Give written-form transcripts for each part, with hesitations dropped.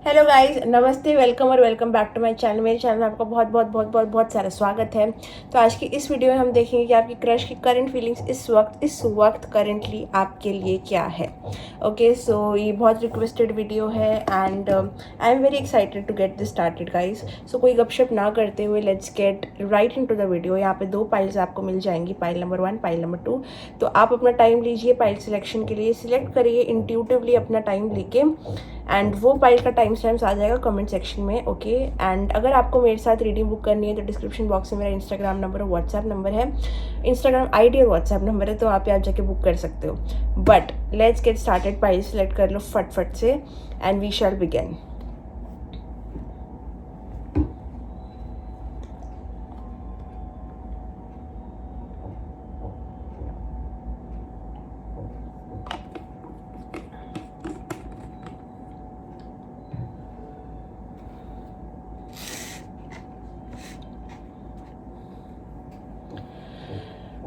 Hello guys, नमस्ते, welcome और welcome back to my channel. मेरे चैनल में आपका बहुत बहुत बहुत बहुत बहुत सारा स्वागत है। तो आज की इस वीडियो में हम देखेंगे कि आपकी क्रश की करंट फीलिंग्स इस वक्त करंटली आपके लिए क्या है। ओके, सो ये बहुत रिक्वेस्टेड वीडियो है and I am very excited to get this started guys. So कोई गपशप ना करते हुए let's get right into the video. यहाँ पे दो पाइल्स आपको मिल जाएंगी, पाइल नंबर 1, पाइल नंबर 2। तो आप अपना टाइम लीजिए पाइल सिलेक्शन के लिए, सिलेक्ट करिए इंट्यूटिवली अपना टाइम लेके एंड वो पाइल का टाइम स्टैम्प्स आ जाएगा कमेंट सेक्शन में। ओके, एंड अगर आपको मेरे साथ रीडिंग बुक करनी है तो डिस्क्रिप्शन बॉक्स में मेरा इंस्टाग्राम नंबर और व्हाट्सएप नंबर है। इंस्टाग्राम आईडी और व्हाट्सएप नंबर है, तो आप जाके बुक कर सकते हो। But let's get started. Pile select कर लो फटफट से and we shall begin.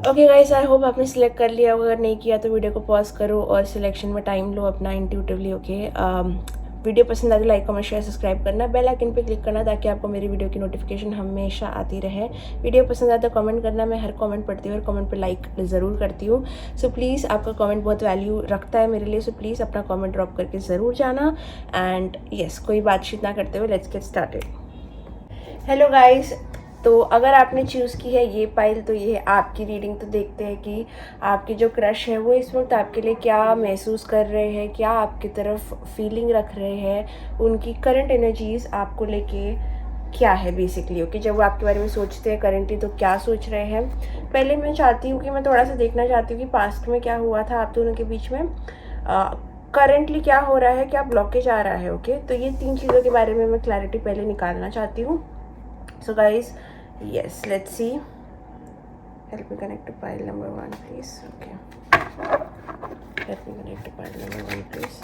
Okay guys, I hope आपने सिलेक्ट कर लिया। अगर नहीं किया तो वीडियो को पॉज करो और सिलेक्शन में टाइम लो अपना इंट्यूटिवली। ओके, वीडियो पसंद आए तो लाइक कमेंट शेयर सब्सक्राइब करना, बेल आइकन पे क्लिक करना ताकि आपको मेरी वीडियो की नोटिफिकेशन हमेशा आती रहे। वीडियो पसंद आए तो कमेंट करना, मैं हर कमेंट पढ़ती हूँ और कमेंट पे लाइक ज़रूर करती हूँ। सो प्लीज़, आपका कमेंट बहुत वैल्यू रखता है मेरे लिए, सो प्लीज़ अपना कमेंट ड्रॉप करके ज़रूर जाना। एंड यस, कोई बातचीत ना करते हुए let's get started. Hello guys, तो अगर आपने चूज़ की है ये पाइल तो ये है आपकी रीडिंग। तो देखते हैं कि आपकी जो क्रश है वो इस वक्त आपके लिए क्या महसूस कर रहे हैं, क्या आपकी तरफ फीलिंग रख रहे हैं, उनकी करंट एनर्जीज आपको लेके क्या है बेसिकली। ओके, जब वो आपके बारे में सोचते हैं करंटली तो क्या सोच रहे हैं। पहले मैं चाहती हूँ कि मैं थोड़ा सा देखना चाहती हूँ कि पास्ट में क्या हुआ था आप दोनों के बीच में, करंटली क्या हो रहा है, क्या ब्लॉकेज आ रहा है। ओके, तो ये 3 चीज़ों के बारे में मैं क्लैरिटी पहले निकालना चाहती हूँ। So guys, yes, let's see. Help me connect to pile number 1, please. Okay. Help me connect to pile number 1, please.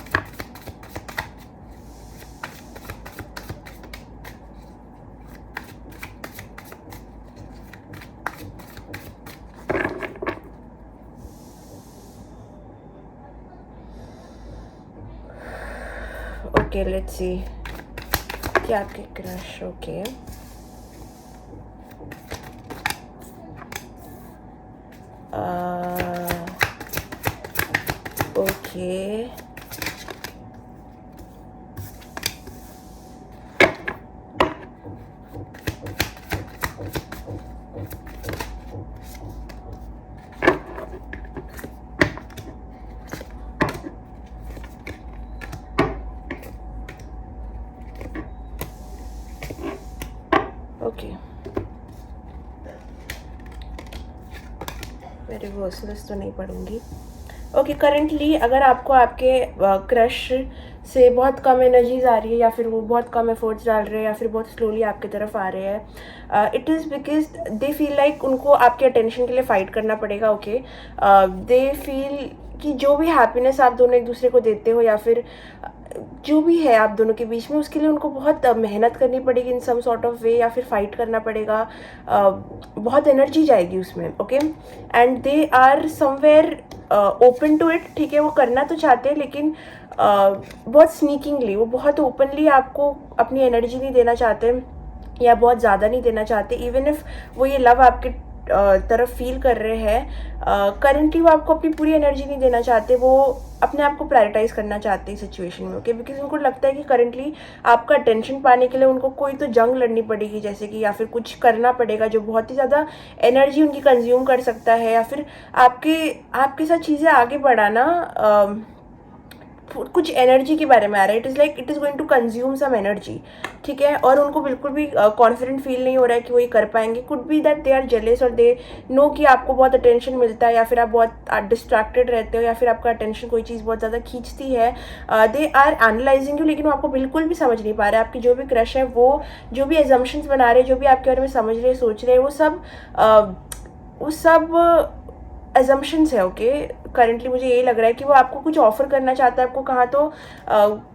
Okay, let's see. क्या आपके क्रश? Okay. Okay. Okay. मैं रिवर्सल्स तो नहीं पढ़ूंगी। ओके, करंटली अगर आपको आपके क्रश से बहुत कम एनर्जीज आ रही है या फिर वो बहुत कम एफर्ट्स डाल रहे हैं या फिर बहुत स्लोली आपकी तरफ आ रहे हैं, it is because they feel like उनको आपके अटेंशन के लिए फ़ाइट करना पड़ेगा। ओके, दे फील कि जो भी हैप्पीनेस आप दोनों एक दूसरे को देते हो या फिर जो भी है आप दोनों के बीच में, उसके लिए उनको बहुत मेहनत करनी पड़ेगी इन सम सॉर्ट ऑफ वे, या फिर फाइट करना पड़ेगा। बहुत एनर्जी जाएगी उसमें। Okay, and they are somewhere open to it. ठीक है, वो करना तो चाहते हैं लेकिन बहुत स्नीकिंगली, वो बहुत ओपनली आपको अपनी एनर्जी नहीं देना चाहते या बहुत ज़्यादा नहीं देना चाहते। इवन इफ वो ये लव आपके तरफ फील कर रहे हैं, करंटली वो आपको अपनी पूरी एनर्जी नहीं देना चाहते, वो अपने आप को प्रायोरिटाइज करना चाहते हैं सिचुएशन में। ओके, बिकॉज उनको लगता है कि करंटली आपका अटेंशन पाने के लिए उनको कोई तो जंग लड़नी पड़ेगी, जैसे कि या फिर कुछ करना पड़ेगा जो बहुत ही ज़्यादा एनर्जी उनकी कंज्यूम कर सकता है, या फिर आपके साथ चीज़ें आगे बढ़ाना कुछ एनर्जी के बारे में आ रहा है। It is like it is going to consume some energy. ठीक है, और उनको बिल्कुल भी कॉन्फिडेंट फील नहीं हो रहा है कि वो ये कर पाएंगे। Could be that they are jealous और दे नो कि आपको बहुत अटेंशन मिलता है, या फिर आप बहुत डिस्ट्रैक्टेड रहते हो, या फिर आपका अटेंशन कोई चीज़ बहुत ज़्यादा खींचती है। दे आर एनालाइजिंग यू, लेकिन वो आपको बिल्कुल भी समझ नहीं पा रहे। आपकी जो भी क्रश है वो जो भी एजम्पशंस बना रहे हैं, जो भी आपके बारे में समझ रहे हैं, सोच रहे हैं, वो सब एजम्पशंस है। ओके, करंटली मुझे यही लग रहा है कि वो आपको कुछ ऑफर करना चाहता है, आपको कहाँ तो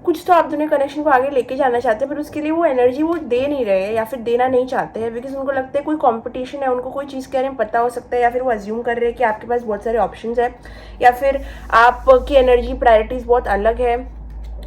कुछ तो आप दोनों कनेक्शन को आगे लेके जाना चाहते हैं, पर उसके लिए वो एनर्जी वो दे नहीं रहे हैं या फिर देना नहीं चाहते हैं, बिकॉज उनको लगता है कोई कंपटीशन है, उनको कोई चीज़ के बारे में पता हो सकता है, या फिर वो अज्यूम कर रहे हैं कि आपके पास बहुत सारे ऑप्शंस है, या फिर आपकी एनर्जी प्रायोरिटीज़ बहुत अलग है।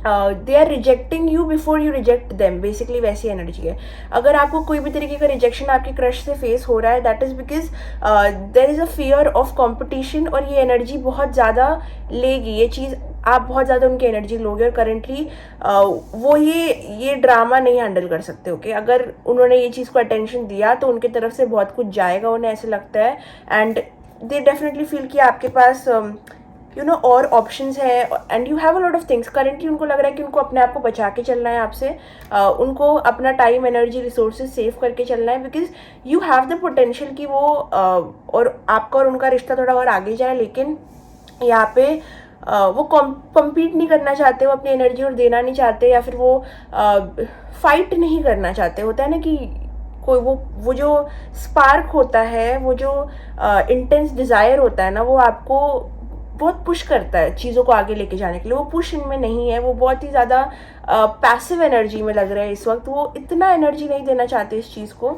They are rejecting you before you reject them, basically वैसी एनर्जी है। अगर आपको कोई भी तरीके का रिजेक्शन आपके क्रश से फेस हो रहा है, that is because there is a fear of competition, और ये एनर्जी बहुत ज़्यादा लेगी, ये चीज़ आप बहुत ज़्यादा उनकी एनर्जी लोगे, और करेंटली वो ये ड्रामा नहीं हैंडल कर सकते। ओके, अगर उन्होंने ये चीज़ को अटेंशन दिया तो उनकी तरफ से बहुत कुछ जाएगा, उन्हें ऐसे लगता है, एंड दे डेफिनेटली फील कि आपके पास और ऑप्शंस है, and you have a lot of things. Currently उनको लग रहा है कि उनको अपने आप को बचा के चलना है आपसे, उनको अपना टाइम, एनर्जी, रिसोर्सेज सेव करके चलना है, because you have the potential कि वो और आपका और उनका रिश्ता थोड़ा और आगे जाए, लेकिन यहाँ पे वो कम्पीट नहीं करना चाहते, वो अपनी एनर्जी और देना नहीं चाहते, या फिर वो फाइट नहीं करना चाहते। होता है ना कि कोई वो जो स्पार्क होता है, वो जो इंटेंस डिज़ायर होता है ना, वो आपको बहुत पुश करता है चीज़ों को आगे लेके जाने के लिए। वो पुश इनमें नहीं है, वो बहुत ही ज़्यादा पैसिव एनर्जी में लग रहा है इस वक्त। वो इतना एनर्जी नहीं देना चाहते इस चीज़ को,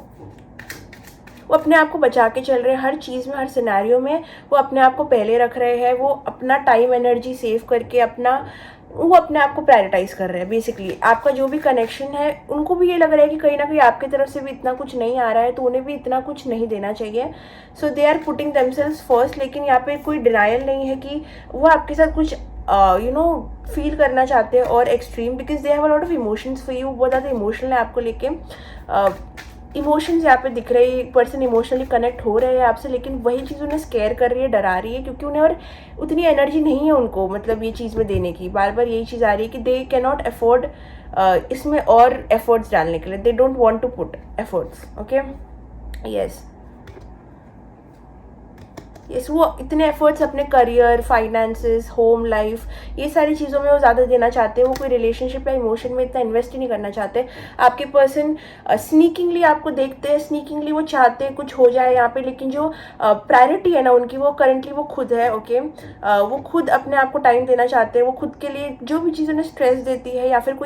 वो अपने आप को बचा के चल रहे हैं हर चीज़ में, हर सिनेरियो में वो अपने आप को पहले रख रहे हैं, वो अपना टाइम, एनर्जी सेव करके वो अपने आप को प्रायोरिटाइज कर रहे हैं। बेसिकली आपका जो भी कनेक्शन है, उनको भी ये लग रहा है कि कहीं ना कहीं आपकी तरफ से भी इतना कुछ नहीं आ रहा है, तो उन्हें भी इतना कुछ नहीं देना चाहिए। So they are putting themselves first, लेकिन यहाँ पे कोई डिनायल नहीं है कि वो आपके साथ कुछ फील करना चाहते हैं और extreme, because they have a lot of emotions for you. बहुत ज़्यादा इमोशनल है आपको लेके, इमोशंस यहाँ पे दिख रहे हैं, एक पर्सन इमोशनली कनेक्ट हो रहे हैं आपसे, लेकिन वही चीज़ उन्हें स्केयर कर रही है, डरा रही है, क्योंकि उन्हें और उतनी एनर्जी नहीं है उनको, मतलब ये चीज़ में देने की। बार बार यही चीज़ आ रही है कि दे कैन नॉट अफोर्ड इसमें और एफर्ट्स डालने के लिए, they don't want to put efforts. Okay, yes, वो इतने एफर्ट्स अपने करियर, फाइनेंसेस, होम लाइफ, ये सारी चीज़ों में वो ज़्यादा देना चाहते हैं। वो कोई रिलेशनशिप या इमोशन में इतना इन्वेस्ट ही नहीं करना चाहते। आपके पर्सन स्नीकिंगली आपको देखते हैं, स्नीकिंगली वो चाहते हैं कुछ हो जाए यहाँ पे, लेकिन जो प्रायोरिटी है ना उनकी, वो करेंटली वो खुद है। ओके, वो खुद अपने आप को टाइम देना चाहते हैं, वो खुद के लिए जो भी चीज़ उन्हें स्ट्रेस देती है या फिर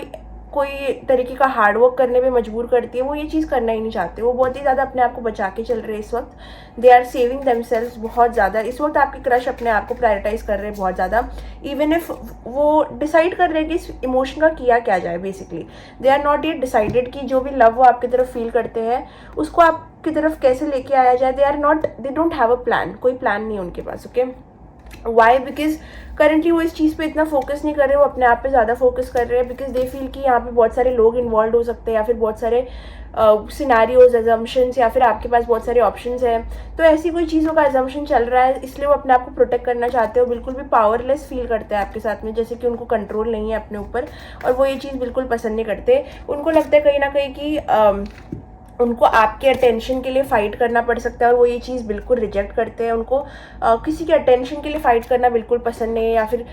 कोई तरीके का हार्ड वर्क करने में मजबूर करती है, वो ये चीज़ करना ही नहीं चाहते। वो बहुत ही ज़्यादा अपने आप को बचा के चल रहे हैं इस वक्त। दे आर सेविंग देमसेल्व्स बहुत ज़्यादा इस वक्त। आपके क्रश अपने आप को प्रायोरिटाइज कर रहे हैं बहुत ज़्यादा, इवन इफ वो डिसाइड कर रहे हैं कि इस इमोशन का किया क्या जाए। Basically they are not yet decided कि जो भी लव वो आपकी तरफ फील करते हैं उसको आपकी तरफ कैसे लेके आया जाए। They don't have a plan, कोई प्लान नहीं है उनके पास। Okay, why? बिकॉज करेंटली वो इस चीज़ पे इतना फोकस नहीं कर रहे, वो अपने आप पे ज़्यादा फोकस कर रहे हैं, बिकॉज दे फील कि यहाँ पे बहुत सारे लोग इन्वॉल्व हो सकते हैं, या फिर बहुत सारे सिनारियोज, एजम्पशंस, या फिर आपके पास बहुत सारे ऑप्शंस हैं। तो ऐसी कोई चीज़ों का एजम्पशन चल रहा है, इसलिए वो अपने आप को प्रोटेक्ट करना चाहते हो। बिल्कुल भी पावरलेस फील करते हैं आपके साथ में, जैसे कि उनको कंट्रोल नहीं है अपने ऊपर, और वो ये चीज़ बिल्कुल पसंद नहीं करते। उनको लगता है कहीं ना कहीं कि उनको आपके अटेंशन के लिए फ़ाइट करना पड़ सकता है, और वो ये चीज़ बिल्कुल रिजेक्ट करते हैं। उनको किसी के अटेंशन के लिए फ़ाइट करना बिल्कुल पसंद नहीं है, या फिर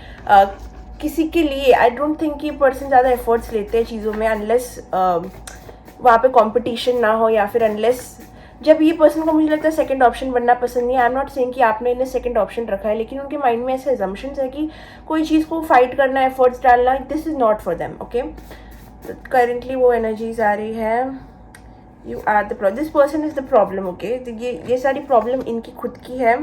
किसी के लिए आई डोंट थिंक कि पर्सन ज़्यादा एफर्ट्स लेते हैं चीज़ों में, अनलेस वहाँ पे कंपटीशन ना हो, या फिर अनलेस जब ये पर्सन को मुझे लगता है सेकंड ऑप्शन बनना पसंद नहीं है। आई एम नॉट सेइंग कि आपने इन्हें सेकंड ऑप्शन रखा है, लेकिन उनके माइंड में ऐसे अजम्पशंस है कि कोई चीज़ को फाइट करना, एफर्ट्स डालना, this is not for them. Okay, currently वो एनर्जीज आ रही है, you are the problem, this person is the problem. Okay, तो ये सारी प्रॉब्लम इनकी खुद की है।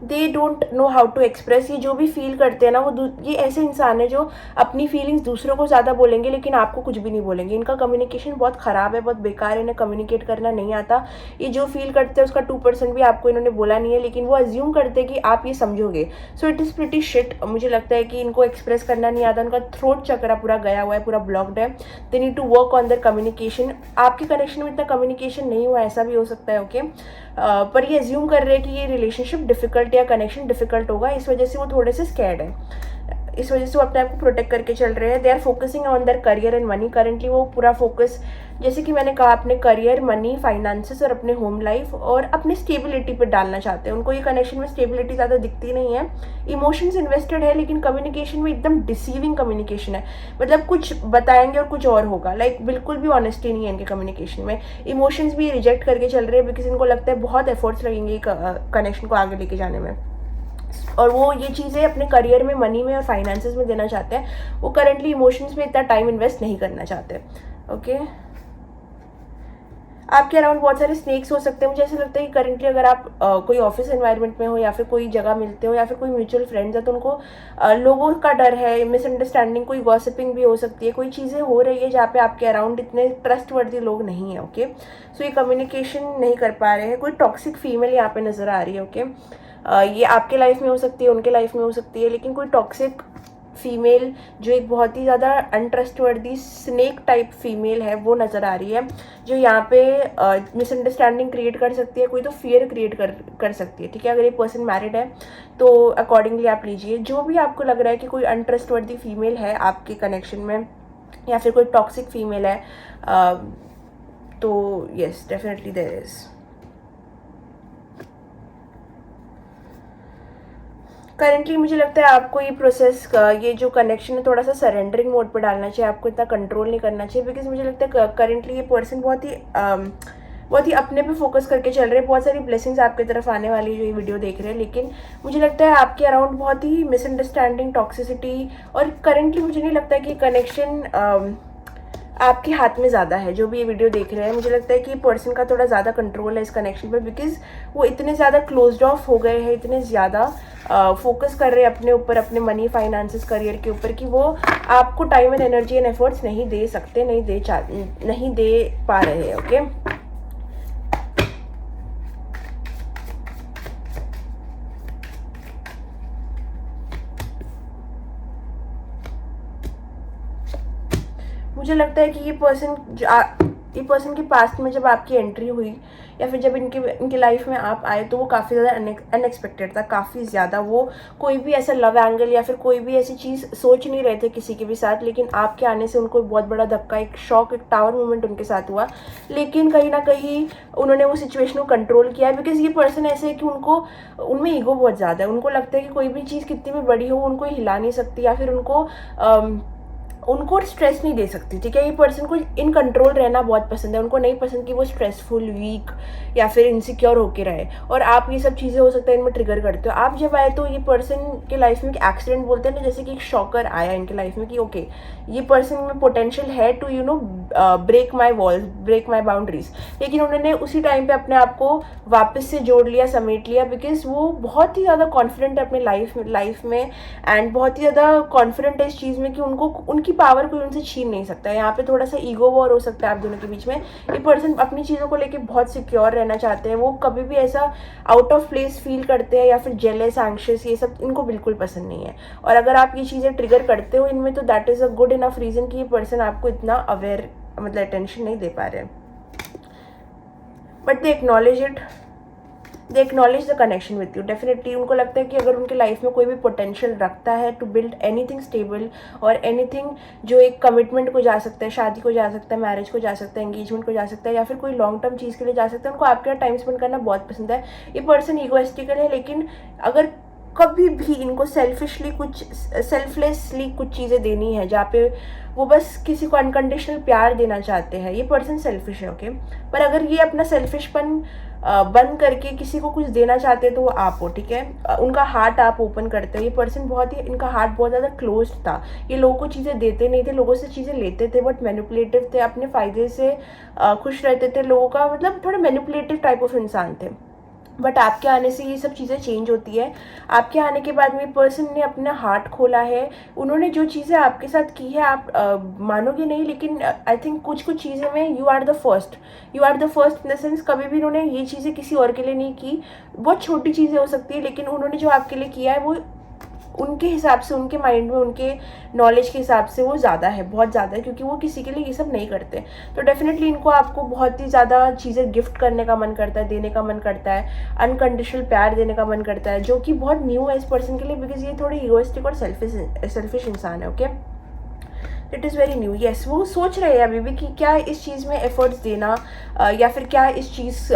They don't know how to express. ये जो भी फील करते हैं ना, वो ये ऐसे इंसान है जो अपनी फीलिंग्स दूसरों को ज़्यादा बोलेंगे, लेकिन आपको कुछ भी नहीं बोलेंगे। इनका कम्युनिकेशन बहुत ख़राब है, बहुत बेकार है, इन्हें कम्युनिकेट करना नहीं आता। ये जो फील करते हैं उसका 2% भी आपको इन्होंने बोला नहीं है, लेकिन वो अज्यूम करते हैं कि आप ये समझोगे। So it is pretty shit. मुझे लगता है कि इनको एक्सप्रेस करना नहीं आता, उनका थ्रोट चक्रा पूरा गया हुआ है, पूरा ब्लॉक्ड है। They need to work on their communication. आपके कनेक्शन में इतना कम्युनिकेशन नहीं हुआ, ऐसा भी हो सकता है। ओके, पर ये अज्यूम कर रहे हैं कि ये रिलेशनशिप डिफिकल्ट या कनेक्शन डिफिकल्ट होगा, इस वजह से वो थोड़े से स्कैर्ड है, इस वजह से वो अपने आप को प्रोटेक्ट करके चल रहे हैं। They are focusing on their career and money. Currently वो पूरा फोकस, जैसे कि मैंने कहा, अपने करियर, मनी, फाइनेंसेस और अपने होम लाइफ और अपने स्टेबिलिटी पर डालना चाहते हैं। उनको ये कनेक्शन में स्टेबिलिटी ज़्यादा दिखती नहीं है। इमोशंस इन्वेस्टेड है, लेकिन कम्युनिकेशन में एकदम डिसीविंग कम्युनिकेशन है। मतलब कुछ बताएंगे और कुछ और होगा, लाइक बिल्कुल भी ऑनेस्टी नहीं है इनके कम्युनिकेशन में। इमोशंस भी रिजेक्ट करके चल रहे हैं, बिकॉज इनको लगता है बहुत एफर्ट्स लगेंगे कनेक्शन को आगे लेके जाने में, और वो ये चीज़ें अपने करियर में, मनी में और फाइनेंसेस में देना चाहते हैं। वो करेंटली इमोशंस में इतना टाइम इन्वेस्ट नहीं करना चाहते। ओके, आपके अराउंड बहुत सारे स्नेक्स हो सकते हैं। मुझे ऐसा लगता है कि करंटली अगर आप कोई ऑफिस एनवायरनमेंट में हो या फिर कोई जगह मिलते हो या फिर कोई म्यूचुअल फ्रेंड्स है तो उनको लोगों का डर है, मिसअंडरस्टैंडिंग, कोई गॉसिपिंग भी हो सकती है, कोई चीज़ें हो रही है जहाँ पे आपके अराउंड इतने ट्रस्टवर्दी लोग नहीं है। ओके, सो ये कम्युनिकेशन नहीं कर पा रहे हैं। कोई टॉक्सिक फीमेल यहाँ पे नज़र आ रही है। ओके, ये आपके लाइफ में हो सकती है, उनके लाइफ में हो सकती है, लेकिन कोई टॉक्सिक फीमेल जो एक बहुत ही ज़्यादा अनट्रस्टवर्दी स्नेक टाइप फीमेल है वो नज़र आ रही है, जो यहाँ पे मिसअंडरस्टैंडिंग क्रिएट कर सकती है, कोई तो फियर क्रिएट कर सकती है। ठीक है, अगर ये पर्सन मैरिड है तो अकॉर्डिंगली आप लीजिए। जो भी आपको लग रहा है कि कोई अनट्रस्टवर्दी फीमेल है आपके कनेक्शन में या फिर कोई टॉक्सिक फीमेल है, तो yes definitely there is. Currently मुझे लगता है आपको ये प्रोसेस का, ये जो कनेक्शन है, थोड़ा सा सरेंडरिंग मोड पर डालना चाहिए। आपको इतना कंट्रोल नहीं करना चाहिए, बिकॉज मुझे लगता है करेंटली ये पर्सन बहुत ही अपने पे फोकस करके चल रहे हैं। बहुत सारी ब्लेसिंग्स आपकी तरफ आने वाली जो ये वीडियो देख रहे हैं, लेकिन मुझे लगता है आपके अराउंड बहुत ही मिसअंडरस्टैंडिंग, टॉक्सिसिटी, और करेंटली मुझे नहीं लगता कि कनेक्शन आपके हाथ में ज़्यादा है। जो भी ये वीडियो देख रहे हैं, मुझे लगता है कि पर्सन का थोड़ा ज़्यादा कंट्रोल है इस कनेक्शन पर, बिकॉज वो इतने ज़्यादा क्लोज्ड ऑफ हो गए हैं, इतने ज़्यादा फोकस कर रहे हैं अपने ऊपर, अपने मनी, फाइनेंसेस, करियर के ऊपर, कि वो आपको time and energy and efforts नहीं दे सकते, नहीं दे पा रहे हैं। ओके, मुझे लगता है कि ये पर्सन के पास्ट में जब आपकी एंट्री हुई या फिर जब इनके लाइफ में आप आए तो वो काफ़ी ज़्यादा अनएक्सपेक्टेड था, काफ़ी ज़्यादा। वो कोई भी ऐसा लव एंगल या फिर कोई भी ऐसी चीज़ सोच नहीं रहे थे किसी के भी साथ, लेकिन आपके आने से उनको बहुत बड़ा धक्का, एक शॉक, एक टावर मोमेंट उनके साथ हुआ। लेकिन कहीं ना कहीं उन्होंने वो सिचुएशन को कंट्रोल किया, बिकॉज ये पर्सन ऐसे है कि उनमें ईगो बहुत ज़्यादा है। उनको लगता है कि कोई भी चीज़ कितनी भी बड़ी हो उनको हिला नहीं सकती या फिर उनको स्ट्रेस नहीं दे सकती। ठीक है, ये पर्सन को इन कंट्रोल रहना बहुत पसंद है। उनको नहीं पसंद कि वो स्ट्रेसफुल, वीक या फिर इनसिक्योर होके रहे। और आप ये सब चीज़ें हो सकता है इनमें ट्रिगर करते हो। आप जब आए तो ये पर्सन के लाइफ में एक एक्सीडेंट बोलते हैं ना, जैसे कि एक शॉकर आया इनके लाइफ में कि ओके, ये पर्सन में पोटेंशियल है to break my walls, break my boundaries, लेकिन उन्होंने उसी टाइम पे अपने आप को वापस से जोड़ लिया, समेट लिया, बिकॉज वो बहुत ही ज़्यादा कॉन्फिडेंट है अपने लाइफ में एंड बहुत ही ज़्यादा कॉन्फिडेंट है इस चीज़ में कि उनकी पावर कोई उनसे छीन नहीं सकता है। यहाँ पे थोड़ा सा ईगो वॉर हो सकता है आप दोनों के बीच में। ये पर्सन अपनी चीज़ों को लेके बहुत सिक्योर रहना चाहते हैं। वो कभी भी ऐसा आउट ऑफ प्लेस फील करते हैं या फिर जेलस, एंग्शियस, ये सब इनको बिल्कुल पसंद नहीं है। और अगर आप ये चीज़ें ट्रिगर करते हो इनमें, तो that is a good enough reason कि ये पर्सन आपको इतना अवेयर, मतलब अटेंशन नहीं दे पा रहे हैं। But they acknowledge the connection with you. Definitely उनको लगता है कि अगर उनके लाइफ में कोई भी पोटेंशियल रखता है टू बिल्ड एनीथिंग स्टेबल और एनीथिंग जो एक कमिटमेंट को जा सकता है, शादी को जा सकता है, मैरिज को जा सकता है, एंगेजमेंट को जा सकता है, या फिर कोई लॉन्ग टर्म चीज़ के लिए जा सकता है, उनको आपके साथ टाइम स्पेंड करना बहुत पसंद है। ये पर्सन ईगोइस्टिकल है, लेकिन अगर कभी भी इनको सेल्फलेसली कुछ चीज़ें देनी है जहाँ पे वो बस किसी को अनकंडीशनल प्यार देना चाहते हैं, ये पर्सन सेल्फिश है। ओके, पर अगर ये अपना सेल्फिशपन बंद करके किसी को कुछ देना चाहते हैं तो वो आप हो। ठीक है, उनका हार्ट आप ओपन करते हो। ये पर्सन इनका हार्ट बहुत ज़्यादा क्लोज था। ये लोगों को चीज़ें देते नहीं थे, लोगों से चीज़ें लेते थे, बट मैनिपुलेटिव थे, अपने फ़ायदे से खुश रहते थे, लोगों का मतलब थोड़े मैनिपुलेटिव टाइप ऑफ इंसान थे। बट आपके आने से ये सब चीज़ें चेंज होती है। आपके आने के बाद में पर्सन ने अपना हार्ट खोला है। उन्होंने जो चीज़ें आपके साथ की है आप मानोगे नहीं, लेकिन आई थिंक कुछ चीज़ें में you are the first in the sense, कभी भी उन्होंने ये चीज़ें किसी और के लिए नहीं की। बहुत छोटी चीज़ें हो सकती है, लेकिन उन्होंने जो आपके लिए किया है वो उनके हिसाब से, उनके माइंड में, उनके नॉलेज के हिसाब से वो ज़्यादा है, बहुत ज़्यादा है, क्योंकि वो किसी के लिए ये सब नहीं करते। तो डेफिनेटली इनको आपको बहुत ही ज़्यादा चीज़ें गिफ्ट करने का मन करता है, देने का मन करता है, अनकंडीशनल प्यार देने का मन करता है, जो कि बहुत न्यू है इस पर्सन के लिए, बिकॉज ये थोड़े ईगोइस्टिक और सेल्फिश इंसान है। Okay, it is very new. Yes, वो सोच रहे हैं अभी भी कि क्या इस चीज़ में एफर्ट्स देना या फिर क्या इस चीज़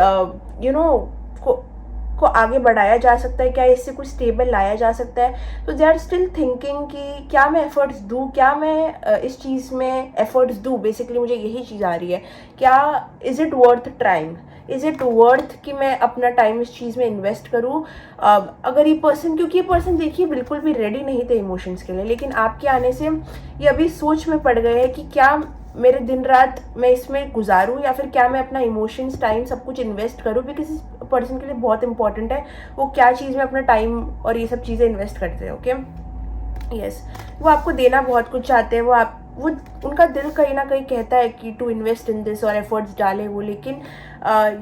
को आगे बढ़ाया जा सकता है, क्या इससे कुछ स्टेबल लाया जा सकता है। तो दे आर स्टिल थिंकिंग कि क्या मैं एफर्ट्स दूँ, क्या मैं इस चीज़ में एफर्ट्स दूँ। बेसिकली मुझे यही चीज़ आ रही है, क्या is it worth trying, is it worth कि मैं अपना टाइम इस चीज़ में इन्वेस्ट करूँ। अगर ये पर्सन, क्योंकि ये पर्सन देखिए बिल्कुल भी रेडी नहीं थे इमोशंस के लिए, लेकिन आपके आने से ये अभी सोच में पड़ गए हैं कि क्या मेरे दिन रात मैं इसमें गुजारूँ या फिर क्या मैं अपना इमोशंस टाइम सब कुछ इन्वेस्ट करूँ, बिकॉज इस पर्सन के लिए बहुत इंपॉर्टेंट है वो क्या चीज़ में अपना टाइम और ये सब चीज़ें इन्वेस्ट करते हैं। ओके यस, वो आपको देना बहुत कुछ चाहते हैं, वो उनका दिल कहीं ना कहीं कहता है कि टू इन्वेस्ट इन दिस और एफर्ट्स डाले वो, लेकिन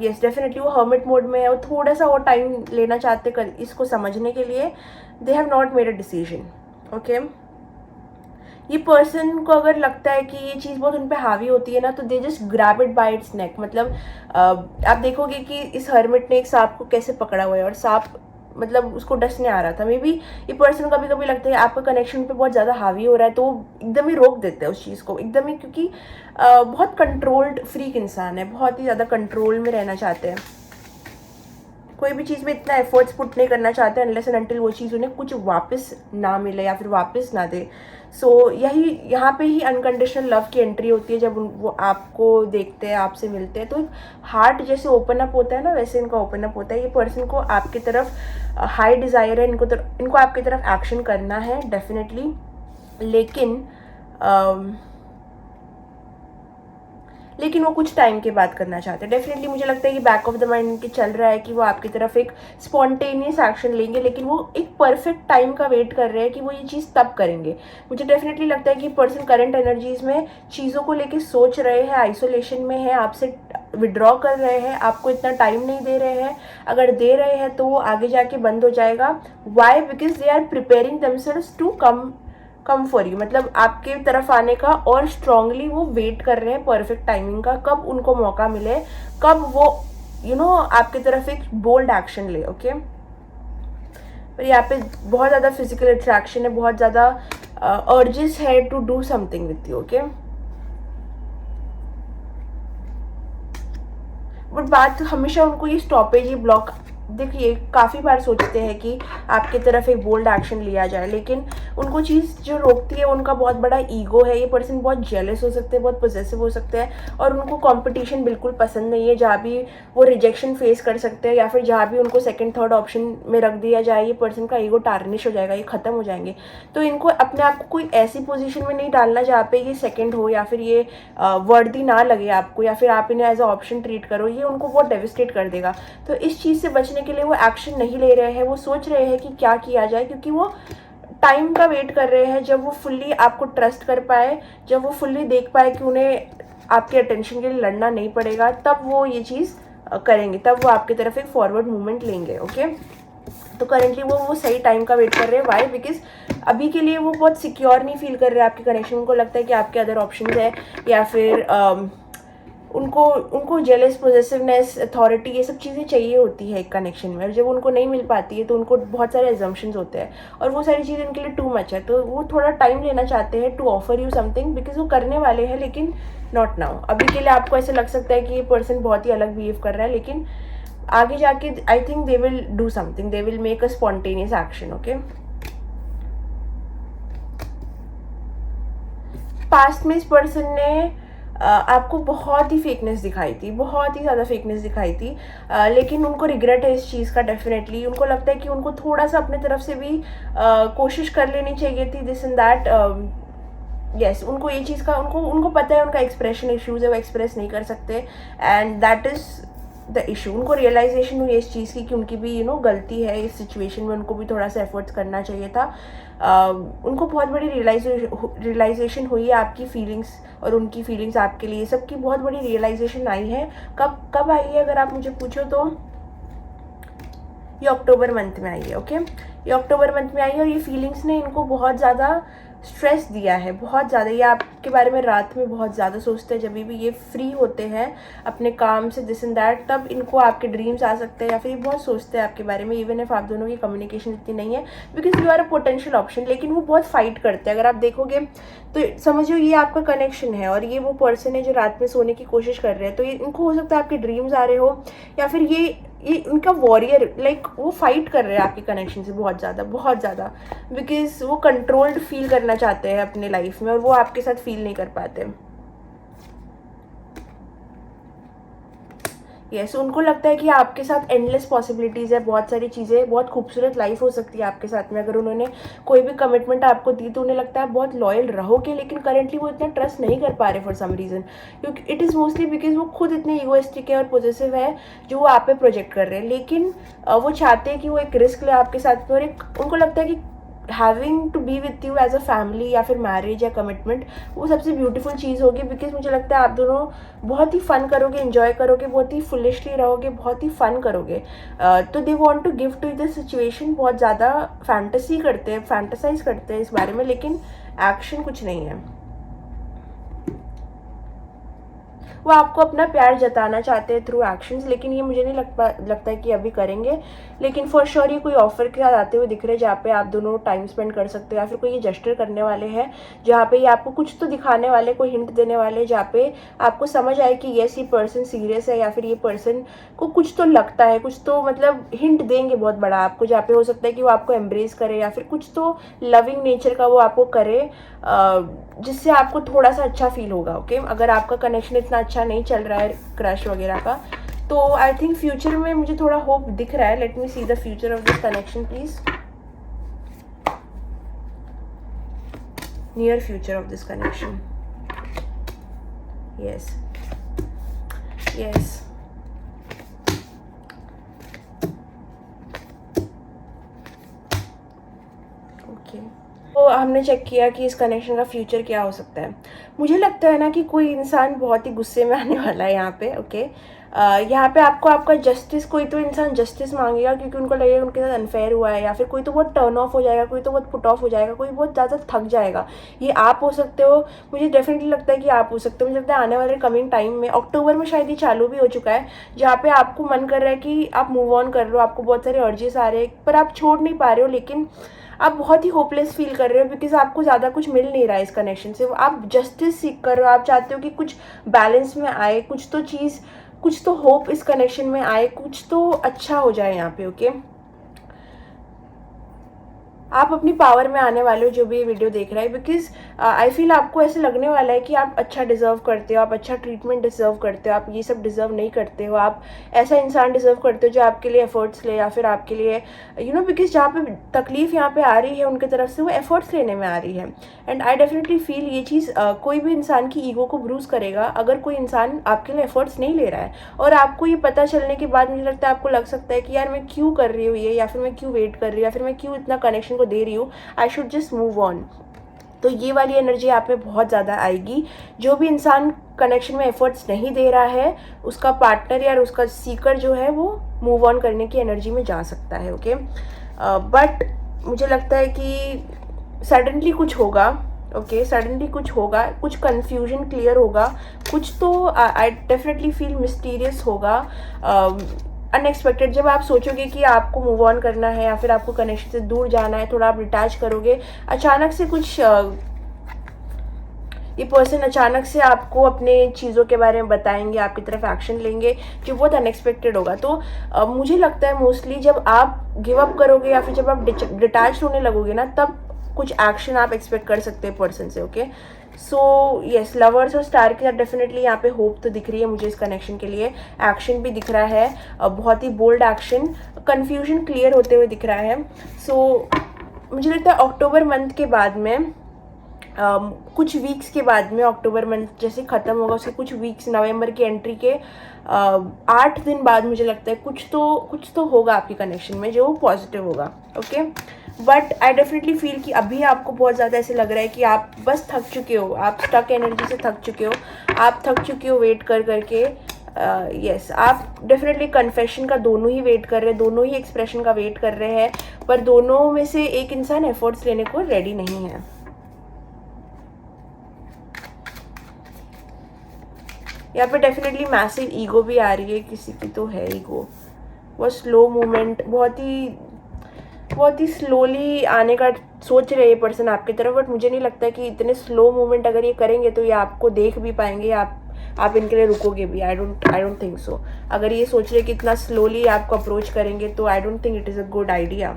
यस डेफिनेटली वो हर्मिट मोड में है, वो थोड़ा सा और टाइम लेना चाहते इसको समझने के लिए। They have not made a decision. Okay, ये पर्सन को अगर लगता है कि ये चीज़ बहुत उन पर हावी होती है ना, तो they just grab it by its neck. मतलब आप देखोगे कि इस हर्मिट ने एक सांप को कैसे पकड़ा हुआ है और सांप मतलब उसको डसने आ रहा था। मे बी ये पर्सन कभी कभी लगता है आपका कनेक्शन पे बहुत ज़्यादा हावी हो रहा है, तो एकदम ही रोक देते हैं उस चीज़ को एकदम ही, क्योंकि बहुत कंट्रोल्ड फ्रीक इंसान है, बहुत ही ज़्यादा कंट्रोल में रहना चाहते हैं, कोई भी चीज़ में इतना एफर्ट्स पुट नहीं करना चाहते अनलेस एंड अनटिल वो चीज़ उन्हें कुछ वापस ना मिले या फिर वापस ना दे। सो यही यहाँ पे ही अनकंडीशनल लव की एंट्री होती है, जब वो आपको देखते हैं, आपसे मिलते हैं, तो एक हार्ट जैसे ओपन अप होता है ना, वैसे इनका ओपन अप होता है। ये पर्सन को आपकी तरफ हाई डिज़ायर है, इनको आपकी तरफ एक्शन करना है डेफिनेटली, लेकिन वो कुछ टाइम के बाद करना चाहते हैं। डेफिनेटली मुझे लगता है कि बैक ऑफ द माइंड इनके चल रहा है कि वो आपकी तरफ एक स्पॉन्टेनियस एक्शन लेंगे, लेकिन वो एक परफेक्ट टाइम का वेट कर रहे हैं कि वो ये चीज़ तब करेंगे। मुझे डेफिनेटली लगता है कि पर्सन करंट एनर्जीज में चीज़ों को लेके सोच रहे हैं, आइसोलेशन में है, आपसे विड्रॉ कर रहे हैं, आपको इतना टाइम नहीं दे रहे हैं। अगर दे रहे हैं तो वो आगे जाके बंद हो जाएगा। Why? Because they are preparing themselves to come for you, मतलब आपके तरफ आने का, और स्ट्रांगली वो वेट कर रहे हैं परफेक्ट टाइमिंग का, कब उनको मौका मिले, कब वो आपके तरफ एक बोल्ड एक्शन ले। ओके, पर यहाँ पे बहुत ज़्यादा फिजिकल अट्रैक्शन है, बहुत ज़्यादा अर्जेस है to do something with you. Okay, but बात हमेशा उनको ये स्टॉपेज, ये ब्लॉक, देखिए काफ़ी बार सोचते हैं कि आपकी तरफ एक बोल्ड एक्शन लिया जाए, लेकिन उनको चीज़ जो रोकती है उनका बहुत बड़ा ईगो है। ये पर्सन बहुत जेलस हो सकते हैं, बहुत पॉसेसिव हो सकते हैं, और उनको कंपटीशन बिल्कुल पसंद नहीं है। जहाँ भी वो रिजेक्शन फेस कर सकते हैं या फिर जहाँ भी उनको सेकंड थर्ड ऑप्शन में रख दिया जाए, ये पर्सन का ईगो टार्निश हो जाएगा, ये ख़त्म हो जाएंगे। तो इनको अपने आप को कोई ऐसी पोजिशन में नहीं डालना जहाँ पे ये सेकेंड हो या फिर ये वर्दी ना लगे आपको, या फिर आप इन्हें एज अ ऑप्शन ट्रीट करो, ये उनको बहुत डेविस्टेट कर देगा। तो इस चीज़ से बचने के लिए वो एक्शन नहीं ले रहे हैं, वो सोच रहे हैं कि क्या किया जाए, क्योंकि वो टाइम का वेट कर रहे हैं जब वो फुल्ली आपको ट्रस्ट कर पाए, जब वो फुल्ली देख पाए कि उन्हें आपके अटेंशन के लिए लड़ना नहीं पड़ेगा, तब वो ये चीज़ करेंगे, तब वो आपकी तरफ एक फॉरवर्ड मूवमेंट लेंगे। ओके, तो करेंटली वो सही टाइम का वेट कर रहे हैं। वाई? बिकॉज अभी के लिए वो बहुत सिक्योर नहीं फील कर रहे हैं आपके कनेक्शन। उनको लगता है कि आपके अदर ऑप्शन है, या फिर उनको जेलस, पॉजेसिवनेस, अथॉरिटी, ये सब चीज़ें चाहिए होती है एक कनेक्शन में, और जब उनको नहीं मिल पाती है तो उनको बहुत सारे एजम्पशंस होते हैं, और वो सारी चीज़ें उनके लिए टू मच है। तो वो थोड़ा टाइम लेना चाहते हैं to offer you something, because वो करने वाले हैं, लेकिन नॉट नाउ। अभी के लिए आपको ऐसे लग सकता है कि ये पर्सन बहुत ही अलग बिहेव कर रहा है, लेकिन आगे जाके I think they will do something, they will make a spontaneous action. Okay, past में इस पर्सन ने आपको बहुत ही फेकनेस दिखाई थी, बहुत ही ज़्यादा फेकनेस दिखाई थी, लेकिन उनको रिग्रेट है इस चीज़ का डेफिनेटली। उनको लगता है कि उनको थोड़ा सा अपने तरफ से भी कोशिश कर लेनी चाहिए थी, दिस एंड दैट। यस, उनको ये चीज़ का उनको पता है उनका एक्सप्रेशन इश्यूज़ है, वो एक्सप्रेस नहीं कर सकते, and that is the issue. उनको रियलाइजेशन हुई इस चीज़ की कि उनकी भी गलती है इस सिचुएशन में, उनको भी थोड़ा सा एफर्ट्स करना चाहिए था। उनको बहुत बड़ी रियलाइजेशन हुई है आपकी फीलिंग्स और उनकी फीलिंग्स आपके लिए, सबकी बहुत बड़ी रियलाइजेशन आई है। कब आई है अगर आप मुझे पूछो तो ये अक्टूबर मंथ में आई है। ओके, ये अक्टूबर मंथ में आई है, और ये फीलिंग्स ने इनको बहुत ज़्यादा स्ट्रेस दिया है, बहुत ज़्यादा। ये आपके बारे में रात में बहुत ज़्यादा सोचते हैं, जब भी ये फ्री होते हैं अपने काम से, दिस एंड दैट, तब इनको आपके ड्रीम्स आ सकते हैं, या फिर ये बहुत सोचते हैं आपके बारे में, इवन इफ आप दोनों की कम्युनिकेशन इतनी नहीं है, because you are a potential option. लेकिन वो बहुत फाइट करते हैं, अगर आप देखोगे तो समझो ये आपका कनेक्शन है, और ये वो पर्सन है जो रात में सोने की कोशिश कर रहे हैं। तो ये इनको हो सकता है आपके ड्रीम्स आ रहे हो, या फिर ये उनका वॉरियर, लाइक वो फाइट कर रहे हैं आपके कनेक्शन से बहुत ज़्यादा, बिकॉज वो कंट्रोल्ड फील करना चाहते हैं अपने लाइफ में, और वो आपके साथ फील नहीं कर पाते। यस उनको लगता है कि आपके साथ एंडलेस पॉसिबिलिटीज़ है, बहुत सारी चीज़ें, बहुत खूबसूरत लाइफ हो सकती है आपके साथ में। अगर उन्होंने कोई भी कमिटमेंट आपको दी तो उन्हें लगता है आप बहुत लॉयल रहोगे, लेकिन करंटली वो इतना ट्रस्ट नहीं कर पा रहे फॉर सम रीज़न, क्योंकि इट इज़ मोस्टली बिकॉज वो खुद इतने ईगोइस्टिक है और पॉजिटिव है जो वो आप पे प्रोजेक्ट कर रहे हैं। लेकिन वो चाहते हैं कि वो एक रिस्क ले आपके साथ में, और एक उनको लगता है कि having to be with you as a family या फिर मैरिज या कमिटमेंट वो सबसे ब्यूटीफुल चीज़ होगी, बिकॉज मुझे लगता है आप दोनों बहुत ही फन करोगे, इन्जॉय करोगे, बहुत ही फुलिशली रहोगे, बहुत ही फन करोगे। तो they want to give to this situation, बहुत ज़्यादा फैंटेसी करते हैं, फैंटेसाइज करते हैं इस बारे में, लेकिन एक्शन कुछ नहीं है। वो आपको अपना प्यार जताना चाहते हैं थ्रू एक्शंस, लेकिन ये मुझे नहीं लगता है कि अभी करेंगे। लेकिन फॉर श्योर ये कोई ऑफर के साथ आते हुए दिख रहे हैं जहाँ पे आप दोनों टाइम स्पेंड कर सकते हो, या फिर कोई ये जेस्चर करने वाले हैं जहाँ पे ये आपको कुछ तो दिखाने वाले, कोई हिंट देने वाले जहाँ पे आपको समझ आए कि येस ये पर्सन सीरियस है, या फिर ये पर्सन को कुछ तो लगता है, कुछ तो मतलब हिंट देंगे बहुत बड़ा आपको, जहाँ पे हो सकता है कि वो आपको एम्ब्रेस करे या फिर कुछ तो लविंग नेचर का वो आपको करे, जिससे आपको थोड़ा सा अच्छा फील होगा। ओके अगर आपका कनेक्शन इतना अच्छा नहीं चल रहा है क्रश वगैरह का, तो आई थिंक फ्यूचर में मुझे थोड़ा होप दिख रहा है। Let me see the future of this connection please, near future of this connection. Yes yes okay, तो हमने चेक किया कि इस कनेक्शन का फ्यूचर क्या हो सकता है। मुझे लगता है ना कि कोई इंसान बहुत ही गुस्से में आने वाला है यहाँ पे। ओके यहाँ पे आपको आपका जस्टिस, कोई तो इंसान जस्टिस मांगेगा क्योंकि उनको लगेगा उनके साथ अनफेयर हुआ है, या फिर कोई तो बहुत टर्न ऑफ हो जाएगा, कोई तो बहुत पुट ऑफ हो जाएगा, कोई बहुत ज़्यादा थक जाएगा। ये आप हो सकते हो, मुझे डेफिनेटली लगता है कि आप हो सकते हो। मुझे लगता है आने वाले कमिंग टाइम में, अक्टूबर में शायद ये चालू भी हो चुका है, जहाँ पे आपको मन कर रहा है कि आप मूव ऑन कर लो, आपको बहुत सारे अर्जेस आ रहे हैं पर आप छोड़ नहीं पा रहे हो, लेकिन आप बहुत ही होपलेस फील कर रहे हो बिकॉज आपको ज़्यादा कुछ मिल नहीं रहा है इस कनेक्शन से। आप जस्टिस सीख कर रहे हो, आप चाहते हो कि कुछ बैलेंस में आए, कुछ तो चीज़, कुछ तो होप इस कनेक्शन में आए, कुछ तो अच्छा हो जाए यहाँ पे। ओके आप अपनी पावर में आने वाले हो जो भी ये वीडियो देख रहा है, बिकॉज आई फील आपको ऐसे लगने वाला है कि आप अच्छा डिजर्व करते हो, आप अच्छा ट्रीटमेंट डिजर्व करते हो, आप ये सब डिजर्व नहीं करते हो, आप ऐसा इंसान डिजर्व करते हो जो आपके लिए एफर्ट्स ले, या फिर आपके लिए बिकॉज जहाँ पे तकलीफ यहाँ पे आ रही है उनकी तरफ से, वो एफर्ट्स लेने में आ रही है। एंड आई डेफिनेटली फील ये चीज़ कोई भी इंसान की ईगो को ब्रूज करेगा अगर कोई इंसान आपके लिए एफर्ट्स नहीं ले रहा है, और आपको ये पता चलने के बाद मुझे लगता है आपको लग सकता है कि यार मैं क्यों कर रही हूँ ये, या फिर मैं क्यों वेट कर रही हूँ, या फिर मैं क्यों इतना कनेक्शन को दे रही हूँ, I should just move on. तो ये वाली एनर्जी आप में बहुत ज़्यादा आएगी। जो भी इंसान कनेक्शन में एफर्ट्स नहीं दे रहा है, उसका पार्टनर या उसका सीकर जो है वो मूव ऑन करने की एनर्जी में जा सकता है। ओके बट मुझे लगता है कि सडनली कुछ होगा। ओके सडनली कुछ होगा, कुछ कन्फ्यूजन क्लियर होगा, कुछ तो आई डेफिनेटली फील मिस्टीरियस होगा, अनएक्सपेक्टेड। जब आप सोचोगे कि आपको मूव ऑन करना है या फिर आपको कनेक्शन से दूर जाना है, थोड़ा आप डिटैच करोगे, अचानक से कुछ ये पर्सन अचानक से आपको अपने चीज़ों के बारे में बताएंगे, आपकी तरफ एक्शन लेंगे जो बहुत अनएक्सपेक्टेड होगा। तो मुझे लगता है मोस्टली जब आप गिव अप करोगे या फिर जब आप डिटैच होने लगोगे ना, तब कुछ एक्शन आप एक्सपेक्ट कर सकते हैं पर्सन से। ओके सो येस, लवर्स और स्टार के साथ डेफिनेटली यहाँ पे होप तो दिख रही है मुझे इस कनेक्शन के लिए। एक्शन भी दिख रहा है, बहुत ही बोल्ड एक्शन, कन्फ्यूजन क्लियर होते हुए दिख रहा है। सो मुझे लगता है अक्टूबर मंथ के बाद में, कुछ वीक्स के बाद में, अक्टूबर मंथ जैसे ख़त्म होगा उसके कुछ वीक्स, नवंबर की एंट्री के 8 दिन बाद मुझे लगता है कुछ तो होगा आपके कनेक्शन में जो पॉजिटिव होगा। Okay but I definitely feel कि अभी आपको बहुत ज़्यादा ऐसे लग रहा है कि आप बस थक चुके हो, आप स्टक एनर्जी से थक चुके हो, आप थक चुके हो वेट कर करके। यस आप डेफिनेटली कन्फेशन का दोनों ही वेट कर रहे हैं, दोनों ही एक्सप्रेशन का वेट कर रहे हैं, पर दोनों में से एक इंसान एफर्ट्स लेने को रेडी नहीं है। यहाँ पे डेफिनेटली मैसिव ईगो भी आ रही है, किसी की तो है ईगो, बहुत स्लो मूवमेंट, बहुत ही स्लोली आने का सोच रहे ये पर्सन आपकी तरफ। बट मुझे नहीं लगता कि इतने स्लो मूवमेंट अगर ये करेंगे तो ये आपको देख भी पाएंगे, आप इनके लिए रुकोगे भी। I don't think so. अगर ये सोच रहे कि इतना स्लोली आपको अप्रोच करेंगे तो I don't think it is a good idea.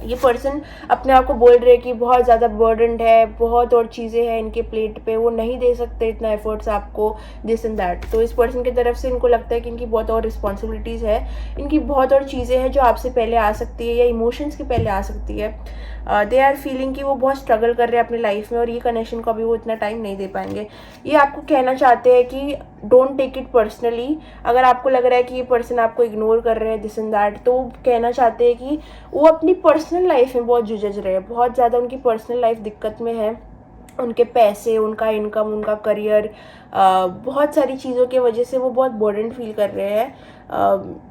ये पर्सन अपने आप को बोल रहे हैं कि बहुत ज़्यादा बर्डनड है, बहुत और चीज़ें हैं इनके प्लेट पे, वो नहीं दे सकते इतना एफर्ट्स आपको, दिस एंड दैट। तो इस पर्सन की तरफ से इनको लगता है कि इनकी बहुत और रिस्पॉन्सिबिलिटीज़ है, इनकी बहुत और चीज़ें हैं जो आपसे पहले आ सकती है या इमोशंस के पहले आ सकती है। दे आर फीलिंग कि वो बहुत स्ट्रगल कर रहे हैं अपनी लाइफ में और ये कनेक्शन को अभी वो इतना टाइम नहीं दे पाएंगे। ये आपको कहना चाहते हैं कि डोंट टेक इट पर्सनली। अगर आपको लग रहा है कि ये पर्सन आपको इग्नोर कर रहे हैं, दिस एंड दैट, तो कहना चाहते हैं कि वो अपनी पर्सनल लाइफ में बहुत जुझ रहे हैं, बहुत ज़्यादा उनकी पर्सनल लाइफ दिक्कत में है। उनके पैसे, उनका इनकम, उनका करियर, बहुत सारी चीज़ों की वजह से वो बहुत बर्डन फील कर रहे हैं।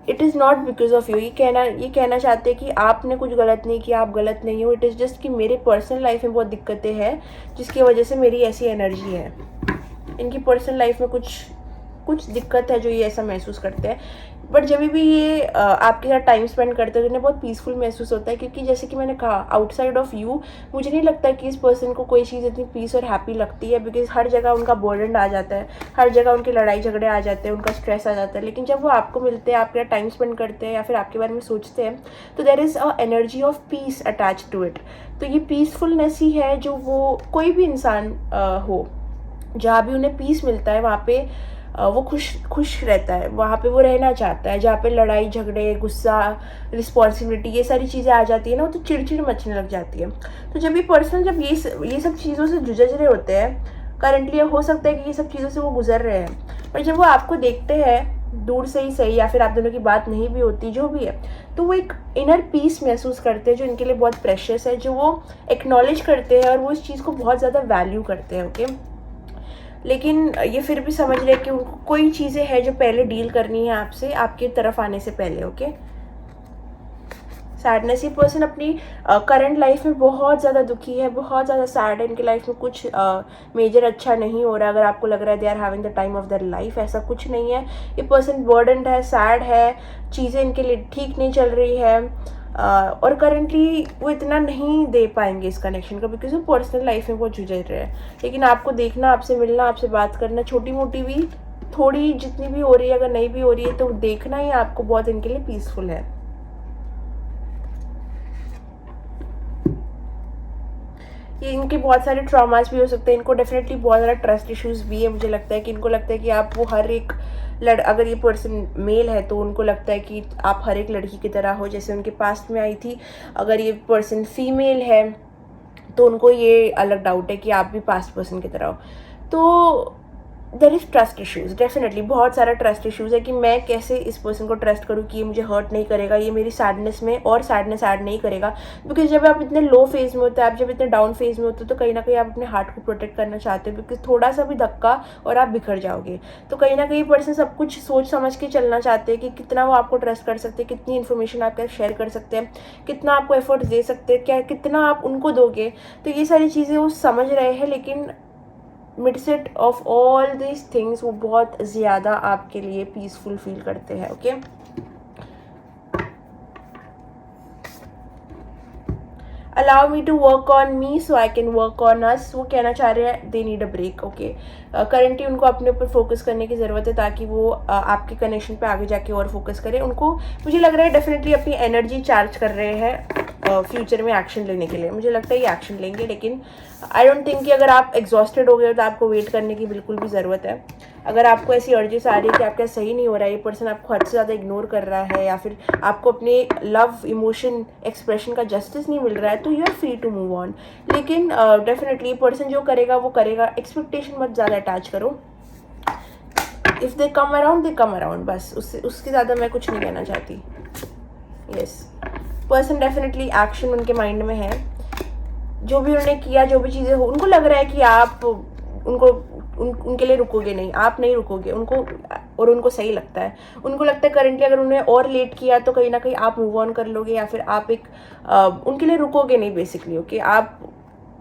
It is not because of you. ये कहना चाहते हैं कि आपने कुछ गलत नहीं किया, आप गलत नहीं हो। इट इज़ जस्ट कि मेरे पर्सनल लाइफ में बहुत दिक्कतें हैं जिसकी वजह से मेरी ऐसी एनर्जी है। इनकी पर्सनल लाइफ में कुछ दिक्कत है जो ये ऐसा महसूस करते हैं। बट जब भी ये आपके साथ टाइम स्पेंड करते हैं तो इन्हें बहुत पीसफुल महसूस होता है, क्योंकि जैसे कि मैंने कहा, आउटसाइड ऑफ यू मुझे नहीं लगता कि इस पर्सन को कोई चीज़ इतनी पीस और हैप्पी लगती है, बिकॉज हर जगह उनका बर्डन आ जाता है, हर जगह उनके लड़ाई झगड़े आ जाते हैं, उनका स्ट्रेस आ जाता है। लेकिन जब वो आपको मिलते हैं, आपके टाइम स्पेंड करते हैं या फिर आपके बारे में सोचते हैं, तो there is a energy of peace attach to it. तो ये पीसफुलनेस ही है जो वो कोई भी इंसान हो, जहाँ भी उन्हें पीस मिलता है वहाँ पे वो खुश रहता है, वहाँ पे वो रहना चाहता है। जहाँ पे लड़ाई झगड़े, गुस्सा, रिस्पॉन्सिबिलिटी, ये सारी चीज़ें आ जाती है ना, वो तो चिड़चिड़ मचने लग जाती है। तो जब ये पर्सन जब ये सब चीज़ों से जूझ रहे होते हैं, करंटली हो सकता है कि ये सब चीज़ों से वो गुजर रहे हैं, पर जब वो आपको देखते हैं दूर से ही सही, या फिर आप दोनों की बात नहीं भी होती, जो भी है, तो वो एक इनर पीस महसूस करते हैं जो इनके लिए बहुत प्रेशियस है, जो वो एक्नॉलेज करते हैं और वो इस चीज़ को बहुत ज़्यादा वैल्यू करते हैं। ओके, लेकिन ये फिर भी समझ रहे हैं कि उनको कोई चीज़ें हैं जो पहले डील करनी है आपसे, आपकी तरफ आने से पहले। ओके, सैडनेस, ये पर्सन अपनी करंट लाइफ में बहुत ज़्यादा दुखी है, बहुत ज़्यादा सैड है, इनकी लाइफ में कुछ मेजर अच्छा नहीं हो रहा। अगर आपको लग रहा है they are having the time of their life, ऐसा कुछ नहीं है। ये पर्सन बर्डनड है, सैड है, चीज़ें इनके लिए ठीक नहीं चल रही है, और करंटली वो इतना नहीं दे पाएंगे इस कनेक्शन का, बिकॉज वो पर्सनल लाइफ में बहुत जुझ रहे हैं। लेकिन आपको देखना, आपसे मिलना, आपसे बात करना, छोटी मोटी भी, थोड़ी जितनी भी हो रही है, अगर नहीं भी हो रही है, तो देखना ही आपको बहुत इनके लिए पीसफुल है। ये इनके बहुत सारे ट्रॉमास भी हो सकते हैं, इनको डेफिनेटली बहुत ज़्यादा ट्रस्ट इश्यूज भी है। मुझे लगता है कि इनको लगता है कि आप वो हर एक अगर ये पर्सन मेल है तो उनको लगता है कि आप हर एक लड़की की तरह हो जैसे उनके पास्ट में आई थी। अगर ये पर्सन फीमेल है तो उनको ये अलग डाउट है कि आप भी पास्ट पर्सन की तरह हो। तो there is trust issues, definitely बहुत सारा ट्रस्ट इश्यूज़ है कि मैं कैसे इस पर्सन को ट्रस्ट करूँ कि ये मुझे हर्ट नहीं करेगा, ये मेरी सैडनेस में और सैडनेस ऐड नहीं करेगा। बिकॉज जब आप इतने लो फेज़ में होते हैं, आप जब इतने डाउन फेज़ में होते हो, तो कहीं ना कहीं आप अपने हार्ट को प्रोटेक्ट करना चाहते हो, बिकॉज थोड़ा सा भी धक्का और आप बिखर जाओगे। तो कहीं ना कहीं पर्सन सब कुछ सोच समझ के चलना चाहते हैं कि कितना वो आपको ट्रस्ट कर सकते हैं, कितनी इन्फॉर्मेशन आपके शेयर कर सकते हैं, कितना आपको एफर्ट्स दे सकते हैं, क्या कितना आप उनको दोगे। तो ये सारी चीज़ें वो समझ रहे हैं, लेकिन mindset of all this things वो बहुत ज़्यादा आपके लिए पीसफुल फील करते हैं। Okay, allow me to work on me so I can work on us. वो कहना चाह रहे हैं they need a break. Okay, currently उनको अपने ऊपर फोकस करने की ज़रूरत है ताकि वो आपके कनेक्शन पे आगे जाके और फोकस करें। उनको मुझे लग रहा है डेफिनेटली अपनी एनर्जी चार्ज कर रहे हैं फ्यूचर में एक्शन लेने के लिए। मुझे लगता है ये एक्शन लेंगे, लेकिन आई डोंट थिंक कि अगर आप एग्जॉस्टेड हो गए तो आपको वेट करने की बिल्कुल भी ज़रूरत है। अगर आपको ऐसी अर्जेस आ रही है कि आपका सही नहीं हो रहा है, ये पर्सन आपको हद से ज़्यादा इग्नोर कर रहा है, या फिर आपको अपने लव इमोशन एक्सप्रेशन का जस्टिस नहीं मिल रहा है, तो you are free to move on. लेकिन डेफिनेटली पर्सन जो करेगा वो करेगा, एक्सपेक्टेशन मत ज़्यादा अटैच करो। If they come around they come around, बस उसके ज़्यादा मैं कुछ नहीं कहना चाहती। यस, पर्सन डेफिनेटली एक्शन उनके माइंड में है। जो भी उन्होंने किया, जो भी चीज़ें हो, उनको लग रहा है कि आप उनके लिए रुकोगे नहीं, आप नहीं रुकोगे उनको, और उनको सही लगता है। उनको लगता है करंटली अगर उन्हें और लेट किया तो कहीं ना कहीं आप मूव ऑन कर लोगे, या फिर आप उनके लिए रुकोगे नहीं बेसिकली। ओके, आप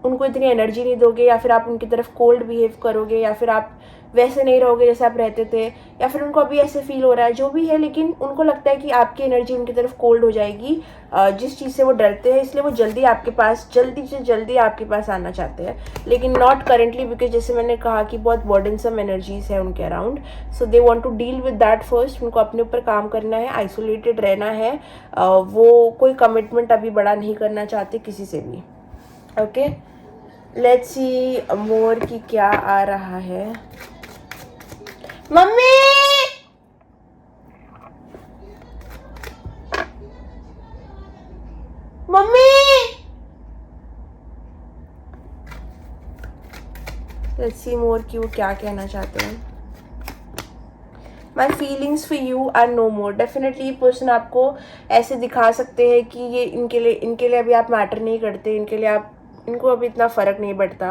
उनको इतनी एनर्जी नहीं दोगे, या फिर आप उनकी तरफ कोल्ड बिहेव करोगे, या फिर आप वैसे नहीं रहोगे जैसे आप रहते थे, या फिर उनको अभी ऐसे फील हो रहा है, जो भी है, लेकिन उनको लगता है कि आपकी एनर्जी उनकी तरफ कोल्ड हो जाएगी जिस चीज़ से वो डरते हैं, इसलिए वो जल्दी आपके पास, जल्दी से जल्दी आपके पास आना चाहते हैं, लेकिन नॉट करेंटली, बिकॉज जैसे मैंने कहा कि बहुत बर्डनसम एनर्जीज है उनके around, so they want to deal with that first. उनको अपने ऊपर काम करना है, आइसोलेटेड रहना है, वो कोई कमिटमेंट अभी बड़ा नहीं करना चाहते किसी से भी। ओके, लेट्स सी मोर की क्या आ रहा है। Mummy, mummy, let's see more की वो क्या कहना चाहते हैं। My feelings for you are no more. Definitely ये पर्सन आपको ऐसे दिखा सकते हैं कि ये इनके लिए अभी आप मैटर नहीं करते, इनके लिए आप, इनको अभी इतना फ़र्क नहीं पड़ता,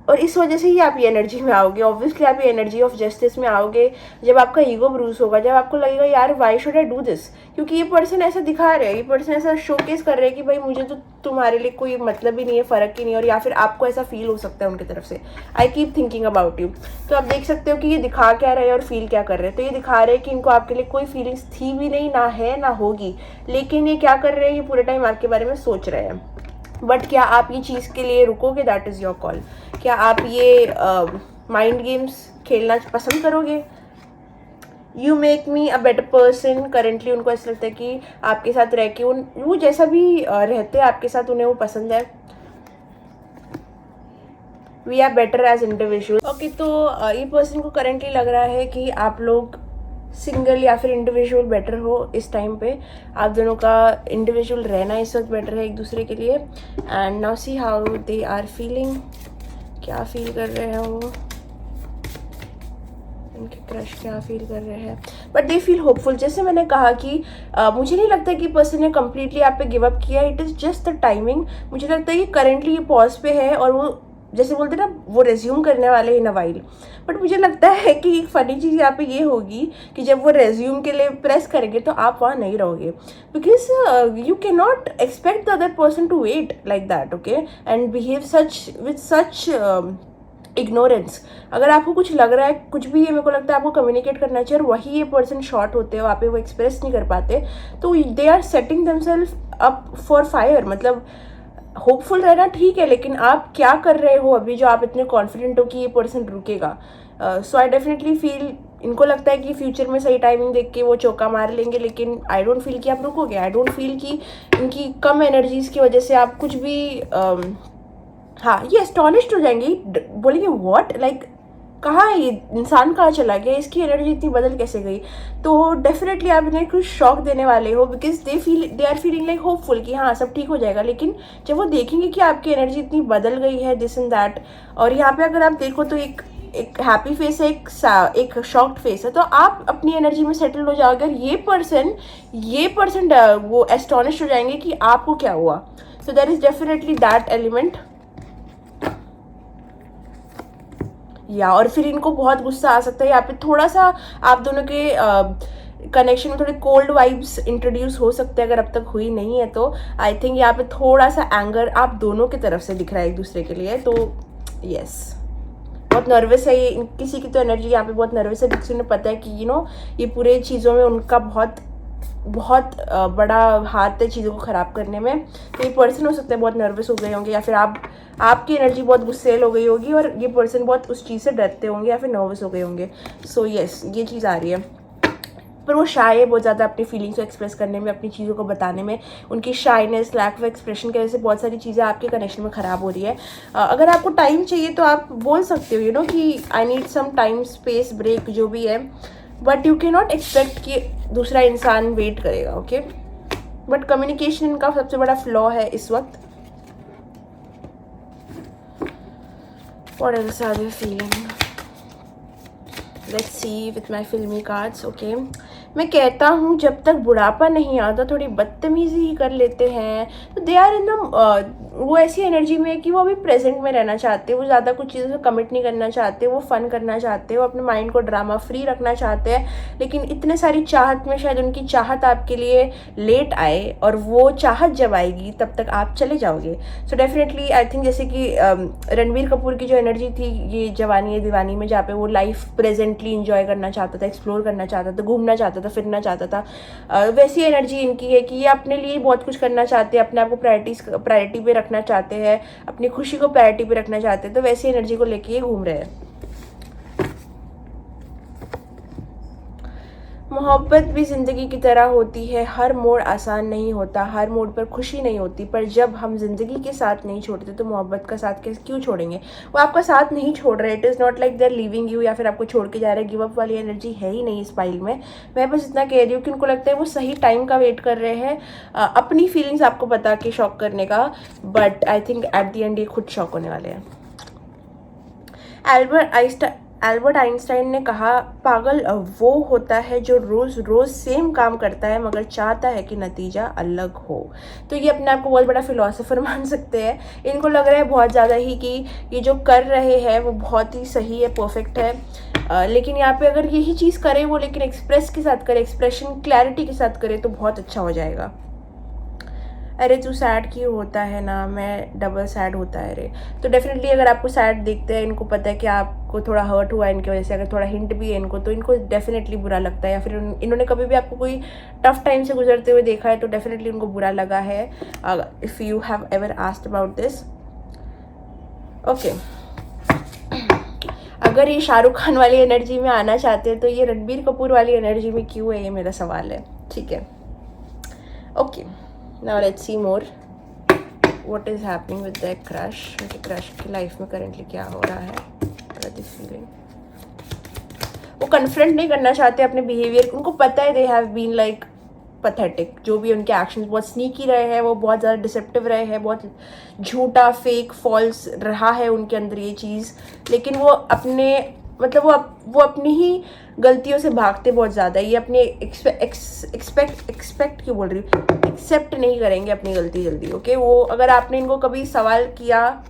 और इस वजह से ही आप ये एनर्जी में आओगे। ऑब्वियसली आप ये एनर्जी ऑफ जस्टिस में आओगे जब आपका ईगो ब्रूस होगा, जब आपको लगेगा यार why should I do this, क्योंकि ये पर्सन ऐसा दिखा रहे हैं, ये पर्सन ऐसा शोकेस कर रहे हैं कि भाई मुझे तो तुम्हारे लिए कोई मतलब ही नहीं है, फ़र्क ही नहीं है, और या फिर आपको ऐसा फील हो सकता है उनकी तरफ से, I keep thinking about you. तो आप देख सकते हो कि ये दिखा क्या रहे हैं और फील क्या कर रहे हैं। तो ये दिखा रहे हैं कि इनको आपके लिए कोई फीलिंग्स थी भी नहीं, ना है ना होगी, लेकिन ये क्या कर रहे हैं, ये पूरे टाइम आपके बारे में सोच रहे हैं। बट क्या आप ये चीज़ के लिए रुकोगे, दैट इज़ योर कॉल। क्या आप ये माइंड गेम्स खेलना पसंद करोगे? You make me a better person. Currently उनको ऐसा लगता है कि आपके साथ रह के वो जैसा भी रहते हैं आपके साथ, उन्हें वो पसंद है। We are better as individual. Okay, तो ये पर्सन को करेंटली लग रहा है कि आप लोग सिंगल या फिर इंडिविजुअल बेटर हो इस टाइम पे। आप दोनों का इंडिविजुअल रहना इस वक्त बेटर है एक दूसरे के लिए। And now see how they are feeling, क्या फील कर रहे हैं वो, उनके क्रश क्या फील कर रहे हैं। But they feel hopeful. जैसे मैंने कहा कि मुझे नहीं लगता कि पर्सन ने कम्प्लीटली आप पे गिव अप किया, it is just the timing. मुझे लगता है कि करेंटली ये पॉज पे है और वो जैसे बोलते हैं ना, वो रेज्यूम करने वाले इन अ वाइल। बट मुझे लगता है कि एक फ़नी चीज़ यहाँ पे ये होगी कि जब वो रेज्यूम के लिए प्रेस करेंगे तो आप वहाँ नहीं रहोगे, because you can not expect the other person to wait like that, okay, and behave such with such ignorance. अगर आपको कुछ लग रहा है, कुछ भी है, मेरे को लगता है आपको कम्युनिकेट करना चाहिए, और वही ये पर्सन शॉर्ट होते हो, आप पे वो एक्सप्रेस नहीं कर पाते, तो they are setting themself up for fire. मतलब होपफुल रहना ठीक है, लेकिन आप क्या कर रहे हो अभी जो आप इतने कॉन्फिडेंट हो कि ये पर्सन रुकेगा। सो आई डेफिनेटली फील, इनको लगता है कि फ्यूचर में सही टाइमिंग देख के वो चौका मार लेंगे, लेकिन आई डोंट फील कि आप रुकोगे। आई डोंट फील कि इनकी कम एनर्जीज़ की वजह से आप कुछ भी हाँ, ये एस्टॉनिश्ड हो जाएंगे, बोलेंगे व्हाट, लाइक कहाँ ये इंसान, कहाँ चला गया, इसकी एनर्जी इतनी बदल कैसे गई। तो डेफिनेटली आप इन्हें कुछ शॉक देने वाले हो, because they are feeling like hopeful कि हाँ सब ठीक हो जाएगा, लेकिन जब वो देखेंगे कि आपकी एनर्जी इतनी बदल गई है, दिस एंड दैट। और यहाँ पे अगर आप देखो तो एक हैप्पी फेस है, एक शॉक्ड फेस है, तो आप अपनी एनर्जी में सेटल हो जाओगे, और ये पर्सन वो एस्टॉनिश हो जाएंगे कि आपको क्या हुआ। So there is definitely that element या, और फिर इनको बहुत गुस्सा आ सकता है। यहाँ पे थोड़ा सा आप दोनों के कनेक्शन में थोड़े कोल्ड वाइब्स इंट्रोड्यूस हो सकते हैं, अगर अब तक हुई नहीं है तो। आई थिंक यहाँ पे थोड़ा सा एंगर आप दोनों की तरफ से दिख रहा है एक दूसरे के लिए। तो यस, बहुत नर्वस है ये, किसी की तो एनर्जी यहाँ पे बहुत नर्वस है, बिकॉज उन्हें पता है कि ये पूरे चीज़ों में उनका बहुत बड़ा हाथ है चीज़ों को ख़राब करने में। तो ये पर्सन हो सकता है बहुत नर्वस हो गए होंगे, या फिर आपकी एनर्जी बहुत गुस्सेल हो गई होगी, और ये पर्सन बहुत उस चीज़ से डरते होंगे या फिर नर्वस हो गए होंगे। सो यस, ये चीज़ आ रही है। पर वो शाय है बहुत ज़्यादा अपनी फीलिंग्स को एक्सप्रेस करने में, अपनी चीज़ों को बताने में। उनकी शाइनेस, लैक ऑफ एक्सप्रेशन की वजह से बहुत सारी चीज़ें आपके कनेक्शन में ख़राब हो रही है। अगर आपको टाइम चाहिए तो आप बोल सकते हो कि I need some time, space, break, जो भी है, but you can not expect कि दूसरा इंसान वेट करेगा, ओके। बट कम्युनिकेशन इनका सबसे बड़ा फ्लॉ है इस वक्त। What else are they feeling? Let's see with my filmy cards, okay. मैं कहता हूँ जब तक बुढ़ापा नहीं आता थोड़ी बदतमीज़ी ही कर लेते हैं, तो दे आर इन द वो ऐसी एनर्जी में है कि वो अभी प्रेजेंट में रहना चाहते हैं, वो ज़्यादा कुछ चीज़ों से कमिट नहीं करना चाहते, वो फ़न करना चाहते हैं, वो अपने माइंड को ड्रामा फ्री रखना चाहते हैं। लेकिन इतने सारी चाहत में शायद उनकी चाहत आपके लिए लेट आए, और वो चाहत जब आएगी तब तक आप चले जाओगे। सो डेफिनेटली आई थिंक जैसे कि रणबीर कपूर की जो एनर्जी थी ये जवानी है दीवानी में, जहाँ पे वो लाइफ प्रेजेंटली इंजॉय करना चाहता था, एक्सप्लोर करना चाहता था, घूमना चाहता था, फिरना चाहता था, वैसी एनर्जी इनकी है कि ये अपने लिए बहुत कुछ करना चाहते हैं, अपने आप को प्रायोरिटी पे रखना चाहते हैं, अपनी खुशी को प्रायोरिटी पे रखना चाहते हैं, तो वैसी एनर्जी को लेके ये घूम रहे हैं। मोहब्बत भी ज़िंदगी की तरह होती है, हर मोड़ आसान नहीं होता, हर मोड़ पर खुशी नहीं होती, पर जब हम ज़िंदगी के साथ नहीं छोड़ते तो मोहब्बत का साथ क्यों छोड़ेंगे। वो आपका साथ नहीं छोड़ रहे, it is not like they are leaving you, या फिर आपको छोड़ के जा रहे हैं। गिव अप वाली एनर्जी है ही नहीं इस फाइल में। मैं बस इतना कह रही हूँ कि उनको लगता है वो सही टाइम का वेट कर रहे हैं, अपनी फीलिंग्स आपको बता के शॉक करने का, but I think at the end ये खुद शॉक होने वाले हैं। एल्बर्ट आइंस्टाइन ने कहा, पागल वो होता है जो रोज़ रोज़ सेम काम करता है मगर चाहता है कि नतीजा अलग हो। तो ये अपने आप को बहुत बड़ा फिलोसोफर मान सकते हैं। इनको लग रहा है बहुत ज़्यादा ही कि ये जो कर रहे हैं वो बहुत ही सही है, परफेक्ट है, लेकिन यहाँ पे अगर यही चीज़ करें वो, लेकिन एक्सप्रेस के साथ करे, एक्सप्रेशन क्लैरिटी के साथ करे तो बहुत अच्छा हो जाएगा। अरे तू सैड क्यों होता है ना, मैं डबल सैड होता है रे। तो डेफिनेटली अगर आपको सैड देखते हैं, इनको पता है कि आपको थोड़ा हर्ट हुआ है इनकी वजह से, अगर थोड़ा हिंट भी है इनको, तो इनको डेफिनेटली बुरा लगता है, या फिर इन्होंने कभी भी आपको कोई टफ टाइम से गुजरते हुए देखा है तो डेफिनेटली उनको बुरा लगा है, if you have ever asked about this. Okay, अगर ये शाहरुख खान वाली एनर्जी में आना चाहते हैं तो ये रणबीर कपूर वाली एनर्जी में क्यों है, ये मेरा सवाल है। ठीक है, okay, now let's see more what is happening with their crush। उनके क्रश की लाइफ में करेंटली क्या हो रहा है, फीलिंग। वो कन्फ्रंट नहीं करना चाहते अपने बिहेवियर, उनको पता है they have been like pathetic, जो भी उनके एक्शंस बहुत स्नीकी रहे हैं, वो बहुत ज़्यादा डिसेप्टिव रहे हैं, बहुत झूठा, फेक, फॉल्स रहा है उनके अंदर ये चीज़, लेकिन वो अपने मतलब वो अपनी ही गलतियों से भागते बहुत ज़्यादा। ये अपने एक्सपेक्ट क्यों बोल रही हूँ, एक्सेप्ट नहीं करेंगे अपनी गलती जल्दी। ओके, वो अगर आपने इनको कभी सवाल किया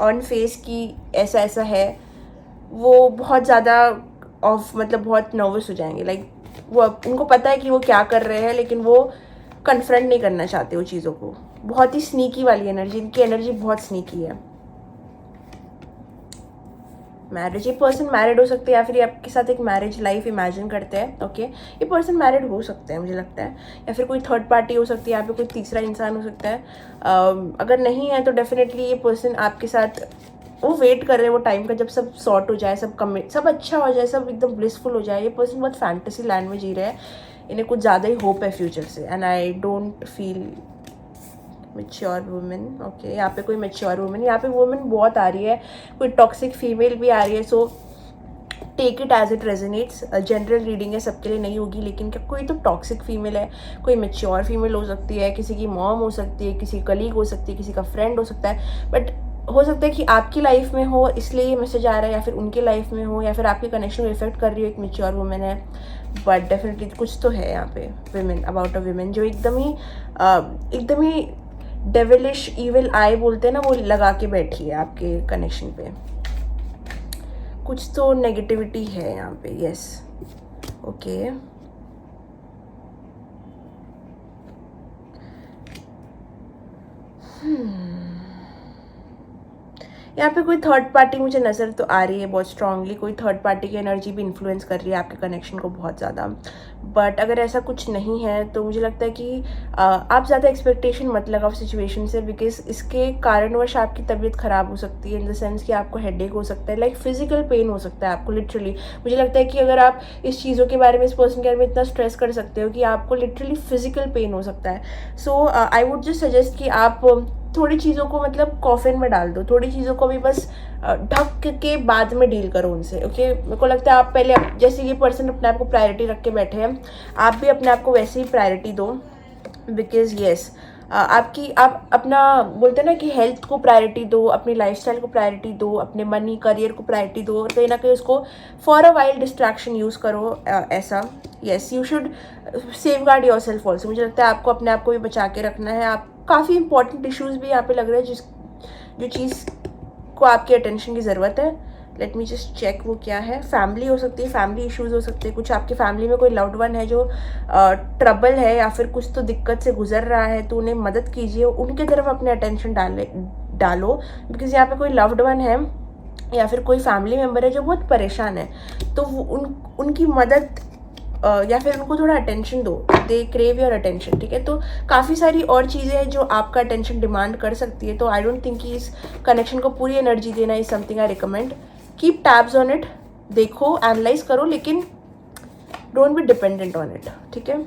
ऑन फेस कि ऐसा ऐसा है, वो बहुत ज़्यादा मतलब बहुत नर्वस हो जाएंगे। लाइक वो उनको पता है कि वो क्या कर रहे हैं, लेकिन वो कन्फ्रंट नहीं करना चाहते वो चीज़ों को। बहुत ही स्नीकी वाली एनर्जी, इनकी एनर्जी बहुत स्नीकी है। मैरिज, ये पर्सन मैरिड हो सकते हैं, या फिर आपके साथ एक मैरिज लाइफ इमेजिन करते हैं। ओके, ये पर्सन मैरिड हो सकते हैं मुझे लगता है, या फिर कोई थर्ड पार्टी हो सकती है, यहाँ पे कोई तीसरा इंसान हो सकता है। अगर नहीं है तो डेफिनेटली ये पर्सन आपके साथ वो वेट कर रहे हैं वो टाइम का, जब सब सॉर्ट हो जाए, सब अच्छा हो जाए, सब एकदम ब्लिसफुल हो जाए। ये पर्सन बहुत फैंटेसी लैंड में जी रहे हैं, इन्हें कुछ ज़्यादा ही होप है फ्यूचर से, and I don't feel mature women. Okay, यहाँ पे कोई मेच्योर वुमेन, यहाँ पे वुमेन बहुत आ रही है, कोई टॉक्सिक फीमेल भी आ रही है। So take it as it resonates. General reading है, सबके लिए नहीं होगी, लेकिन क्या कोई तो टॉक्सिक फीमेल है, कोई मेच्योर फीमेल हो सकती है, किसी की मॉम हो सकती है, किसी कलीग हो सकती है, किसी का फ्रेंड हो सकता है, बट हो सकता है कि आपकी लाइफ में हो इसलिए ये मैसेज आ रहा है, या फिर उनके लाइफ में हो, या फिर आपके कनेक्शन को इफेक्ट कर रही हो, एक मेच्योर वुमेन है। बट डेफिनेटली कुछ तो है यहाँ पे वुमेन, अबाउट अ वुमेन जो एकदम ही डेविलिश इविल आई बोलते हैं ना, वो लगा के बैठी है आपके कनेक्शन पे। कुछ तो नेगेटिविटी है यहाँ पे। यस, ओके, यहाँ पे कोई थर्ड पार्टी मुझे नज़र तो आ रही है बहुत स्ट्रांगली, कोई थर्ड पार्टी की एनर्जी भी इन्फ्लुएंस कर रही है आपके कनेक्शन को बहुत ज़्यादा। बट अगर ऐसा कुछ नहीं है तो मुझे लगता है कि आप ज़्यादा एक्सपेक्टेशन मत लगाओ सिचुएशन से, बिकॉज इसके कारणवश आपकी तबीयत ख़राब हो सकती है, इन द सेंस कि आपको हेडेक हो सकता है, लाइक फिजिकल पेन हो सकता है आपको लिटरली। मुझे लगता है कि अगर आप इस चीज़ों के बारे में, इस पर्सन के बारे में इतना स्ट्रेस कर सकते हो कि आपको लिटरली फिजिकल पेन हो सकता है। So I would just suggest कि आप थोड़ी चीज़ों को मतलब कॉफिन में डाल दो, थोड़ी चीज़ों को भी बस ढक के बाद में डील करो उनसे। ओके, मेरे को लगता है आप पहले, जैसे ये पर्सन अपने आप को प्रायोरिटी रख के बैठे हैं, आप भी अपने आप को वैसे ही प्रायोरिटी दो, बिकॉज येस आप अपना बोलते हैं ना कि हेल्थ को प्रायोरिटी दो, अपनी लाइफस्टाइल को प्रायोरिटी दो, अपने मनी करियर को प्रायोरिटी दो, और कहीं ना कहीं उसको for a while distraction use करो। ऐसा yes you should save guard your self also. मुझे लगता है आपको अपने आप को भी बचा के रखना है। आप काफ़ी इंपॉर्टेंट इश्यूज़ भी यहाँ पे लग रहे हैं जो चीज़ को आपकी अटेंशन की ज़रूरत है। लेट मी जस्ट चेक वो क्या है। फैमिली हो सकती है, फैमिली इश्यूज़ हो सकते हैं, कुछ आपकी फैमिली में कोई लव्ड वन है जो ट्रबल है या फिर कुछ तो दिक्कत से गुजर रहा है, तो उन्हें मदद कीजिए, उनकी तरफ अपने अटेंशन डालो बिकॉज यहाँ पे कोई लव्ड वन है या फिर कोई फैमिली मेम्बर है जो बहुत परेशान है, तो उनकी मदद या फिर उनको थोड़ा अटेंशन दो। दे क्रेव योर अटेंशन, ठीक है। तो काफ़ी सारी और चीज़ें हैं जो आपका अटेंशन डिमांड कर सकती है। तो आई डोंट थिंक कि इस कनेक्शन को पूरी एनर्जी देना is something I recommend. Keep tabs on it, देखो, एनालाइज करो, लेकिन don't be dependent on it, ठीक है।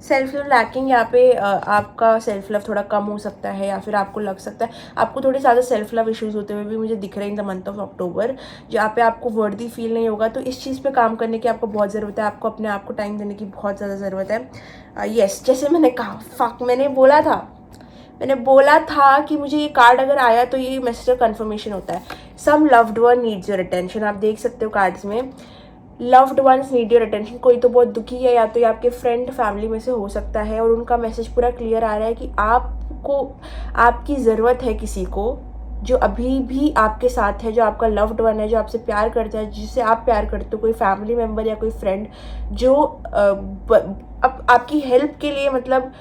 सेल्फ लव लैकिंग, यहाँ पे आपका सेल्फ लव थोड़ा कम हो सकता है या फिर आपको लग सकता है आपको थोड़े ज़्यादा सेल्फ लव इश्यूज़ होते हुए भी मुझे दिख रहे हैं in the month of October, जहाँ पे आपको वर्दी फील नहीं होगा। तो इस चीज़ पे काम करने की आपको बहुत ज़रूरत है, आपको अपने आप को टाइम देने की बहुत ज़्यादा ज़रूरत है। येस, जैसे मैंने कहा, मैंने बोला था कि मुझे ये कार्ड अगर आया तो ये मैसेज कन्फर्मेशन होता है। Some loved one needs your attention. आप देख सकते हो कार्ड्स में loved ones need your attention. कोई तो बहुत दुखी है, या तो ये आपके फ्रेंड फैमिली में से हो सकता है, और उनका मैसेज पूरा क्लियर आ रहा है कि आपको आपकी ज़रूरत है किसी को जो अभी भी आपके साथ है, जो आपका लव्ड वन है, जो आपसे प्यार करता है, जिससे आप प्यार करते हो, कोई फैमिली मेम्बर या कोई फ्रेंड जो आपकी हेल्प के लिए मतलब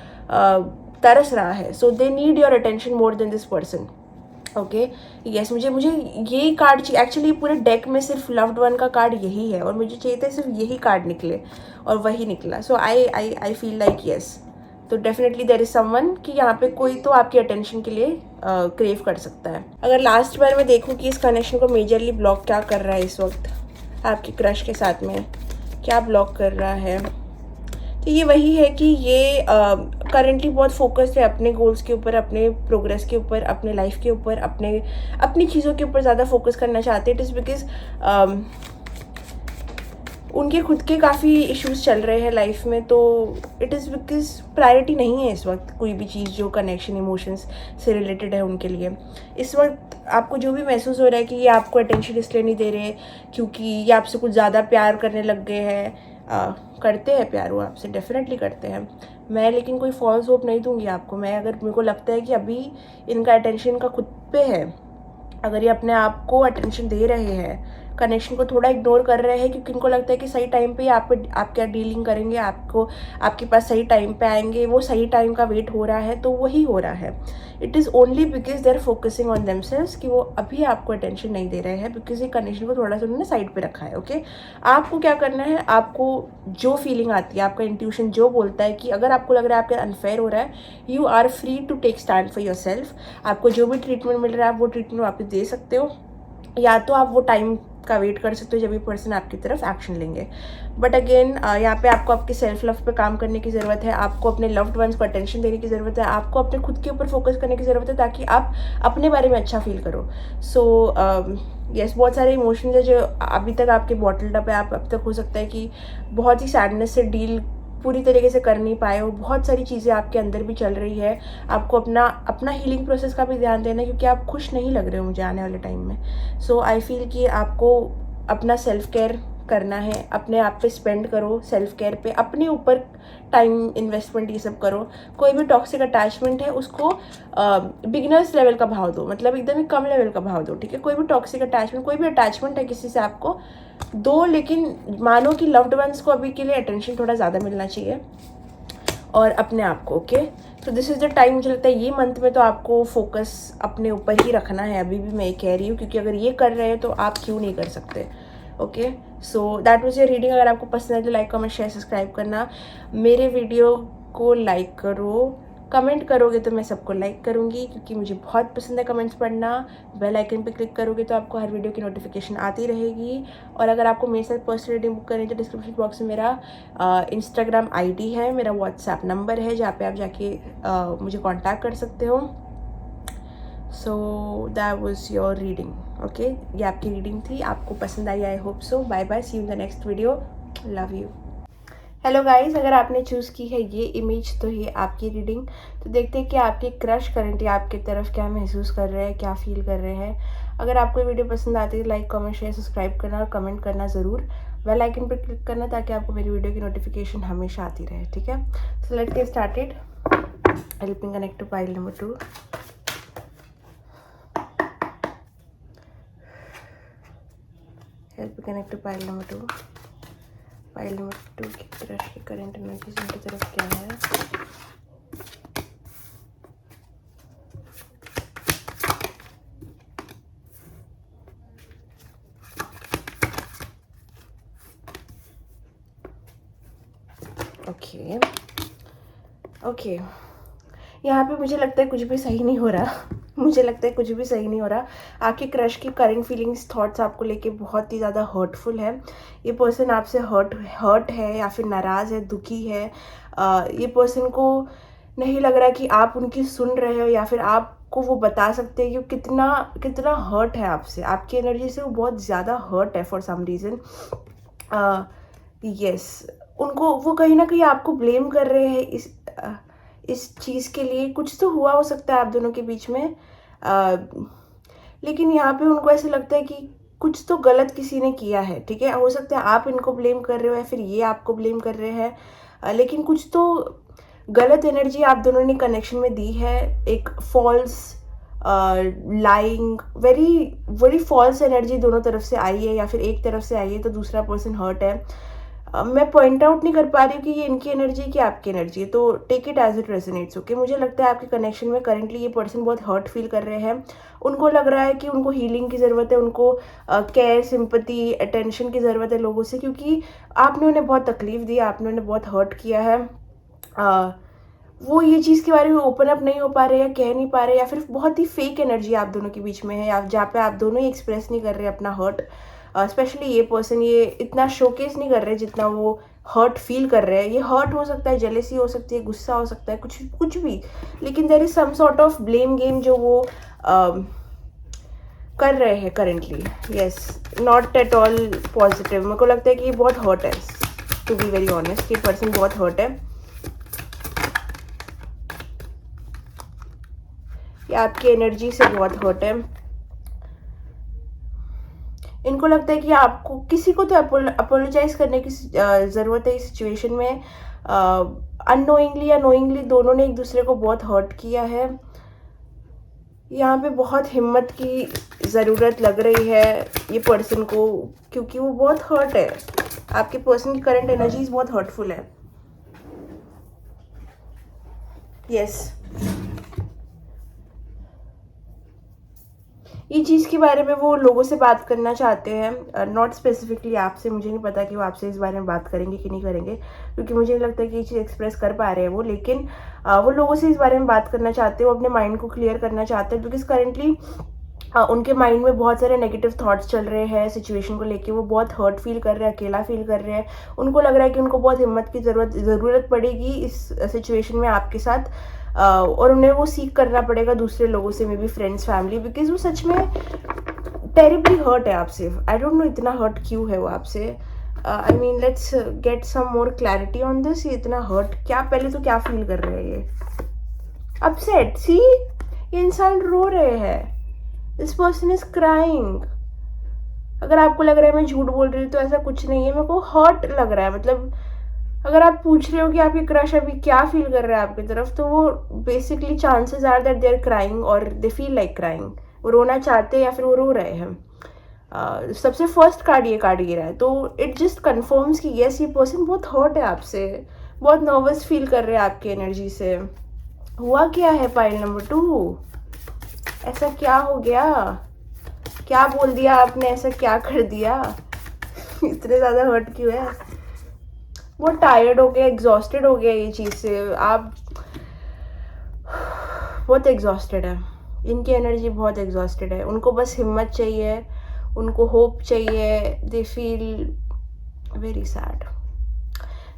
तरस रहा है। So they need your attention more than this person, okay. Yes, मुझे ये कार्ड चाहिए। एक्चुअली पूरे डेक में सिर्फ लव्ड वन का कार्ड यही है और मुझे चाहिए था सिर्फ यही कार्ड निकले और वही निकला। सो आई फील लाइक यस, तो डेफिनेटली देयर इज समवन कि यहाँ पे कोई तो आपकी अटेंशन के लिए क्रेव कर सकता है। अगर लास्ट बार मैं देखूँ कि इस कनेक्शन को मेजरली ब्लॉक क्या कर रहा है इस वक्त आपके क्रश के साथ में, क्या ब्लॉक कर रहा है, तो ये वही है कि ये करेंटली बहुत फोकस्ड है अपने गोल्स के ऊपर, अपने प्रोग्रेस के ऊपर, अपने लाइफ के ऊपर, अपनी चीज़ों के ऊपर ज़्यादा फोकस करना चाहते हैं। इट इज़ बिकॉज उनके खुद के काफ़ी इश्यूज चल रहे हैं लाइफ में, तो इट इज़ बिकॉज प्रायोरिटी नहीं है इस वक्त कोई भी चीज़ जो कनेक्शन इमोशंस से रिलेटेड है उनके लिए। इस वक्त आपको जो भी महसूस हो रहा है कि ये आपको अटेंशन इसलिए नहीं दे रहे क्योंकि ये आपसे कुछ ज़्यादा प्यार करने लग गए हैं। करते हैं प्यार, वो आपसे डेफिनेटली करते हैं। मैं लेकिन कोई फॉल्स होप नहीं दूंगी आपको। मेरे को लगता है कि अभी इनका अटेंशन इनका खुद पे है। अगर ये अपने आप को अटेंशन दे रहे हैं, कनेक्शन को थोड़ा इग्नोर कर रहे हैं क्योंकि इनको लगता है कि सही टाइम पे आप क्या डीलिंग करेंगे, आपके पास सही टाइम पे आएंगे, वो सही टाइम का वेट हो रहा है, तो वही हो रहा है। It is only because they are focusing on themselves कि वो अभी आपको अटेंशन नहीं दे रहे हैं, बिकॉज ये कनेक्शन को थोड़ा सा उन्होंने साइड पे रखा है, ओके। आपको क्या करना है, आपको जो फीलिंग आती है, आपका इंट्यूशन जो बोलता है कि अगर आपको लग रहा है आपके अनफेयर हो रहा है, you are free to take stand for yourself. आपको जो भी ट्रीटमेंट मिल रहा है आप वो ट्रीटमेंट वापस दे सकते हो, या तो आप वो टाइम का वेट कर सकते हो जब ये पर्सन आपकी तरफ एक्शन लेंगे। बट अगेन यहाँ पे आपको आपके सेल्फ लव पे काम करने की ज़रूरत है, आपको अपने लव्ड वंस को अटेंशन देने की ज़रूरत है, आपको अपने खुद के ऊपर फोकस करने की ज़रूरत है ताकि आप अपने बारे में अच्छा फील करो। सो यस, बहुत सारे इमोशंस है जो अभी तक आपके बॉटल्ड अप है। आप अब तक हो सकता है कि बहुत ही सैडनेस से डील पूरी तरीके से कर नहीं पाए हो, बहुत सारी चीज़ें आपके अंदर भी चल रही है। आपको अपना हीलिंग प्रोसेस का भी ध्यान देना है क्योंकि आप खुश नहीं लग रहे हो मुझे आने वाले टाइम में। सो आई फील कि आपको अपना सेल्फ केयर करना है, अपने आप पे स्पेंड करो, सेल्फ केयर पे, अपने ऊपर टाइम इन्वेस्टमेंट ये सब करो। कोई भी टॉक्सिक अटैचमेंट है उसको बिगिनर्स लेवल का भाव दो, मतलब एकदम ही कम लेवल का भाव दो, ठीक है। कोई भी टॉक्सिक अटैचमेंट, कोई भी अटैचमेंट है किसी से आपको दो, लेकिन मानो कि लव्ड वंस को अभी के लिए अटेंशन थोड़ा ज़्यादा मिलना चाहिए और अपने आप को, ओके। तो दिस इज़ द टाइम। मुझे लगता है ये मंथ में तो आपको फोकस अपने ऊपर ही रखना है, अभी भी मैं कह रही हूँ, क्योंकि अगर ये कर रहे हैं तो आप क्यों नहीं कर सकते, okay. So that was your reading. अगर आपको पसंद है तो लाइक कमेंट शेयर सब्सक्राइब करना, मेरे वीडियो को लाइक करो, कमेंट करोगे तो मैं सबको लाइक करूँगी क्योंकि मुझे बहुत पसंद है कमेंट्स पढ़ना। बेल आइकन पे क्लिक करोगे तो आपको हर वीडियो की नोटिफिकेशन आती रहेगी। और अगर आपको मेरे साथ पर्सनल रीडिंग बुक करनी है तो डिस्क्रिप्शन बॉक्स में मेरा इंस्टाग्राम आईडी है, मेरा व्हाट्सएप नंबर है जहाँ पे आप जाके मुझे कांटेक्ट कर सकते हो। So that was your reading, okay. ये आपकी रीडिंग थी, आपको पसंद आई, I hope so. Bye bye, see you in the next video, love you. Hello guys, अगर आपने चूज़ की है ये इमेज तो ये आपकी रीडिंग। तो देखते हैं कि आपके क्रश करंटली आपकी तरफ क्या महसूस कर रहे हैं, क्या फील कर रहे हैं। अगर आपको वीडियो पसंद आती है तो लाइक कमेंट शेयर सब्सक्राइब करना और कमेंट करना ज़रूर। बेल आइकन पर क्लिक करना ताकि आपको मेरी वीडियो की नोटिफिकेशन हमेशा आती रहे, ठीक है। So let's get started. Helping connect to pile number 2। Help connect to pile number 2। Pile number 2 की तरफ की करंट एनर्जी उनकी तरफ क्या है। ओके ओके, यहाँ पे मुझे लगता है कुछ भी सही नहीं हो रहा। मुझे लगता है कुछ भी सही नहीं हो रहा। आपके क्रश की करंट फीलिंग्स, थॉट्स आपको लेके बहुत ही ज़्यादा हर्टफुल है। ये पर्सन आपसे हर्ट है या फिर नाराज़ है, दुखी है। ये पर्सन को नहीं लग रहा कि आप उनकी सुन रहे हो या फिर आपको वो बता सकते हैं कि कितना कितना हर्ट है आपसे। आपकी एनर्जी से वो बहुत ज़्यादा हर्ट है फॉर सम रीज़न। यस, उनको वो कहीं ना कहीं आपको ब्लेम कर रहे हैं इस चीज़ के लिए। कुछ तो हुआ हो सकता है आप दोनों के बीच में, लेकिन यहाँ पे उनको ऐसा लगता है कि कुछ तो गलत किसी ने किया है, ठीक है। हो सकता है आप इनको ब्लेम कर रहे हो या फिर ये आपको ब्लेम कर रहे हैं, लेकिन कुछ तो गलत एनर्जी आप दोनों ने कनेक्शन में दी है। एक false lying, very very false energy दोनों तरफ से आई है या फिर एक तरफ से आई है तो दूसरा पर्सन हर्ट है। मैं पॉइंट आउट नहीं कर पा रही हूँ कि ये इनकी एनर्जी है कि आपकी एनर्जी है, तो take it as it resonates, okay. मुझे लगता है आपके कनेक्शन में करंटली ये पर्सन बहुत हर्ट फील कर रहे हैं। उनको लग रहा है कि उनको हीलिंग की ज़रूरत है, उनको केयर, सिंपैथी, अटेंशन की ज़रूरत है लोगों से, क्योंकि आपने उन्हें बहुत तकलीफ दी, आपने उन्हें बहुत हर्ट किया है। वो ये चीज़ के बारे में ओपन अप नहीं हो पा रहे या कह नहीं पा रहे, या फिर बहुत ही फेक एनर्जी आप दोनों के बीच में है, या जहाँ पे आप दोनों ही एक्सप्रेस नहीं कर रहे अपना हर्ट। स्पेशली ये पर्सन ये इतना शोकेस नहीं कर रहे जितना वो हर्ट फील कर रहे हैं। ये हर्ट हो सकता है, जेलेसी हो सकती है, गुस्सा हो सकता है, कुछ कुछ भी, लेकिन there is some sort of blame game जो वो कर रहे हैं currently. Yes, not at all positive. मेरे को लगता है कि ये बहुत हर्ट है, टू बी वेरी ऑनेस्ट। ये पर्सन बहुत हर्ट है, ये आपकी एनर्जी से बहुत हर्ट है। इनको लगता है कि आपको किसी को तो अपोलोजाइज करने की ज़रूरत है इस सिचुएशन में। अननोइंगली या नोइंगली दोनों ने एक दूसरे को बहुत हर्ट किया है। यहाँ पे बहुत हिम्मत की ज़रूरत लग रही है ये पर्सन को, क्योंकि वो बहुत हर्ट है। आपके पर्सन की करंट एनर्जीज बहुत हर्टफुल है। यस, ये चीज़ के बारे में वो लोगों से बात करना चाहते हैं, नॉट स्पेसिफिकली आपसे। मुझे नहीं पता कि वो आपसे इस बारे में बात करेंगे कि नहीं करेंगे, क्योंकि मुझे नहीं लगता कि ये चीज़ एक्सप्रेस कर पा रहे हैं वो, लेकिन वो लोगों से इस बारे में बात करना चाहते हैं। वो अपने माइंड को क्लियर करना चाहते हैं, बिकॉज करेंटली उनके माइंड में बहुत सारे नेगेटिव थॉट्स चल रहे हैं सिचुएशन को लेके। वो बहुत हर्ट फील कर रहे हैं, अकेला फील कर रहे हैं। उनको लग रहा है कि उनको बहुत हिम्मत की ज़रूरत पड़ेगी इस सिचुएशन में आपके साथ, और उन्हें वो सीख करना पड़ेगा दूसरे लोगों से, maybe friends, family, because वो सच में टेरिबली हर्ट है आपसे। आई डोंट नो इतना हर्ट क्यों है वो आपसे। I mean let's get some more clarity on this. ये इतना हर्ट क्या, पहले तो क्या फील कर रहे हैं ये? अपसेट। सी, ये इंसान रो रहे हैं। This person is crying. अगर आपको लग रहा है मैं झूठ बोल रही हूँ तो ऐसा कुछ नहीं है, मेरे को हर्ट लग रहा है। मतलब अगर आप पूछ रहे हो कि आपकी क्रश अभी क्या फील कर रहा है आपकी तरफ, तो वो basically chances are that they are crying और दे फील लाइक क्राइंग। वो रोना चाहते हैं या फिर वो रो रहे हैं। सबसे फर्स्ट कार्ड ये रहा है, तो इट जस्ट कन्फर्म्स कि येस, ये पर्सन बहुत हर्ट है आपसे, बहुत नर्वस फील कर रहे हैं आपकी एनर्जी से। हुआ क्या है पाइल नंबर 2? ऐसा क्या हो गया? क्या बोल दिया आपने? ऐसा क्या कर दिया? इतने ज़्यादा हर्ट क्यों है? बहुत टायर्ड हो गया, एग्जॉस्टेड हो गया ये चीज़ से। आप बहुत एग्जॉस्टेड है। इनकी एनर्जी बहुत एग्जॉस्टेड है। उनको बस हिम्मत चाहिए, उनको होप चाहिए। They feel very sad.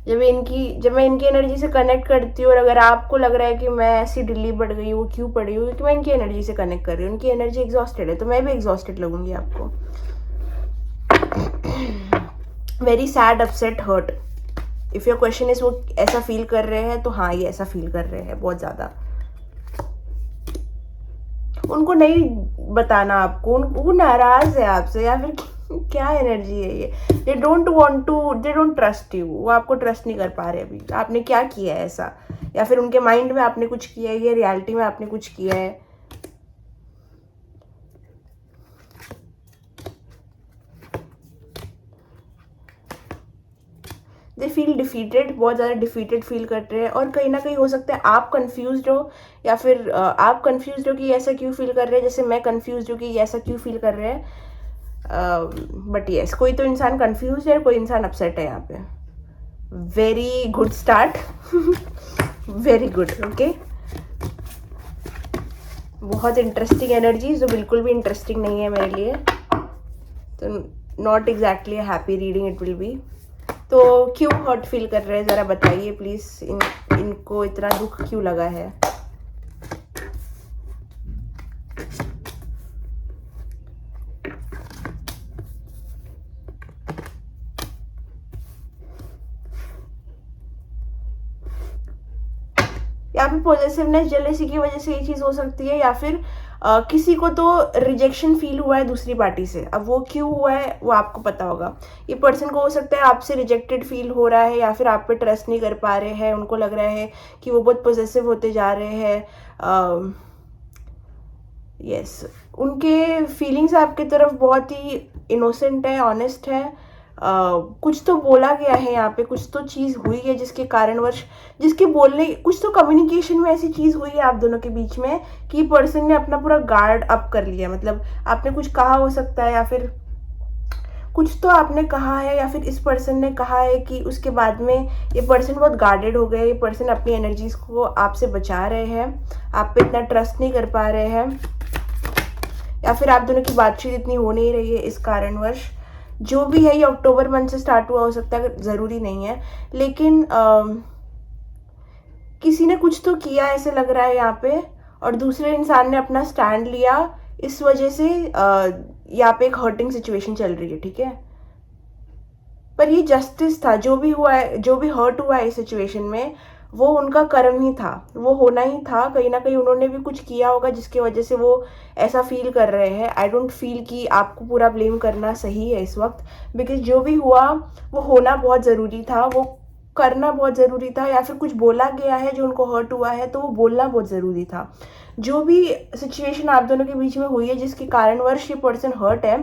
जब मैं इनकी एनर्जी से कनेक्ट करती हूँ, और अगर आपको लग रहा है कि मैं ऐसी ढिल्ली पड़ गई हूँ, क्यों पड़ी हूँ, क्योंकि मैं इनकी एनर्जी से कनेक्ट कर रही हूँ। उनकी एनर्जी एग्जॉस्टेड है, तो मैं भी एग्जॉस्टेड लगूंगी आपको। Very sad, upset, hurt. If your question is वो ऐसा फील कर रहे हैं, तो हाँ, ये ऐसा फील कर रहे हैं बहुत ज़्यादा। उनको नहीं बताना आपको, वो नाराज़ है आपसे, या फिर क्या एनर्जी है ये? They don't want to, they don't trust you, वो आपको ट्रस्ट नहीं कर पा रहे अभी। आपने क्या किया है ऐसा, या फिर उनके माइंड में आपने कुछ किया है, या रियलिटी में आपने कुछ किया है। दे फील डिफीटेड, बहुत ज़्यादा डिफीटेड फील कर रहे हैं, और कहीं ना कहीं हो सकता है आप कंफ्यूज्ड हो, या फिर आप कंफ्यूज्ड हो कि ऐसा क्यों फील कर रहे हैं, जैसे मैं कंफ्यूज्ड हूँ कि ऐसा क्यों फील कर रहे हैं। बट यस, कोई तो इंसान कंफ्यूज है, कोई इंसान अपसेट है यहाँ पे। Very good start. Very good, okay. बहुत इंटरेस्टिंग एनर्जी जो बिल्कुल भी इंटरेस्टिंग नहीं है मेरे लिए, तो not exactly happy reading it will be. तो क्यों हर्ट फील कर रहे हैं, ज़रा बताइए प्लीज़। इनको इतना दुख क्यों लगा है? यहाँ पे पॉजिटिवनेस, जेलेसी की वजह से ये चीज़ हो सकती है, या फिर किसी को तो रिजेक्शन फील हुआ है दूसरी पार्टी से। अब वो क्यों हुआ है वो आपको पता होगा। ये पर्सन को हो सकता है आपसे रिजेक्टेड फील हो रहा है, या फिर आप पे ट्रस्ट नहीं कर पा रहे हैं, उनको लग रहा है कि वो बहुत पॉजेसिव होते जा रहे हैं। यस, उनके फीलिंग्स आपकी तरफ बहुत ही इनोसेंट है, ऑनेस्ट है। कुछ तो बोला गया है यहाँ पे, कुछ तो चीज़ हुई है जिसके कारणवश, जिसके बोलने, कुछ तो कम्युनिकेशन में ऐसी चीज़ हुई है आप दोनों के बीच में कि पर्सन ने अपना पूरा गार्ड अप कर लिया। मतलब आपने कुछ कहा हो सकता है, या फिर कुछ तो आपने कहा है, या फिर इस पर्सन ने कहा है कि उसके बाद में ये पर्सन बहुत गार्डेड हो गए। ये पर्सन अपनी एनर्जीज को आपसे बचा रहे हैं, आप पे इतना ट्रस्ट नहीं कर पा रहे हैं, या फिर आप दोनों की बातचीत इतनी हो नहीं रही है इस कारणवश। जो भी है, ये अक्टूबर मंथ से स्टार्ट हुआ हो सकता है, ज़रूरी नहीं है, लेकिन किसी ने कुछ तो किया ऐसे लग रहा है यहाँ पे, और दूसरे इंसान ने अपना स्टैंड लिया। इस वजह से यहाँ पे एक हर्टिंग सिचुएशन चल रही है, ठीक है। पर ये जस्टिस था, जो भी हुआ है, जो भी हर्ट हुआ है इस सिचुएशन में, वो उनका कर्म ही था, वो होना ही था। कहीं ना कहीं उन्होंने भी कुछ किया होगा जिसकी वजह से वो ऐसा फील कर रहे हैं। आई डोंट फील कि आपको पूरा ब्लेम करना सही है इस वक्त, बिकॉज जो भी हुआ वो होना बहुत ज़रूरी था, वो करना बहुत ज़रूरी था, या फिर कुछ बोला गया है जो उनको हर्ट हुआ है तो वो बोलना बहुत ज़रूरी था। जो भी सिचुएशन आप दोनों के बीच में हुई है जिसके कारणवश ये पर्सन हर्ट है,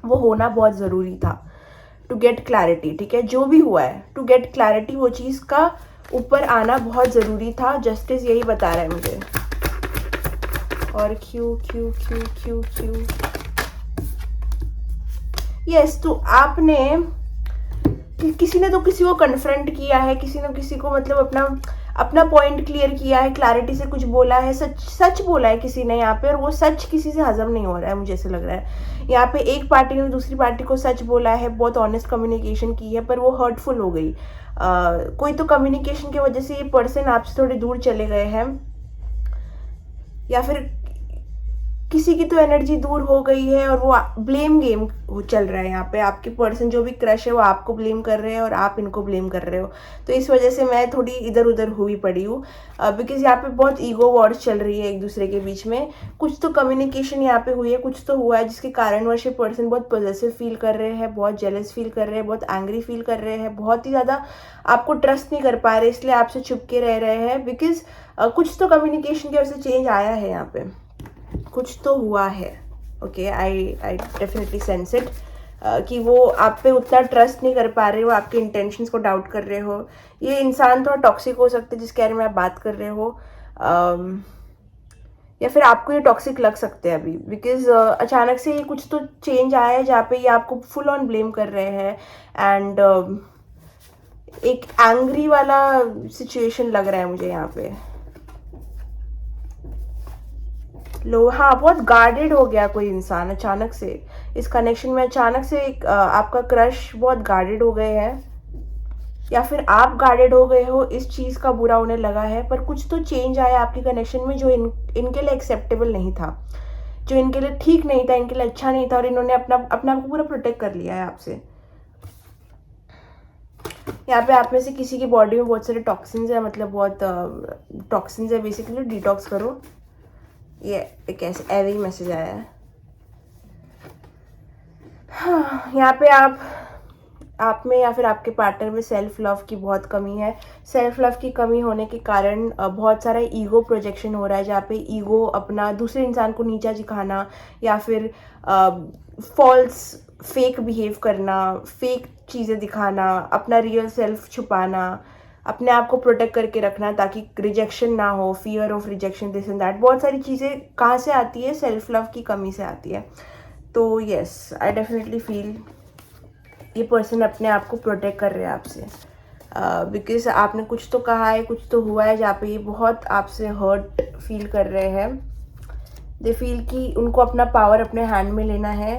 वो होना बहुत ज़रूरी था टू गेट क्लैरिटी, ठीक है। जो भी हुआ है, टू गेट क्लैरिटी, वो चीज़ का ऊपर आना बहुत ज़रूरी था। जस्टिस यही बता रहा है मुझे। और क्यों क्यों क्यों क्यों क्यों? यस, तो आपने, किसी ने तो किसी को कन्फ्रंट किया है, किसी ने किसी को मतलब अपना अपना पॉइंट क्लियर किया है, क्लैरिटी से कुछ बोला है, सच सच बोला है किसी ने यहाँ पे, और वो सच किसी से हजम नहीं हो रहा है, मुझे ऐसे लग रहा है। यहाँ पे एक पार्टी ने दूसरी पार्टी को सच बोला है, बहुत ऑनेस्ट कम्युनिकेशन की है, पर वो हर्टफुल हो गई। कोई तो कम्युनिकेशन की वजह से ये पर्सन आपसे थोड़ी दूर चले गए हैं, या फिर किसी की तो एनर्जी दूर हो गई है, और वो ब्लेम गेम चल रहा है यहाँ पे। आपके पर्सन जो भी क्रश है वो आपको ब्लेम कर रहे हैं, और आप इनको ब्लेम कर रहे हो। तो इस वजह से मैं थोड़ी इधर उधर हुई पड़ी हूँ, बिकॉज यहाँ पे बहुत ईगो वॉर्स चल रही है एक दूसरे के बीच में। कुछ तो कम्युनिकेशन यहाँ पे हुई है, कुछ तो हुआ है जिसके कारणवश ये पर्सन बहुत पॉजिटिव फील कर रहे हैं, बहुत जेलस फील कर रहे हैं, बहुत एंग्री फील कर रहे हैं, बहुत ही ज़्यादा आपको ट्रस्ट नहीं कर पा रहे, इसलिए आपसे छुप के रह रहे हैं। बिकॉज कुछ तो कम्युनिकेशन की वजह से चेंज आया है यहाँ पे, कुछ तो हुआ है। Okay, I definitely sense it कि वो आप पे उतना ट्रस्ट नहीं कर पा रहे हो, आपके इंटेंशंस को डाउट कर रहे हो। ये इंसान थोड़ा टॉक्सिक हो सकता है जिसके बारे में आप बात कर रहे हो, या फिर आपको ये टॉक्सिक लग सकते हैं अभी, बिकॉज अचानक से ये कुछ तो चेंज आया है जहाँ पे ये आपको फुल ऑन ब्लेम कर रहे हैं, एंड एक एंग्री वाला सिचुएशन लग रहा है मुझे यहाँ पे। लो, हाँ, बहुत गार्डेड हो गया कोई इंसान अचानक से इस कनेक्शन में। अचानक से एक आपका क्रश बहुत गार्डेड हो गए हैं, या फिर आप गार्डेड हो गए हो, इस चीज़ का बुरा उन्हें लगा है। पर कुछ तो चेंज आया आपके कनेक्शन में जो इनके लिए एक्सेप्टेबल नहीं था, जो इनके लिए ठीक नहीं था, इनके लिए अच्छा नहीं था, और इन्होंने अपना आपको पूरा प्रोटेक्ट कर लिया है आपसे। यहाँ पे आप में से किसी की बॉडी में बहुत सारे टॉक्सिन्स है, मतलब बहुत टॉक्सिन्स है, बेसिकली डिटॉक्स करो। ये एक ऐसे एवे ही मैसेज आया है। हाँ, यहाँ पे आप में या फिर आपके पार्टनर में सेल्फ लव की बहुत कमी है। सेल्फ लव की कमी होने के कारण बहुत सारा ईगो प्रोजेक्शन हो रहा है, जहाँ पे ईगो अपना दूसरे इंसान को नीचा दिखाना या फिर फॉल्स फेक बिहेव करना, फेक चीज़ें दिखाना, अपना रियल सेल्फ छुपाना, अपने आप को प्रोटेक्ट करके रखना ताकि रिजेक्शन ना हो, fear of rejection, this and that. बहुत सारी चीज़ें कहाँ से आती है? सेल्फ लव की कमी से आती है। तो यस, आई डेफिनेटली फील ये पर्सन अपने आप को प्रोटेक्ट कर रहे हैं आपसे, बिकॉज आपने कुछ तो कहा है, कुछ तो हुआ है जहाँ पे ये बहुत आपसे हर्ट फील कर रहे हैं। दे फील कि उनको अपना पावर अपने हैंड में लेना है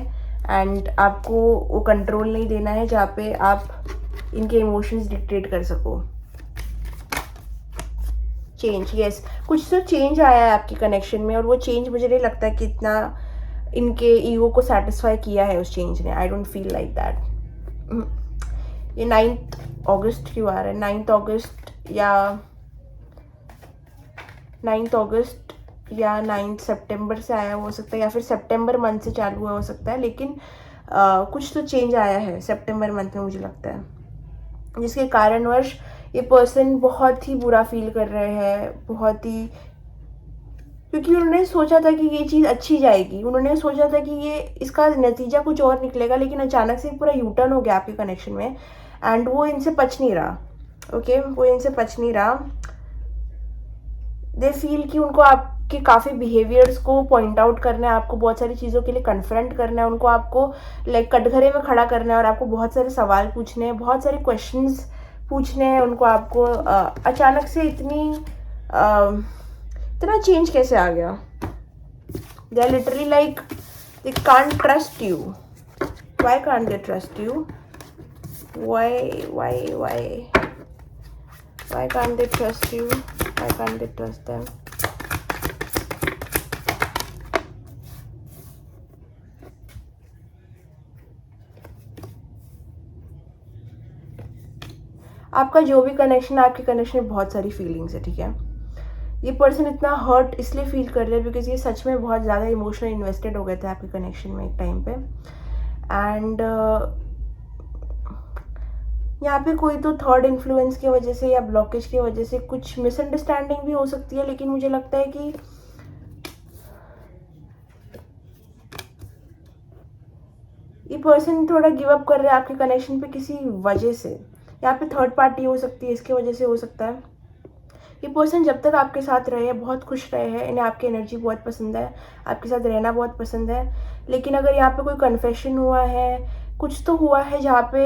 एंड आपको वो कंट्रोल नहीं देना है, जहाँ पे आप इनके इमोशंस डिक्टेट कर सको। चेंज, यस, कुछ तो चेंज आया है आपके कनेक्शन में, और वो चेंज मुझे नहीं लगता कि इतना इनके ईगो को सेटिस्फाई किया है उस चेंज ने। I don't feel like that. ये 9 अगस्त क्यों आ रहा है? 9 अगस्त या 9 सितंबर से आया हो सकता है, या फिर सितंबर मंथ से चालू हुआ हो सकता है, लेकिन कुछ तो चेंज आया है सितंबर मंथ में मुझे लगता है, जिसके कारणवश ये पर्सन बहुत ही बुरा फील कर रहे हैं, बहुत ही, क्योंकि उन्होंने सोचा था कि ये चीज़ अच्छी जाएगी, उन्होंने सोचा था कि ये इसका नतीजा कुछ और निकलेगा, लेकिन अचानक से पूरा यू टर्न हो गया आपके कनेक्शन में एंड वो इनसे पच नहीं रहा। ओके, वो इनसे पच नहीं रहा। दे फील कि उनको आपके काफ़ी बिहेवियर्स को पॉइंट आउट करना है, आपको बहुत सारी चीज़ों के लिए कन्फ्रंट करना है, उनको आपको लाइक कटघरे में खड़ा करना है और आपको बहुत सारे सवाल पूछने हैं, बहुत सारे क्वेश्चंस पूछने हैं उनको। आपको अचानक से इतना चेंज कैसे आ गया? They are literally like they can't trust you. Why can't they trust you? Why can't they trust you? Why can't they trust them? आपका जो भी कनेक्शन है, आपके कनेक्शन में बहुत सारी फीलिंग्स है, ठीक है? ये पर्सन इतना हर्ट इसलिए फील कर रहे हैं बिकॉज ये सच में बहुत ज़्यादा इमोशनल इन्वेस्टेड हो गए थे आपके कनेक्शन में एक टाइम पे, एंड यहाँ पे कोई तो थर्ड इन्फ्लुएंस की वजह से या ब्लॉकेज की वजह से कुछ मिसअंडरस्टैंडिंग भी हो सकती है, लेकिन मुझे लगता है कि ये पर्सन थोड़ा गिव अप कर रहा है आपके कनेक्शन पे किसी वजह से। यहाँ पे थर्ड पार्टी हो सकती है, इसके वजह से हो सकता है। ये पर्सन जब तक आपके साथ रहे हैं बहुत खुश रहे हैं, इन्हें आपकी एनर्जी बहुत पसंद है, आपके साथ रहना बहुत पसंद है, लेकिन अगर यहाँ पे कोई कन्फेशन हुआ है, कुछ तो हुआ है जहाँ पे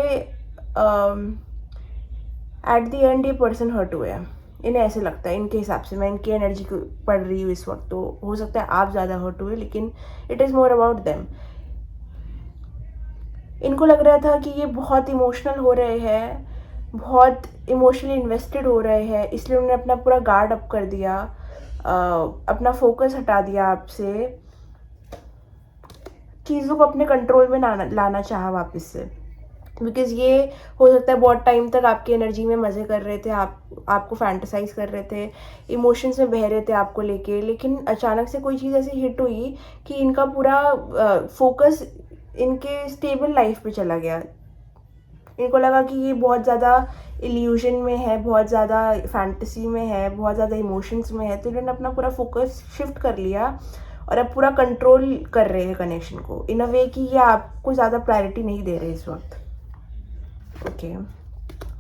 एट द एंड ये पर्सन हर्ट हुए हैं, इन्हें ऐसे लगता है, इनके हिसाब से, मैं इनकी एनर्जी को पढ़ रही हूँ इस वक्त, तो हो सकता है आप ज़्यादा हर्ट हुए, लेकिन it is more about them. इनको लग रहा था कि ये बहुत इमोशनल हो रहे हैं, बहुत इमोशनली इन्वेस्टेड हो रहे हैं, इसलिए उन्होंने अपना पूरा गार्ड अप कर दिया, अपना फोकस हटा दिया आपसे, चीज़ों को अपने कंट्रोल में लाना चाहा वापस से, बिकॉज ये हो सकता है बहुत टाइम तक आपकी एनर्जी में मज़े कर रहे थे, आपको फैंटेसाइज कर रहे थे, इमोशंस में बह रहे थे आपको लेके, लेकिन अचानक से कोई चीज़ ऐसी हिट हुई कि इनका पूरा फोकस इनके स्टेबल लाइफ पे चला गया। इनको लगा कि ये बहुत ज़्यादा इल्यूजन में है, बहुत ज़्यादा फैंटेसी में है, बहुत ज़्यादा इमोशंस में है, तो इन्होंने अपना पूरा फोकस शिफ्ट कर लिया और अब पूरा कंट्रोल कर रहे हैं कनेक्शन को इन अ वे कि ये आपको ज़्यादा प्रायोरिटी नहीं दे रहे इस वक्त। ओके,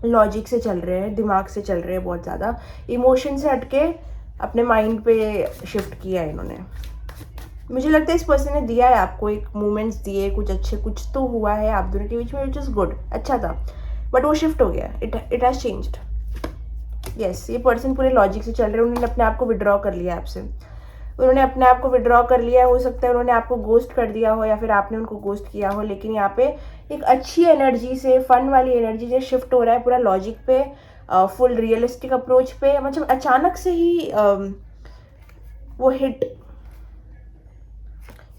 लॉजिक से चल रहे हैं, दिमाग से चल रहे हैं, बहुत ज़्यादा इमोशन से हटके अपने माइंड पे शिफ्ट किया है इन्होंने। मुझे लगता है इस पर्सन ने दिया है आपको एक मोमेंट्स दिए, कुछ अच्छे, कुछ तो हुआ है आप दोनों के बीच में विच इज़ गुड, अच्छा था, बट वो शिफ्ट हो गया, इट हैज़ चेंज्ड। यस, ये पर्सन पूरे लॉजिक से चल रहे हैं, उन्होंने अपने आप को विड्रॉ कर लिया आपसे, उन्होंने अपने आप को विड्रॉ कर लिया, हो सकता है उन्होंने आपको गोस्ट कर दिया हो या फिर आपने उनको गोस्ट किया हो, लेकिन यहाँ पे एक अच्छी एनर्जी से, फन वाली एनर्जी से शिफ्ट हो रहा है पूरा लॉजिक पे, फुल रियलिस्टिक अप्रोच पे, मतलब अचानक से ही वो हिट,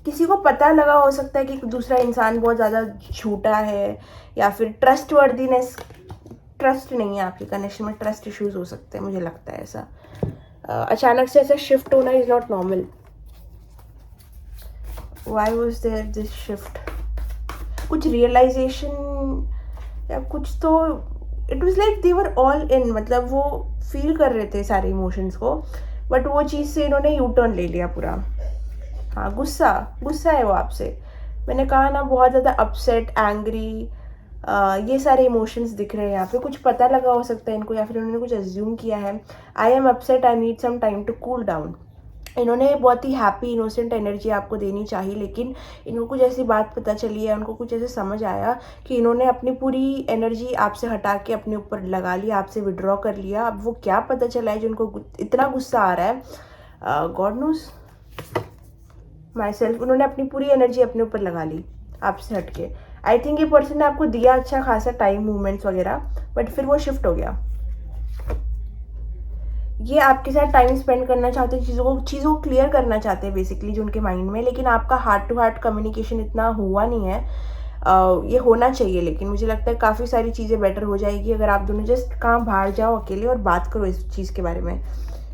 किसी को पता लगा हो सकता है कि दूसरा इंसान बहुत ज़्यादा झूठा है, या फिर ट्रस्ट नहीं है आपके कनेक्शन में, ट्रस्ट इश्यूज हो सकते हैं, मुझे लगता है ऐसा। अचानक से ऐसा शिफ्ट होना is not normal. Why was there this shift? कुछ रियलाइजेशन या कुछ, तो it was like they were all in, मतलब वो फील कर रहे थे सारे इमोशंस को, बट वो चीज़ से इन्होंने यू टर्न ले लिया पूरा। हाँ, गुस्सा गुस्सा है वो आपसे। मैंने कहा ना, बहुत ज़्यादा अपसेट, एंग्री, ये सारे इमोशंस दिख रहे हैं यहाँ पे। कुछ पता लगा हो सकता है इनको, या फिर उन्होंने कुछ अज्यूम किया है। I am upset, I need some time to cool down. इन्होंने बहुत ही हैप्पी इनोसेंट एनर्जी आपको देनी चाहिए, लेकिन इनको कुछ ऐसी बात पता चली है, उनको कुछ ऐसे समझ आया कि इन्होंने अपनी पूरी एनर्जी आपसे हटा के अपने ऊपर लगा लिया, आपसे विड्रॉ कर लिया। अब वो क्या पता चला है जो उनको इतना गुस्सा आ रहा है, गॉड नोज माई सेल्फ। उन्होंने अपनी पूरी एनर्जी अपने ऊपर लगा ली आपसे हटके। आई थिंक ये पर्सन ने आपको दिया अच्छा खासा टाइम, मूवमेंट्स वगैरह, बट फिर वो शिफ्ट हो गया। ये आपके साथ टाइम स्पेंड करना चाहते हैं, चीज़ों को क्लियर करना चाहते हैं बेसिकली जो उनके माइंड में, लेकिन आपका हार्ट टू हार्ट कम्युनिकेशन इतना हुआ नहीं है। ये होना चाहिए, लेकिन मुझे लगता है काफ़ी सारी चीज़ें बेटर हो जाएगी अगर आप दोनों जस्ट कहाँ बाहर जाओ अकेले और बात करो इस चीज़ के बारे में।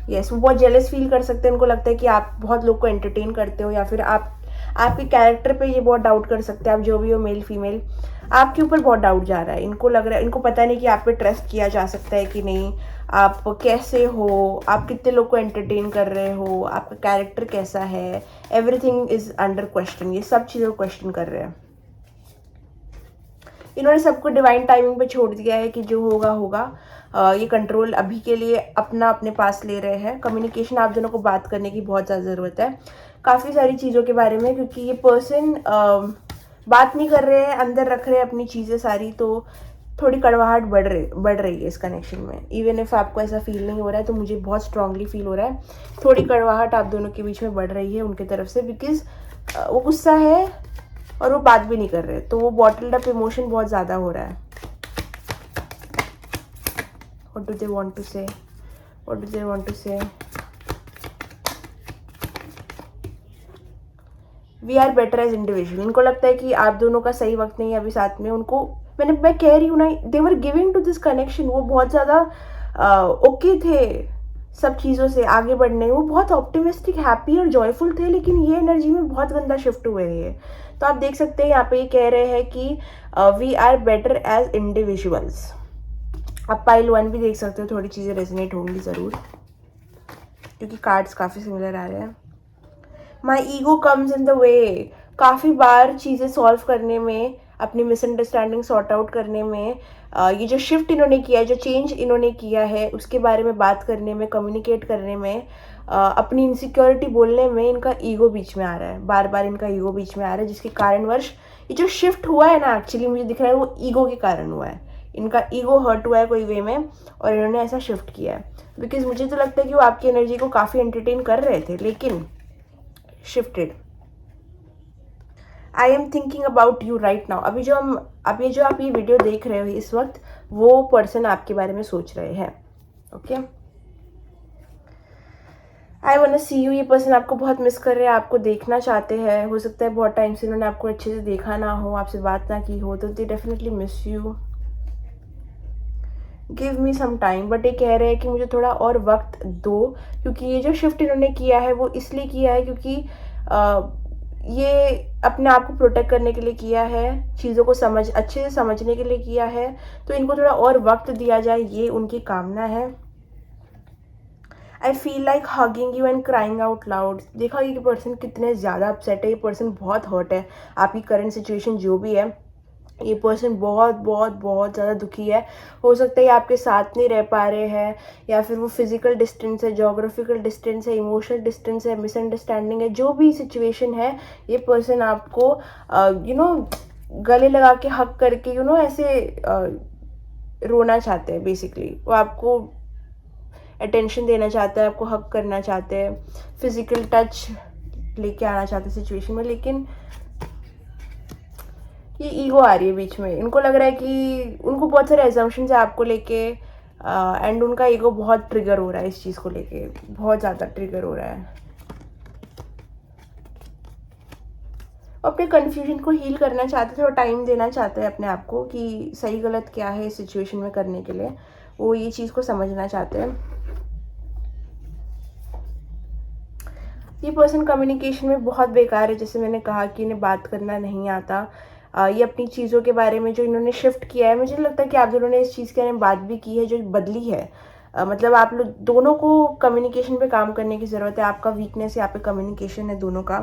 यस, वो बहुत जेलस फील कर सकते हैं, उनको लगता है कि आप बहुत लोग को एंटरटेन करते हो, या फिर आपके कैरेक्टर पे ये बहुत डाउट कर सकते हैं। आप जो भी हो, मेल फीमेल, आपके ऊपर बहुत डाउट जा रहा है। इनको लग रहा है, इनको पता नहीं कि आप पे ट्रस्ट किया जा सकता है कि नहीं, आप कैसे हो, आप कितने लोग को एंटरटेन कर रहे हो, आपका कैरेक्टर कैसा है, एवरीथिंग इज अंडर क्वेश्चन। ये सब चीज़ों को क्वेश्चन कर रहे हैं। इन्होंने सबको डिवाइन टाइमिंग पे छोड़ दिया है कि जो होगा होगा। ये कंट्रोल अभी के लिए अपने पास ले रहे हैं। कम्युनिकेशन आप दोनों को बात करने की बहुत ज़्यादा ज़रूरत है काफ़ी सारी चीज़ों के बारे में, क्योंकि ये पर्सन बात नहीं कर रहे हैं, अंदर रख रहे हैं अपनी चीज़ें सारी, तो थोड़ी कड़वाहट बढ़ रही है इस कनेक्शन में। इवन इफ आपको ऐसा फील नहीं हो रहा है, तो मुझे बहुत स्ट्रांगली फील हो रहा है थोड़ी कड़वाहट आप दोनों के बीच में बढ़ रही है उनकी तरफ से, बिकॉज वो गुस्सा है और वो बात भी नहीं कर रहे, तो वो बॉटल्ड अप इमोशन बहुत ज़्यादा हो रहा है। What do they want to say? What do they want to say? We are better as individual. इनको लगता है कि आप दोनों का सही वक्त नहीं है अभी साथ में। उनको मैं कह रही हूँ ना, they were giving to this connection. वो बहुत ज़्यादा ओके थे सब चीज़ों से आगे बढ़ने, वो बहुत ऑप्टिमिस्टिक, हैप्पी और जॉयफुल थे, लेकिन ये एनर्जी में बहुत गंदा शिफ्ट हुए हैं ये। तो आप देख सकते हैं यहाँ पे ये कह रहे हैं कि we are better as individuals. आप पाइल 1 भी देख सकते हो, थोड़ी चीज़ें रेजोनेट होंगी ज़रूर, क्योंकि कार्ड्स काफ़ी सिमिलर आ रहे हैं। My ego comes in the way. काफ़ी बार चीज़ें सॉल्व करने में, अपनी मिसअंडरस्टैंडिंग सॉर्ट आउट करने में, ये जो शिफ्ट इन्होंने किया है, जो चेंज इन्होंने किया है, उसके बारे में बात करने में, कम्युनिकेट करने में, अपनी इनसिक्योरिटी बोलने में, इनका ईगो बीच में आ रहा है। बार बार इनका ईगो बीच में आ रहा है, जिसके कारणवश ये जो शिफ्ट हुआ है ना, एक्चुअली मुझे दिख रहा है वो ईगो के कारण हुआ है। इनका ईगो हर्ट हुआ है कोई वे में और इन्होंने ऐसा शिफ्ट किया है। बिकॉज मुझे तो लगता है कि वो आपकी एनर्जी को काफ़ी एंटरटेन कर रहे थे, लेकिन shifted. I am thinking about you right now. अभी जो आप ये वीडियो देख रहे हो इस वक्त, वो पर्सन आपके बारे में सोच रहे हैं। Okay, I want to see you. ये पर्सन आपको बहुत मिस कर रहे हैं, आपको देखना चाहते हैं। हो सकता है बहुत टाइम से इन्होंने आपको अच्छे से देखा ना हो, आपसे बात ना की हो, तो they definitely miss you. Give me some time. But ये कह रहे हैं कि मुझे थोड़ा और वक्त दो, क्योंकि ये जो शिफ्ट इन्होंने किया है वो इसलिए किया है क्योंकि ये अपने आप को प्रोटेक्ट करने के लिए किया है, चीज़ों को अच्छे से समझने के लिए किया है। तो इनको थोड़ा और वक्त दिया जाए, ये उनकी कामना है। I feel like hugging you and crying out loud. देखा ये पर्सन कितने ज़्यादा अपसेट है, ये पर्सन बहुत हर्ट है। आपकी करंट सिचुएशन जो भी है, ये पर्सन बहुत बहुत बहुत ज़्यादा दुखी है। हो सकता है आपके साथ नहीं रह पा रहे हैं, या फिर वो फिजिकल डिस्टेंस है, जोग्राफिकल डिस्टेंस है, इमोशनल डिस्टेंस है, मिसअंडरस्टैंडिंग है, जो भी सिचुएशन है, ये पर्सन आपको गले लगा के हक करके ऐसे रोना चाहते हैं। बेसिकली वो आपको अटेंशन देना चाहता है, आपको हक करना चाहते हैं, फिजिकल टच लेके आना चाहते हैं सिचुएशन में, लेकिन ये ईगो आ रही है बीच में। इनको लग रहा है कि उनको बहुत सारे एजम्पशंस है आपको लेके, एंड उनका ईगो बहुत ट्रिगर हो रहा है इस चीज़ को लेके, बहुत ज़्यादा ट्रिगर हो रहा है। अपने कन्फ्यूजन को हील करना चाहते थे और टाइम देना चाहते हैं अपने आप को कि सही गलत क्या है इस सिचुएशन में करने के लिए, वो ये चीज़ को समझना चाहते हैं। ये पर्सन कम्युनिकेशन में बहुत बेकार है, जैसे मैंने कहा कि इन्हें बात करना नहीं आता। ये अपनी चीज़ों के बारे में जो इन्होंने शिफ्ट किया है, मुझे लगता है कि आप दोनों ने इस चीज़ के बारे में बात भी की है जो बदली है। मतलब आप लोग दोनों को कम्युनिकेशन पे काम करने की ज़रूरत है। आपका वीकनेस यहाँ पे कम्युनिकेशन है दोनों का।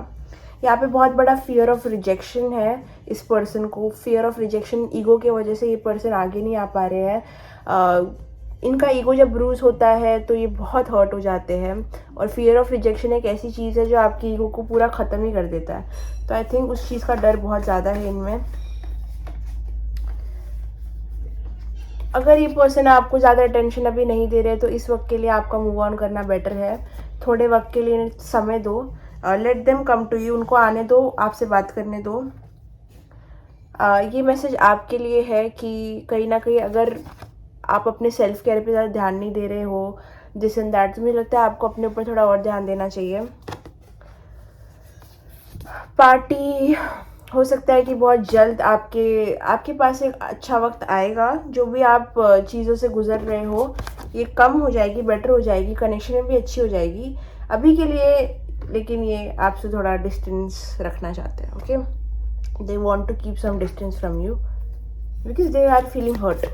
यहाँ पे बहुत बड़ा फियर ऑफ रिजेक्शन है इस पर्सन को। फियर ऑफ रिजेक्शन, ईगो की वजह से ये पर्सन आगे नहीं आ पा रहे हैं। इनका ईगो जब ब्रूज होता है तो ये बहुत हर्ट हो जाते हैं, और फियर ऑफ रिजेक्शन एक ऐसी चीज़ है जो आपकी ईगो को पूरा ख़त्म ही कर देता है। तो आई थिंक उस चीज़ का डर बहुत ज़्यादा है इनमें। अगर ये पर्सन आपको ज़्यादा अटेंशन अभी नहीं दे रहे तो इस वक्त के लिए आपका मूव ऑन करना बेटर है। थोड़े वक्त के लिए समय दो, let them come to you, उनको आने दो, आपसे बात करने दो। ये मैसेज आपके लिए है कि कहीं ना कहीं अगर आप अपने सेल्फ केयर पे ज़्यादा ध्यान नहीं दे रहे हो, दिस एंड दैट, तो मुझे लगता है आपको अपने ऊपर थोड़ा और ध्यान देना चाहिए। पार्टी हो सकता है कि बहुत जल्द आपके पास एक अच्छा वक्त आएगा। जो भी आप चीज़ों से गुजर रहे हो ये कम हो जाएगी, बेटर हो जाएगी, कनेक्शन में भी अच्छी हो जाएगी अभी के लिए। लेकिन ये आपसे थोड़ा डिस्टेंस रखना चाहते हैं। Okay, they want to keep some distance from you because they are feeling hurt.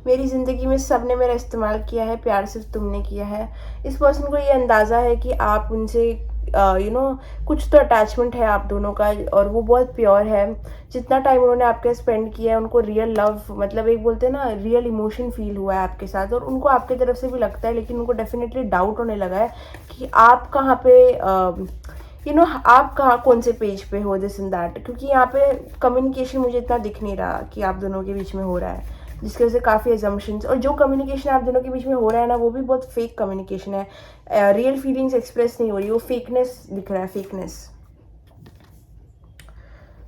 मेरी ज़िंदगी में सब ने मेरा इस्तेमाल किया है, प्यार सिर्फ तुमने किया है। इस पर्सन को ये अंदाज़ा है कि आप उनसे कुछ तो अटैचमेंट है आप दोनों का, और वो बहुत प्योर है। जितना टाइम उन्होंने आपके स्पेंड किया है उनको रियल लव, मतलब एक बोलते हैं ना, रियल इमोशन फील हुआ है आपके साथ, और उनको आपकी तरफ से भी लगता है। लेकिन उनको डेफिनेटली डाउट होने लगा है कि आप कहाँ पे आप कहाँ कौन से पेज पे हो, दिस एंड दैट, क्योंकि यहाँ पे कम्युनिकेशन मुझे इतना दिख नहीं रहा कि आप दोनों के बीच में हो रहा है, जिसकी वजह से काफ़ी एजम्पशंस, और जो कम्युनिकेशन आप दोनों के बीच में हो रहा है ना वो भी बहुत फेक कम्युनिकेशन है। रियल फीलिंग्स एक्सप्रेस नहीं हो रही, वो फेकनेस दिख रहा है, फेकनेस।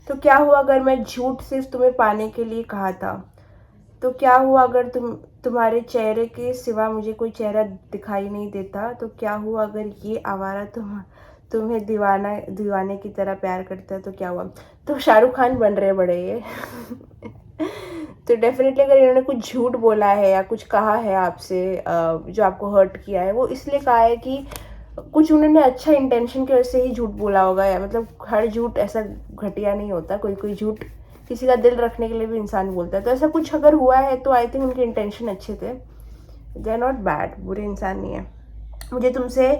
तो क्या हुआ अगर मैं झूठ सिर्फ तुम्हें पाने के लिए कहा था? तो क्या हुआ अगर तुम्हारे चेहरे के सिवा मुझे कोई चेहरा दिखाई नहीं देता? तो क्या हुआ अगर ये आवारा तुम्हें दीवाने की तरह प्यार करता है? तो क्या हुआ? तो शाहरुख खान बन रहे बड़े ये तो डेफिनेटली अगर इन्होंने कुछ झूठ बोला है या कुछ कहा है आपसे जो आपको हर्ट किया है, वो इसलिए कहा है कि कुछ उन्होंने अच्छा इंटेंशन की वजह से ही झूठ बोला होगा। या मतलब हर झूठ ऐसा घटिया नहीं होता, कोई झूठ किसी का दिल रखने के लिए भी इंसान बोलता है। तो ऐसा कुछ अगर हुआ है तो आई थिंक उनके इंटेंशन अच्छे थे, दे आर नॉट बैड, बुरे इंसान नहीं है। मुझे तुमसे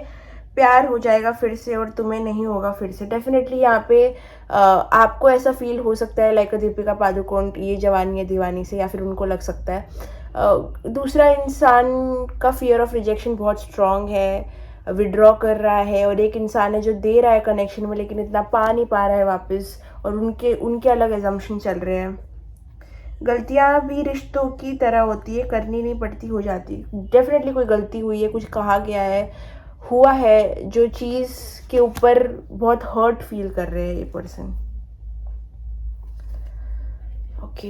प्यार हो जाएगा फिर से और तुम्हें नहीं होगा फिर से। डेफिनेटली यहाँ पे आपको ऐसा फील हो सकता है लाइक दीपिका पादुकोण ये जवानी है दीवानी से, या फिर उनको लग सकता है दूसरा इंसान का फियर ऑफ रिजेक्शन बहुत स्ट्रांग है, विड्रॉ कर रहा है, और एक इंसान है जो दे रहा है कनेक्शन में लेकिन इतना पा नहीं पा रहा है वापस, और उनके अलग एजम्पशन चल रहे हैं। गलतियाँ भी रिश्तों की तरह होती है, करनी नहीं पड़ती, हो जाती। डेफिनेटली कोई गलती हुई है, कुछ कहा गया है, हुआ है, जो चीज़ के ऊपर बहुत हर्ट फील कर रहे हैं ये पर्सन। ओके,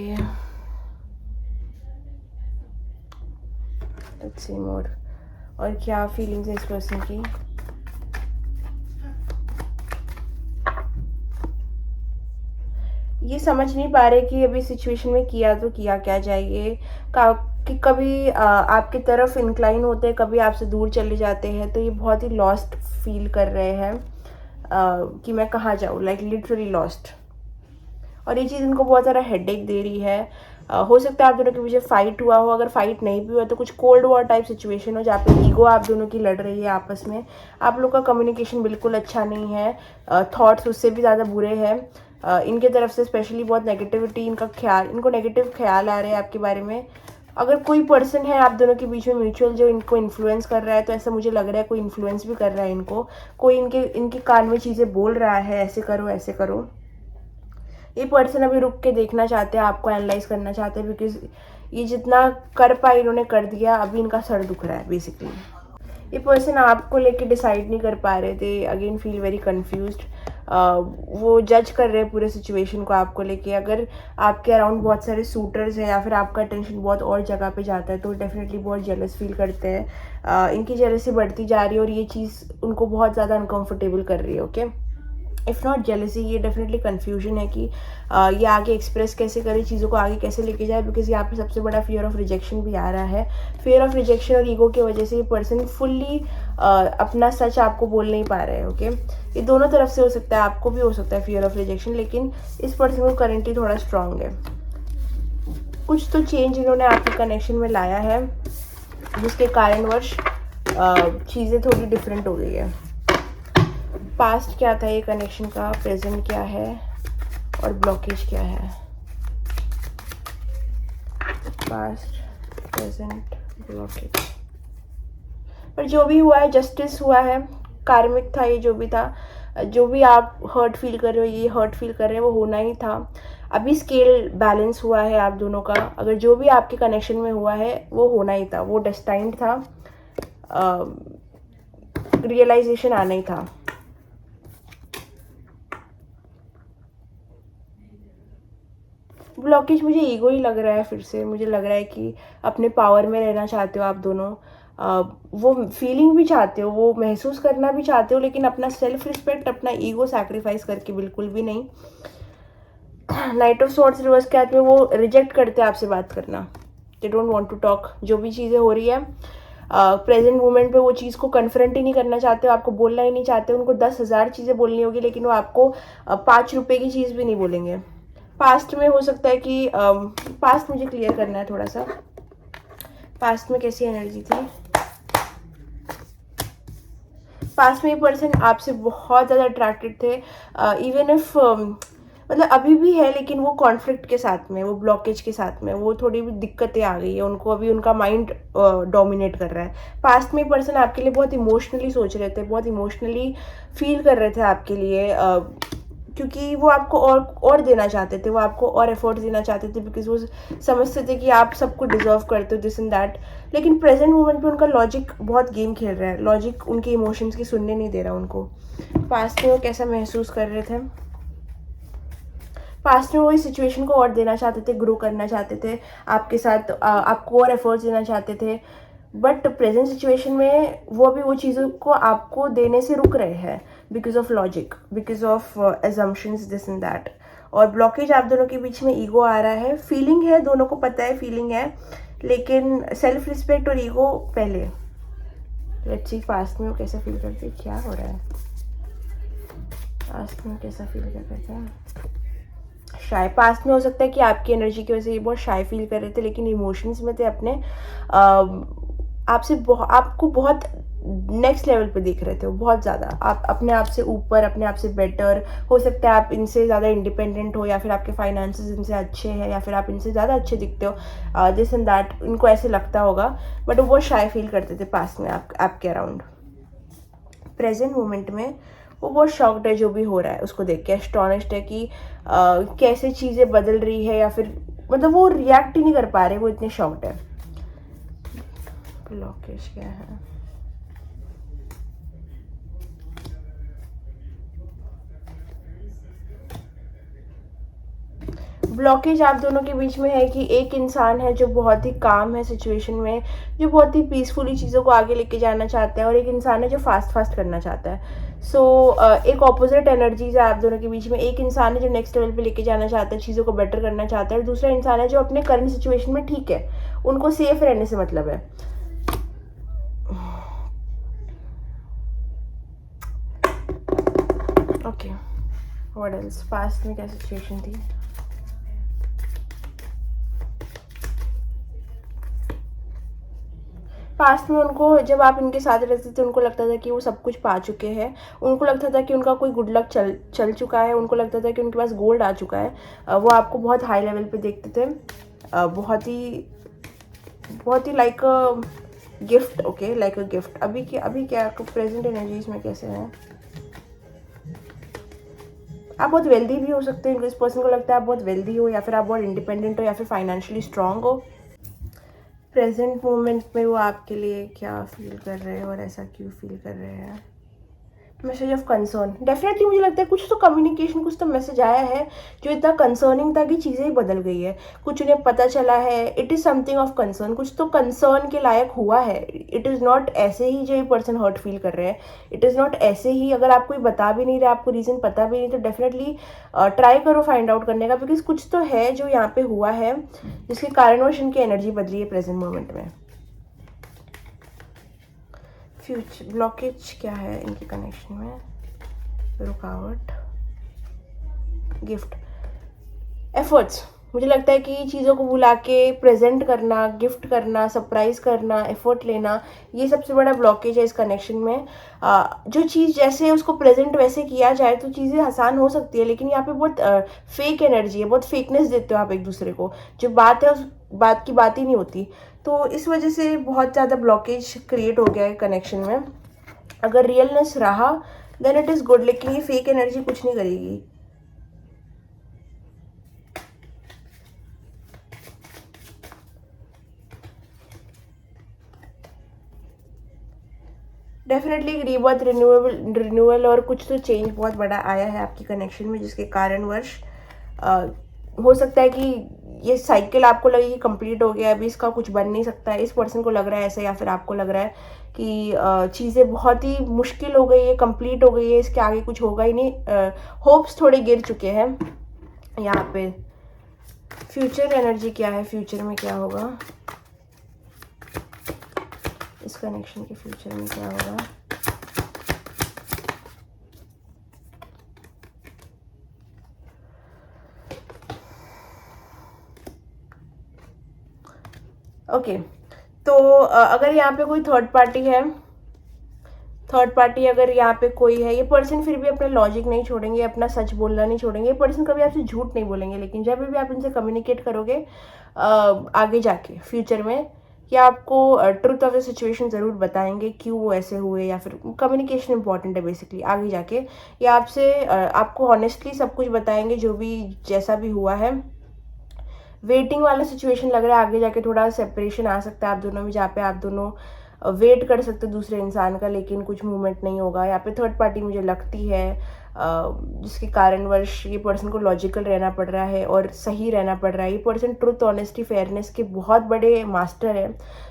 लेट्स सी मोर। और क्या फीलिंग्स है इस पर्सन की? ये समझ नहीं पा रहे कि अभी सिचुएशन में किया तो किया क्या जाए। ये कि कभी आपकी तरफ इंक्लाइन होते हैं, कभी आपसे दूर चले जाते हैं, तो ये बहुत ही लॉस्ट फील कर रहे हैं कि मैं कहाँ जाऊँ, लाइक लिटरली लॉस्ट। और ये चीज़ इनको बहुत सारा हेडेक दे रही है। हो सकता है आप दोनों के पीछे फाइट हुआ हो, अगर फाइट नहीं भी हुआ तो कुछ कोल्ड वॉर टाइप सिचुएशन हो जहाँ पे ईगो आप दोनों की लड़ रही है आपस में। आप लोग का कम्युनिकेशन बिल्कुल अच्छा नहीं है, थॉट्स उससे भी ज़्यादा बुरे हैं। इनके तरफ से स्पेशली बहुत नेगेटिविटी, इनको नेगेटिव ख्याल आ रहे हैं आपके बारे में। अगर कोई पर्सन है आप दोनों के बीच में म्यूचुअल जो इनको इन्फ्लुएंस कर रहा है, तो ऐसा मुझे लग रहा है कोई इन्फ्लुएंस भी कर रहा है इनको, कोई इनके कान में चीज़ें बोल रहा है, ऐसे करो ऐसे करो। ये पर्सन अभी रुक के देखना चाहते हैं, आपको एनालाइज करना चाहते हैं, बिकॉज ये जितना कर पाए इन्होंने कर दिया, अभी इनका सर दुख रहा है बेसिकली। ये पर्सन आपको लेके डिसाइड नहीं कर पा रहे थे, अगेन फील वेरी कंफ्यूज्ड। वो जज कर रहे हैं पूरे सिचुएशन को आपको लेके। अगर आपके अराउंड बहुत सारे सूटर्स हैं या फिर आपका अटेंशन बहुत और जगह पे जाता है तो डेफिनेटली बहुत जेलस फील करते हैं। इनकी जेलसी बढ़ती जा रही है और ये चीज़ उनको बहुत ज़्यादा अनकंफर्टेबल कर रही है। ओके, इफ़ नॉट जेलसी, ये डेफिनेटली कन्फ्यूजन है कि ये आगे एक्सप्रेस कैसे करे, चीज़ों को आगे कैसे लेके जाए, बिकॉज यहाँ पे सबसे बड़ा फियर ऑफ रिजेक्शन भी आ रहा है। फियर ऑफ रिजेक्शन और ईगो की वजह से ये पर्सन फुल्ली अपना सच आपको बोल नहीं पा रहे हैं। ओके, ये दोनों तरफ से हो सकता है, आपको भी हो सकता है फियर ऑफ रिजेक्शन, लेकिन इस पर्सन को करेंटली थोड़ा स्ट्रांग है। कुछ तो चेंज इन्होंने आपके कनेक्शन में लाया है जिसके कारणवश चीज़ें थोड़ी डिफरेंट हो गई है। पास्ट क्या था ये कनेक्शन का, प्रेजेंट क्या है और ब्लॉकेज क्या है। Past, present, blockage. पर जो भी हुआ है जस्टिस हुआ है, कार्मिक था ये जो भी था। जो भी आप हर्ट फील कर रहे हो, ये हर्ट फील कर रहे हैं, वो होना ही था। अभी स्केल बैलेंस हुआ है आप दोनों का। अगर जो भी आपके कनेक्शन में हुआ है वो होना ही था, वो डेस्टाइन्ड था, रियलाइजेशन आना ही था। ब्लॉकेज मुझे ईगो ही लग रहा है। फिर से मुझे लग रहा है कि अपने पावर में रहना चाहते हो आप दोनों, वो फीलिंग भी चाहते हो, वो महसूस करना भी चाहते हो, लेकिन अपना सेल्फ रिस्पेक्ट, अपना ईगो सैक्रिफाइस करके बिल्कुल भी नहीं। नाइट ऑफ स्वॉर्ड्स रिवर्स के हाथ में वो रिजेक्ट करते हैं आपसे बात करना। They don't want to talk. जो भी चीज़ें हो रही है प्रेजेंट मोमेंट पे, वो चीज़ को कन्फ्रंट ही नहीं करना चाहते हो, आपको बोलना ही नहीं चाहते। उनको 10,000 चीज़ें बोलनी होगी, लेकिन वो आपको 5 रुपये की चीज़ भी नहीं बोलेंगे। पास्ट में हो सकता है कि पास्ट मुझे क्लियर करना है थोड़ा सा। पास्ट में कैसी एनर्जी थी? पास्ट में ये पर्सन आपसे बहुत ज़्यादा अट्रैक्टेड थे, इवन इफ मतलब अभी भी है, लेकिन वो कॉन्फ्लिक्ट के साथ में, वो ब्लॉकेज के साथ में, वो थोड़ी भी दिक्कतें आ गई है उनको। अभी उनका माइंड डोमिनेट कर रहा है। पास्ट में पर्सन आपके लिए बहुत इमोशनली सोच रहे थे, बहुत इमोशनली फील कर रहे थे आपके लिए, क्योंकि वो आपको और देना चाहते थे, वो आपको और एफर्ट देना चाहते थे, बिकॉज वो समझते थे कि आप सबको डिजर्व करते हो, दिस एंड दैट। लेकिन प्रेजेंट मोमेंट पे उनका लॉजिक बहुत गेम खेल रहा है, लॉजिक उनके इमोशंस की सुनने नहीं दे रहा उनको। पास्ट में वो कैसा महसूस कर रहे थे? पास्ट में वो इस सिचुएशन को और देना चाहते थे, ग्रो करना चाहते थे आपके साथ, आपको और एफर्ट्स देना चाहते थे। बट प्रेजेंट सिचुएशन में वो अभी वो चीज़ों को आपको देने से रुक रहे हैं, because of logic, because of assumptions, this and that. और ब्लॉकेज आप दोनों के बीच में ईगो आ रहा है। फीलिंग है, दोनों को पता है फीलिंग है, लेकिन सेल्फ रिस्पेक्ट और ईगो पहले। लेट्स सी पास्ट में वो कैसा फील करते, क्या हो रहा है पास्ट में, कैसा फील कर रहे थे? शाय। पास्ट में हो सकता है कि आपकी एनर्जी की वजह से ये बहुत शाय फील कर रहे थे, लेकिन इमोशंस में थे अपने, आपको बहुत नेक्स्ट लेवल पे देख रहे थे वो, बहुत ज़्यादा। आप अपने आप से ऊपर, अपने आप से बेटर। हो सकता है आप इनसे ज़्यादा इंडिपेंडेंट हो, या फिर आपके फाइनेंसेस इनसे अच्छे हैं, या फिर आप इनसे ज़्यादा अच्छे दिखते हो, दिस एंड दैट। इनको ऐसे लगता होगा, बट वो बहुत शाय फील करते थे पास्ट में आपके अराउंड। प्रेजेंट मोमेंट में वो बहुत शॉक्ड है जो भी हो रहा है उसको देख के, एस्टोनिश्ड है कि कैसे चीज़ें बदल रही है, या फिर मतलब वो रिएक्ट ही नहीं कर पा रहे, वो इतने शॉक्ड है। ब्लॉकेज क्या है? ब्लॉकेज आप दोनों के बीच में है कि एक इंसान है जो बहुत ही काम है सिचुएशन में, जो बहुत ही पीसफुली चीज़ों को आगे लेके जाना चाहता है, और एक इंसान है जो फास्ट करना चाहता है। सो एक ऑपोजिट एनर्जीज है आप दोनों के बीच में। एक इंसान है जो नेक्स्ट लेवल पे लेके जाना चाहता है, चीज़ों को बेटर करना चाहता है, और दूसरा इंसान है जो अपने करंट सिचुएशन में ठीक है, उनको सेफ रहने से मतलब है। Okay, what else? पास्ट में क्या सिचुएशन थी? पास्ट में उनको, जब आप इनके साथ रहते थे, उनको लगता था कि वो सब कुछ पा चुके हैं, उनको लगता था कि उनका कोई गुड लक चल चुका है, उनको लगता था कि उनके पास गोल्ड आ चुका है। वो आपको बहुत हाई लेवल पे देखते थे, बहुत ही like a gift. Okay, like a gift. अभी क्या प्रेजेंट एनर्जीज में कैसे हैं? आप बहुत वेल्दी भी हो सकते हो, इस पर्सन को लगता है आप बहुत वेल्दी हो, या फिर आप बहुत इंडिपेंडेंट हो, या फिर फाइनेंशियली स्ट्रांग हो। प्रेजेंट मोमेंट में वो आपके लिए क्या फील कर रहे हैं और ऐसा क्यों फील कर रहे हैं? मैसेज ऑफ कंसर्न, डेफिनेटली मुझे लगता है कुछ तो कम्युनिकेशन, कुछ तो मैसेज आया है जो इतना कंसर्निंग था कि चीज़ें ही बदल गई है, कुछ उन्हें पता चला है, it is something of concern, कुछ तो कंसर्न के लायक हुआ है। इट इज़ नॉट ऐसे ही जो ये पर्सन हर्ट फील कर रहे हैं, इट इज़ नॉट ऐसे ही, अगर आप कोई बता भी नहीं रहे, आपको रीज़न पता भी नहीं, तो डेफिनेटली ट्राई करो फाइंड आउट करने का, बिकॉज कुछ तो है जो यहाँ पे हुआ है जिसके कारणवश इनकी एनर्जी बदली है प्रेजेंट मोमेंट में। फ्यूचर ब्लॉकेज क्या है इनके कनेक्शन में, रुकावट, गिफ्ट, एफर्ट्स, मुझे लगता है कि चीज़ों को बुला के प्रेजेंट करना, गिफ्ट करना, सरप्राइज करना, एफर्ट लेना, ये सबसे बड़ा ब्लॉकेज है इस कनेक्शन में। जो चीज़ जैसे उसको प्रेजेंट वैसे किया जाए तो चीज़ें आसान हो सकती है, लेकिन यहाँ पे बहुत फेक एनर्जी है, बहुत फेकनेस देते हो आप एक दूसरे को, जो बात है उस बात की बात ही नहीं होती, तो इस वजह से बहुत ज़्यादा ब्लॉकेज क्रिएट हो गया है कनेक्शन में। अगर रियलनेस रहा देन इट इज़ गुड, लेकिन ये फेक एनर्जी कुछ नहीं करेगी। डेफिनेटली रीबर्थ, रिन्यूअल और कुछ तो चेंज बहुत बड़ा आया है आपकी कनेक्शन में, जिसके कारणवश हो सकता है कि ये साइकिल आपको लगे कि कंप्लीट हो गया, अभी इसका कुछ बन नहीं सकता है, इस पर्सन को लग रहा है ऐसा, या फिर आपको लग रहा है कि चीज़ें बहुत ही मुश्किल हो गई है, कंप्लीट हो गई है, इसके आगे कुछ होगा ही नहीं, होप्स थोड़े गिर चुके हैं यहाँ पे। फ्यूचर एनर्जी क्या है, फ्यूचर में क्या होगा, इस कनेक्शन के फ्यूचर में क्या होगा। ओके, तो अगर यहाँ पे कोई थर्ड पार्टी है, थर्ड पार्टी अगर यहाँ पे कोई है, ये पर्सन फिर भी अपना लॉजिक नहीं छोड़ेंगे, अपना सच बोलना नहीं छोड़ेंगे, ये पर्सन कभी आपसे झूठ नहीं बोलेंगे, लेकिन जब भी आप इनसे कम्युनिकेट करोगे आगे जाके फ्यूचर में, या आपको ट्रुथ ऑफ द सिचुएशन ज़रूर बताएंगे क्यों वो ऐसे हुए, या फिर कम्युनिकेशन इंपॉर्टेंट है बेसिकली आगे जाके, या आपसे आपको ऑनेस्टली सब कुछ बताएंगे जो भी जैसा भी हुआ है। वेटिंग वाला सिचुएशन लग रहा है, आगे जाके थोड़ा सेपरेशन आ सकता है आप दोनों में, जहाँ पे आप दोनों वेट कर सकते हो दूसरे इंसान का, लेकिन कुछ मूवमेंट नहीं होगा। यहाँ पे थर्ड पार्टी मुझे लगती है जिसके कारणवश ये पर्सन को लॉजिकल रहना पड़ रहा है और सही रहना पड़ रहा है। ये पर्सन ट्रुथ, ऑनेस्टी, फेयरनेस के बहुत बड़े मास्टर है,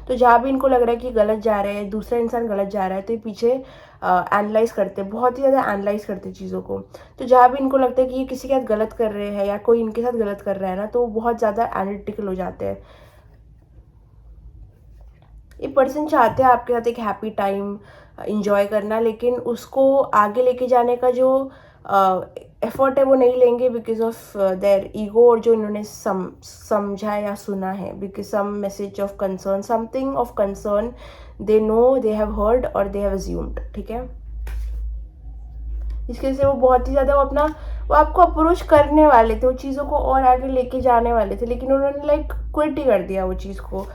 तो जहाँ भी इनको लग रहा है कि गलत जा रहे हैं, दूसरा इंसान गलत जा रहा है, तो ये पीछे एनालाइज करते हैं, बहुत ही ज़्यादा एनालाइज करते हैं चीज़ों को। तो जहाँ भी इनको लगता है कि ये किसी के साथ गलत कर रहे हैं या कोई इनके साथ गलत कर रहा है ना, तो बहुत ज़्यादा एनालिटिकल हो जाते हैं। ये पर्सन चाहते हैं आपके साथ एक हैप्पी टाइम इंजॉय करना, लेकिन उसको आगे लेके जाने का जो एफर्ट है वो नहीं लेंगे बिकॉज ऑफ देयर ईगो, और जो इन्होंने समझा या सुना है, because some message of concern, something of concern they know, they have heard और दे हैव अज्यूम्ड, ठीक है। इसके से वो बहुत ही ज़्यादा वो आपको अप्रोच करने वाले थे, वो चीज़ों को और आगे लेके जाने वाले थे, लेकिन उन्होंने लाइक क्विट ही कर दिया वो चीज़ को।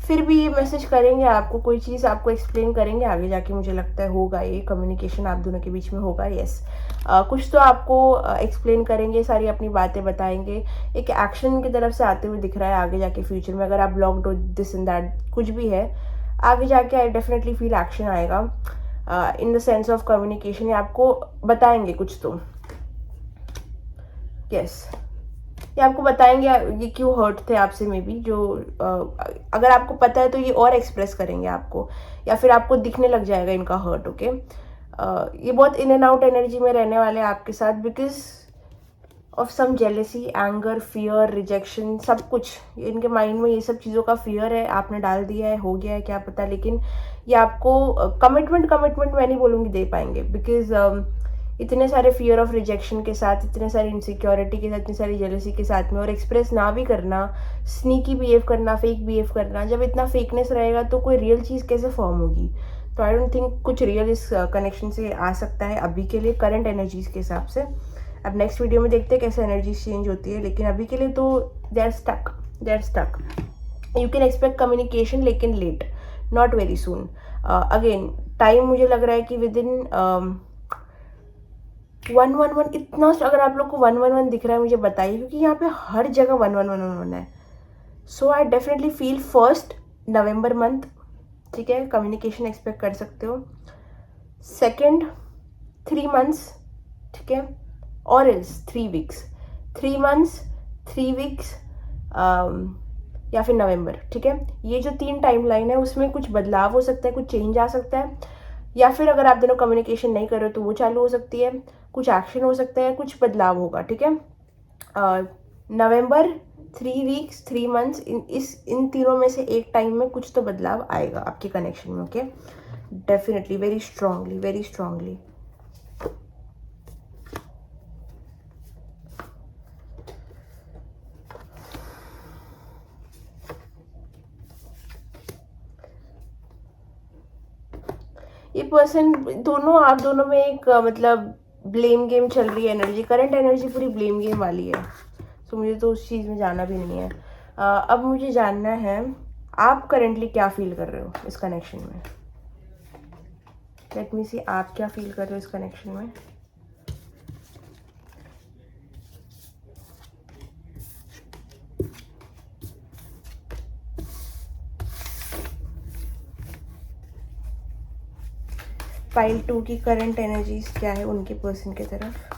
फिर भी ये मैसेज करेंगे आपको, कोई चीज़ आपको एक्सप्लेन करेंगे आगे जाके, मुझे लगता है होगा ये कम्युनिकेशन आप दोनों के बीच में होगा। यस, कुछ तो आपको एक्सप्लेन करेंगे, सारी अपनी बातें बताएंगे, एक एक्शन की तरफ से आते हुए दिख रहा है आगे जाके फ्यूचर में। अगर आप ब्लॉक्ड हो, दिस इन दैट कुछ भी है, आगे जाके आई डेफिनेटली फील एक्शन आएगा इन द सेंस ऑफ कम्युनिकेशन, ये आपको बताएंगे कुछ तो। यस, ये आपको बताएंगे ये क्यों हर्ट थे आपसे, मे बी जो अगर आपको पता है तो ये और एक्सप्रेस करेंगे आपको, या फिर आपको दिखने लग जाएगा इनका हर्ट। ओके, ये बहुत इन एंड आउट एनर्जी में रहने वाले हैं आपके साथ because of some jealousy, anger, fear, rejection, सब कुछ इनके माइंड में, ये सब चीज़ों का फियर है, आपने डाल दिया है, हो गया है क्या पता, लेकिन ये आपको कमिटमेंट मैं नहीं बोलूँगी दे पाएंगे बिकॉज इतने सारे फियर ऑफ रिजेक्शन के साथ, इतने सारी इनसिक्योरिटी के साथ, इतनी सारी जेलसी के साथ में, और एक्सप्रेस ना भी करना, स्नीकी बिहेव करना, फेक बिहेव करना, जब इतना फेकनेस रहेगा तो कोई रियल चीज़ कैसे फॉर्म होगी। तो आई डोंट थिंक कुछ रियल इस कनेक्शन से आ सकता है अभी के लिए, करंट एनर्जीज के हिसाब से। अब नेक्स्ट वीडियो में देखते हैं कैसे एनर्जीज चेंज होती है, लेकिन अभी के लिए तो they are stuck. You can expect communication, लेकिन late, not very soon. Again time मुझे लग रहा है कि विद इन 111, इतना अगर आप लोग को 111 दिख रहा है मुझे बताइए, क्योंकि यहाँ पे हर जगह 1111 है। सो आई डेफिनेटली फील 1 नवंबर मंथ ठीक है, कम्युनिकेशन एक्सपेक्ट कर सकते हो। सेकंड 3 मंथ्स, ठीक है, और इज 3 वीक्स, 3 मंथ्स 3 वीक्स या फिर नवंबर, ठीक है। ये जो 3 टाइमलाइन है उसमें कुछ बदलाव हो सकता है, कुछ चेंज आ सकता है, या फिर अगर आप दोनों कम्युनिकेशन नहीं कर रहे हो तो वो चालू हो सकती है, कुछ एक्शन हो सकता है, कुछ बदलाव होगा, ठीक है। नवंबर, 3 वीक्स, 3 मंथ्स, इन तीनों में से एक टाइम में कुछ तो बदलाव आएगा आपके कनेक्शन में, okay. Definitely, very strongly, very strongly. ये पर्सन, दोनों, आप दोनों में एक मतलब ब्लेम गेम चल रही है एनर्जी, करंट एनर्जी पूरी ब्लेम गेम वाली है। तो मुझे तो उस चीज़ में जाना भी नहीं है। अब मुझे जानना है आप करेंटली क्या फील कर रहे हो इस कनेक्शन में। लेट मी सी, आप क्या फील कर रहे हो इस कनेक्शन में। पाइल 2 की करंट एनर्जीज क्या है उनके पर्सन की तरफ।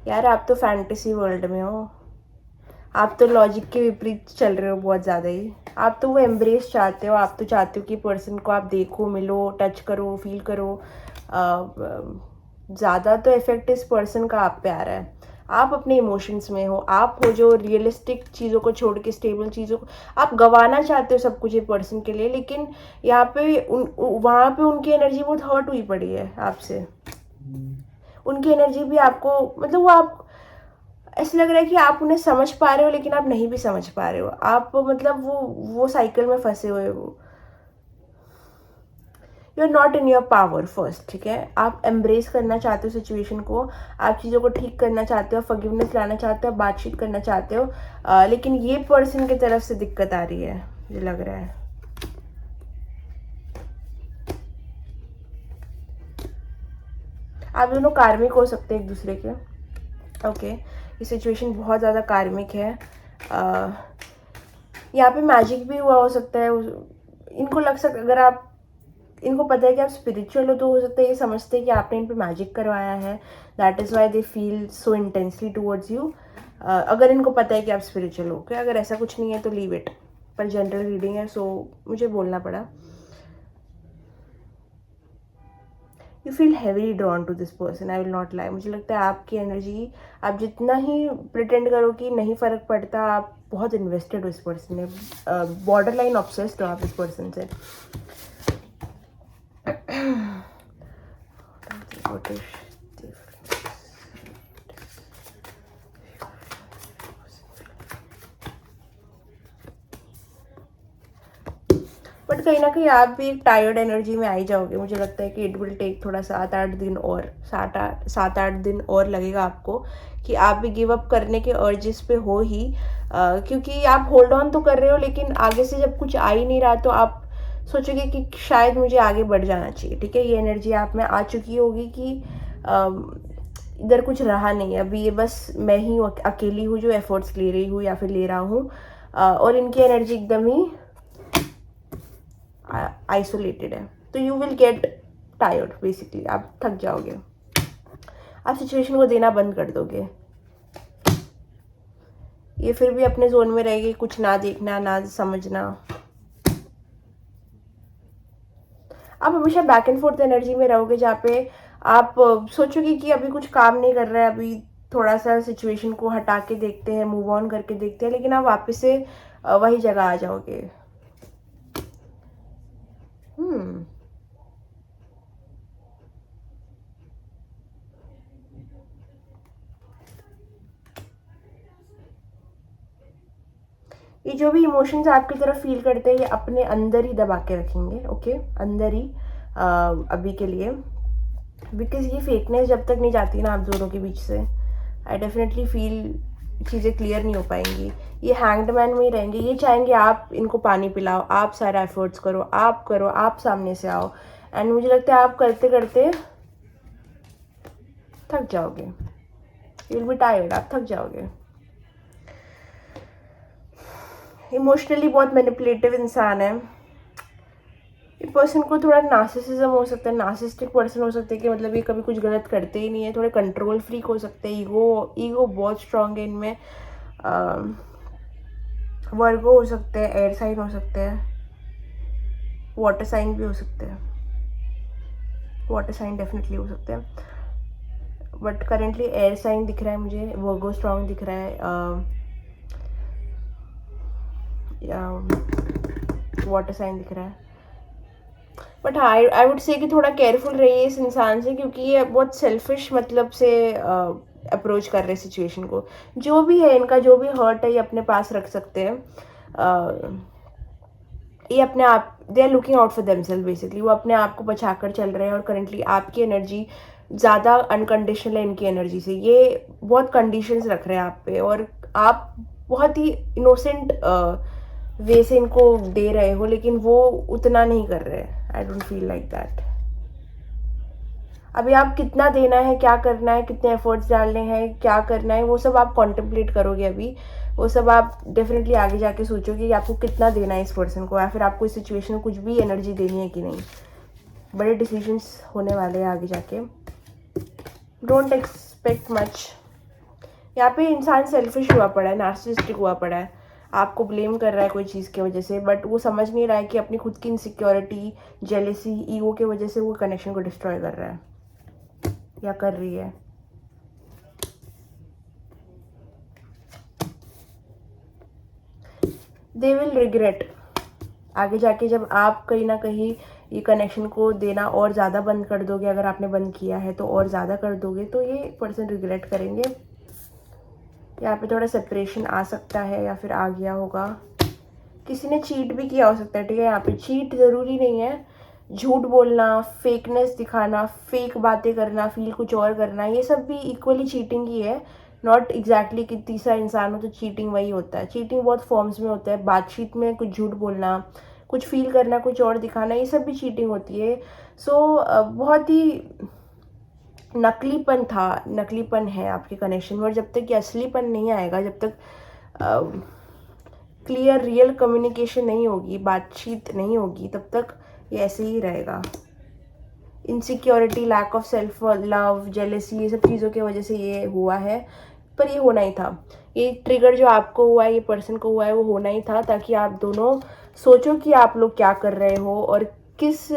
यार आप तो फैंटेसी वर्ल्ड में हो, आप तो लॉजिक के विपरीत चल रहे हो बहुत ज़्यादा ही। आप तो वो एम्ब्रेस चाहते हो, आप तो चाहते हो कि पर्सन को आप देखो, मिलो, टच करो, फील करो। ज़्यादा तो इफेक्ट इस पर्सन का आप पे आ रहा है। आप अपने इमोशंस में हो, आप हो जो रियलिस्टिक चीज़ों को छोड़ के स्टेबल चीज़ों को आप गंवाना चाहते हो सब कुछ ये पर्सन के लिए, लेकिन यहाँ पे वहाँ पे उनकी एनर्जी बहुत हर्ट हुई पड़ी है आपसे। उनकी एनर्जी भी आपको, मतलब वो आप, ऐसा लग रहा है कि आप उन्हें समझ पा रहे हो लेकिन आप नहीं भी समझ पा रहे हो। आप मतलब वो साइकिल में फंसे हुए हो। You are not in your power first, ठीक है। आप एम्ब्रेस करना चाहते हो सिचुएशन को, आप चीज़ों को ठीक करना चाहते हो, फॉरगिवनेस लाना चाहते हो, बातचीत करना चाहते हो, लेकिन ये पर्सन की तरफ से दिक्कत आ रही है, मुझे लग रहा है। आप दोनों कार्मिक हो सकते हैं एक दूसरे के, ओके। ये सिचुएशन बहुत ज़्यादा कार्मिक है। यहाँ पे मैजिक भी हुआ हो सकता है। इनको लग सकता, अगर आप, इनको पता है कि आप स्पिरिचुअल हो तो हो सकता है ये समझते हैं कि आपने इन पे मैजिक करवाया है। That is why they feel so intensely towards you. अगर इनको पता है कि आप स्पिरिचुअल हो, क्या अगर ऐसा कुछ नहीं है तो लीव इट। पर जनरल रीडिंग है, सो मुझे बोलना पड़ा। You feel heavily drawn to this person, I will not lie. मुझे लगता है आपकी एनर्जी, आप जितना ही प्रिटेंड करो कि नहीं फ़र्क पड़ता, आप बहुत इन्वेस्टेड हो इस पर्सन में, बॉर्डर लाइन ऑब्सेस्ड हो आप इस पर्सन से। बट कहीं ना कहीं आप भी एक टायर्ड एनर्जी में आ ही जाओगे। मुझे लगता है कि इट विल टेक थोड़ा 7-8 दिन और, 7-8 दिन और लगेगा आपको कि आप भी गिव अप करने के अर्जेस पे हो ही। क्योंकि आप होल्ड ऑन तो कर रहे हो लेकिन आगे से जब कुछ आ ही नहीं रहा तो आप सोचोगे कि शायद मुझे आगे बढ़ जाना चाहिए, ठीक है। ये एनर्जी आप में आ चुकी होगी कि इधर कुछ रहा नहीं, अभी ये बस मैं ही अकेली हूँ जो एफर्ट्स ले रही हूँ या फिर ले रहा हूँ। और इनकी एनर्जी एकदम ही आइसोलेटेड है। तो you will get tired, basically आप थक जाओगे, आप सिचुएशन को देना बंद कर दोगे। ये फिर भी अपने जोन में रहेगी, कुछ ना देखना ना समझना। आप हमेशा बैक एंड फोर्थ एनर्जी में रहोगे जहाँ पे आप सोचोगे कि अभी कुछ काम नहीं कर रहा है, अभी थोड़ा सा सिचुएशन को हटा के देखते हैं, मूव ऑन करके देखते हैं, लेकिन आप वापस से वही जगह आ जाओगे। ये जो भी इमोशंस आपकी तरफ फील करते हैं ये अपने अंदर ही दबा के रखेंगे, ओके, अंदर ही अभी के लिए। बिकॉज ये फेकनेस जब तक नहीं जाती ना आप दोनों के बीच से, आई डेफिनेटली फील चीज़ें क्लियर नहीं हो पाएंगी। ये हैंग्ड मैन में ही रहेंगे, ये चाहेंगे आप इनको पानी पिलाओ, आप सारा एफर्ट्स करो, आप सामने से आओ। एंड मुझे लगता है आप करते करते थक जाओगे, यू विल बी टायर्ड, आप थक जाओगे। इमोशनली बहुत मैनिपुलेटिव इंसान है। ये पर्सन को थोड़ा नार्सिसिज्म हो सकता है, नार्सिस्टिक पर्सन हो सकते हैं कि मतलब ये कभी कुछ गलत करते ही नहीं है, थोड़े कंट्रोल फ्रीक हो सकते हैं, ईगो बहुत स्ट्रांग है इनमें। वर्गो हो सकते हैं, एयर साइन हो सकते हैं, वाटर साइन भी हो सकते हैं, वाटर साइन डेफिनेटली हो सकते हैं, बट करेंटली एयर साइन दिख रहा है मुझे, वर्गो स्ट्रांग दिख रहा है, वाटर साइन दिख रहा है। बट हाँ, आई वुड से कि थोड़ा केयरफुल रहिए इस इंसान से, क्योंकि ये बहुत सेल्फिश मतलब से अप्रोच कर रहे सिचुएशन को। जो भी है इनका, जो भी हर्ट है, ये अपने पास रख सकते हैं। ये अपने आप, they are looking out for themself basically. वो अपने आप को बचा कर चल रहे हैं, और करेंटली आपकी एनर्जी ज़्यादा अनकंडीशनल है इनकी एनर्जी से। ये बहुत कंडीशंस रख रहे हैं आप पे, और आप बहुत ही इनोसेंट वे से इनको दे रहे हो, लेकिन वो उतना नहीं कर रहे हैं। I don't feel like that. अभी आप कितना देना है, क्या करना है, कितने एफर्ट्स डालने हैं, क्या करना है, वो सब आप कॉन्टेम्पलेट करोगे अभी। वो सब आप डेफिनेटली आगे जाके सोचोगे कि आपको कितना देना है इस पर्सन को, या फिर आपको इस सिचुएशन में कुछ भी एनर्जी देनी है कि नहीं। बड़े डिसीजंस होने वाले हैं आगे जाके। Don't expect much. यहाँ पे इंसान सेल्फिश हुआ पड़ा है, नार्सिसिस्टिक हुआ पड़ा है, आपको ब्लेम कर रहा है कोई चीज़ की वजह से, बट वो समझ नहीं रहा है कि अपनी खुद की इनसिक्योरिटी, जेलेसी, ईगो की वजह से वो कनेक्शन को डिस्ट्रॉय कर रहा है या कर रही है। दे विल रिग्रेट आगे जाके, जब आप कहीं ना कहीं ये कनेक्शन को देना और ज़्यादा बंद कर दोगे। अगर आपने बंद किया है तो और ज़्यादा कर दोगे, तो ये पर्सन रिग्रेट करेंगे। यहाँ पे थोड़ा सेपरेशन आ सकता है, या फिर आ गया होगा। किसी ने चीट भी किया हो सकता है, ठीक है। यहाँ पे चीट ज़रूरी नहीं है, झूठ बोलना, फेकनेस दिखाना, फेक बातें करना, फील कुछ और करना, ये सब भी इक्वली चीटिंग ही है। नॉट एग्जैक्टली कि तीसरा इंसान हो तो चीटिंग वही होता है। चीटिंग बहुत फॉर्म्स में होता है। बातचीत में कुछ झूठ बोलना, कुछ फील करना, कुछ और दिखाना, ये सब भी चीटिंग होती है। सो बहुत ही नकलीपन है आपके कनेक्शन में, और जब तक ये असलीपन नहीं आएगा, जब तक क्लियर रियल कम्युनिकेशन नहीं होगी, बातचीत नहीं होगी, तब तक ये ऐसे ही रहेगा। Insecurity, lack of self love, jealousy, ये सब चीज़ों की वजह से ये हुआ है, पर ये होना ही था। ये ट्रिगर जो आपको हुआ है, ये पर्सन को हुआ है, वो होना ही था, ताकि आप दोनों सोचो कि आप लोग क्या कर रहे हो और किस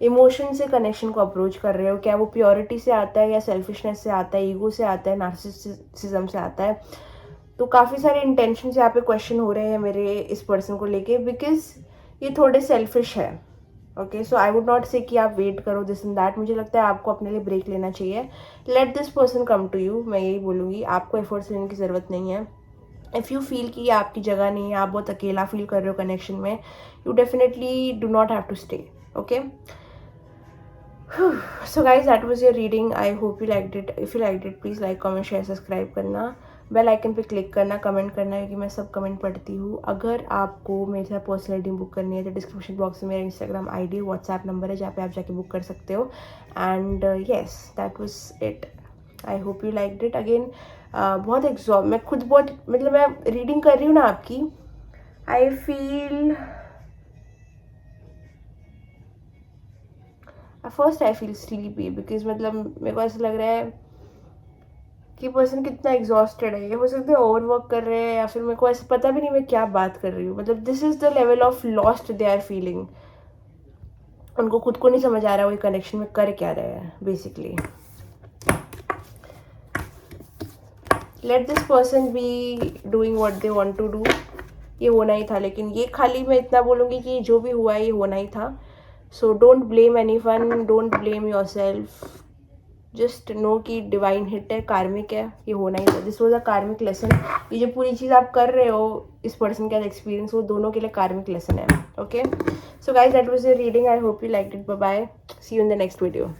इमोशन से कनेक्शन को अप्रोच कर रहे हो। क्या वो प्योरिटी से आता है, या सेल्फिशनेस से आता है, ईगो से आता है, नार्सिसिज्म से आता है। तो काफ़ी सारे इंटेंशन यहाँ पे क्वेश्चन हो रहे हैं मेरे इस पर्सन को लेके, बिकॉज ये थोड़े सेल्फिश है। Okay, so I would not से कि आप वेट करो दिस एंड दैट। मुझे लगता है आपको अपने लिए ब्रेक लेना चाहिए। Let this person come to you, मैं यही बोलूँगी। आपको एफर्ट्स लेने की ज़रूरत नहीं है। इफ़ यू फील कि ये आपकी जगह नहीं है, आप बहुत अकेला फील कर रहे हो कनेक्शन में, you definitely do not have to stay. Okay, so guys, that was your reading. I hope you liked it. If you liked it, please like, comment, share, subscribe करना, बेल आइकन पे click करना, comment करना, क्योंकि मैं सब comment पढ़ती हूँ। अगर आपको मेरे साथ पर्सनल रीडिंग बुक करनी है तो डिस्क्रिप्शन बॉक्स में मेरा इंस्टाग्राम आईडी, व्हाट्सएप नंबर है, जहाँ पे आप जाके बुक कर सकते हो। And yes, that was it. I hope you liked it. Again बहुत मैं खुद बहुत, मतलब मैं रीडिंग कर रही हूँ ना आपकी, आई फील स्लीपी, बिकॉज मतलब मेरे को ऐसा लग रहा है कि पर्सन कितना एग्जॉस्टेड है। ये हो सकता है ओवर वर्क कर रहे हैं, या फिर मेरे को ऐसा पता भी नहीं मैं क्या बात कर रही हूँ। मतलब this is the level of lost they are feeling. उनको खुद को नहीं समझ आ रहा वो कनेक्शन में कर क्या रहे हैं basically. Let this person be doing what they want to do. ये होना ही था, लेकिन ये खाली मैं इतना बोलूँगी कि जो भी हुआ है ये होना ही था। So don't blame anyone, don't blame yourself, just know कि डिवाइन हिट है, कार्मिक है, ये होना ही था। दिस वॉज अ कार्मिक लेसन। ये जो पूरी चीज़ आप कर रहे हो इस पर्सन का एक्सपीरियंस, वो दोनों के लिए कार्मिक लेसन है। Okay, so guys, that was your reading. I hope you liked it. Bye bye, see you in the next video.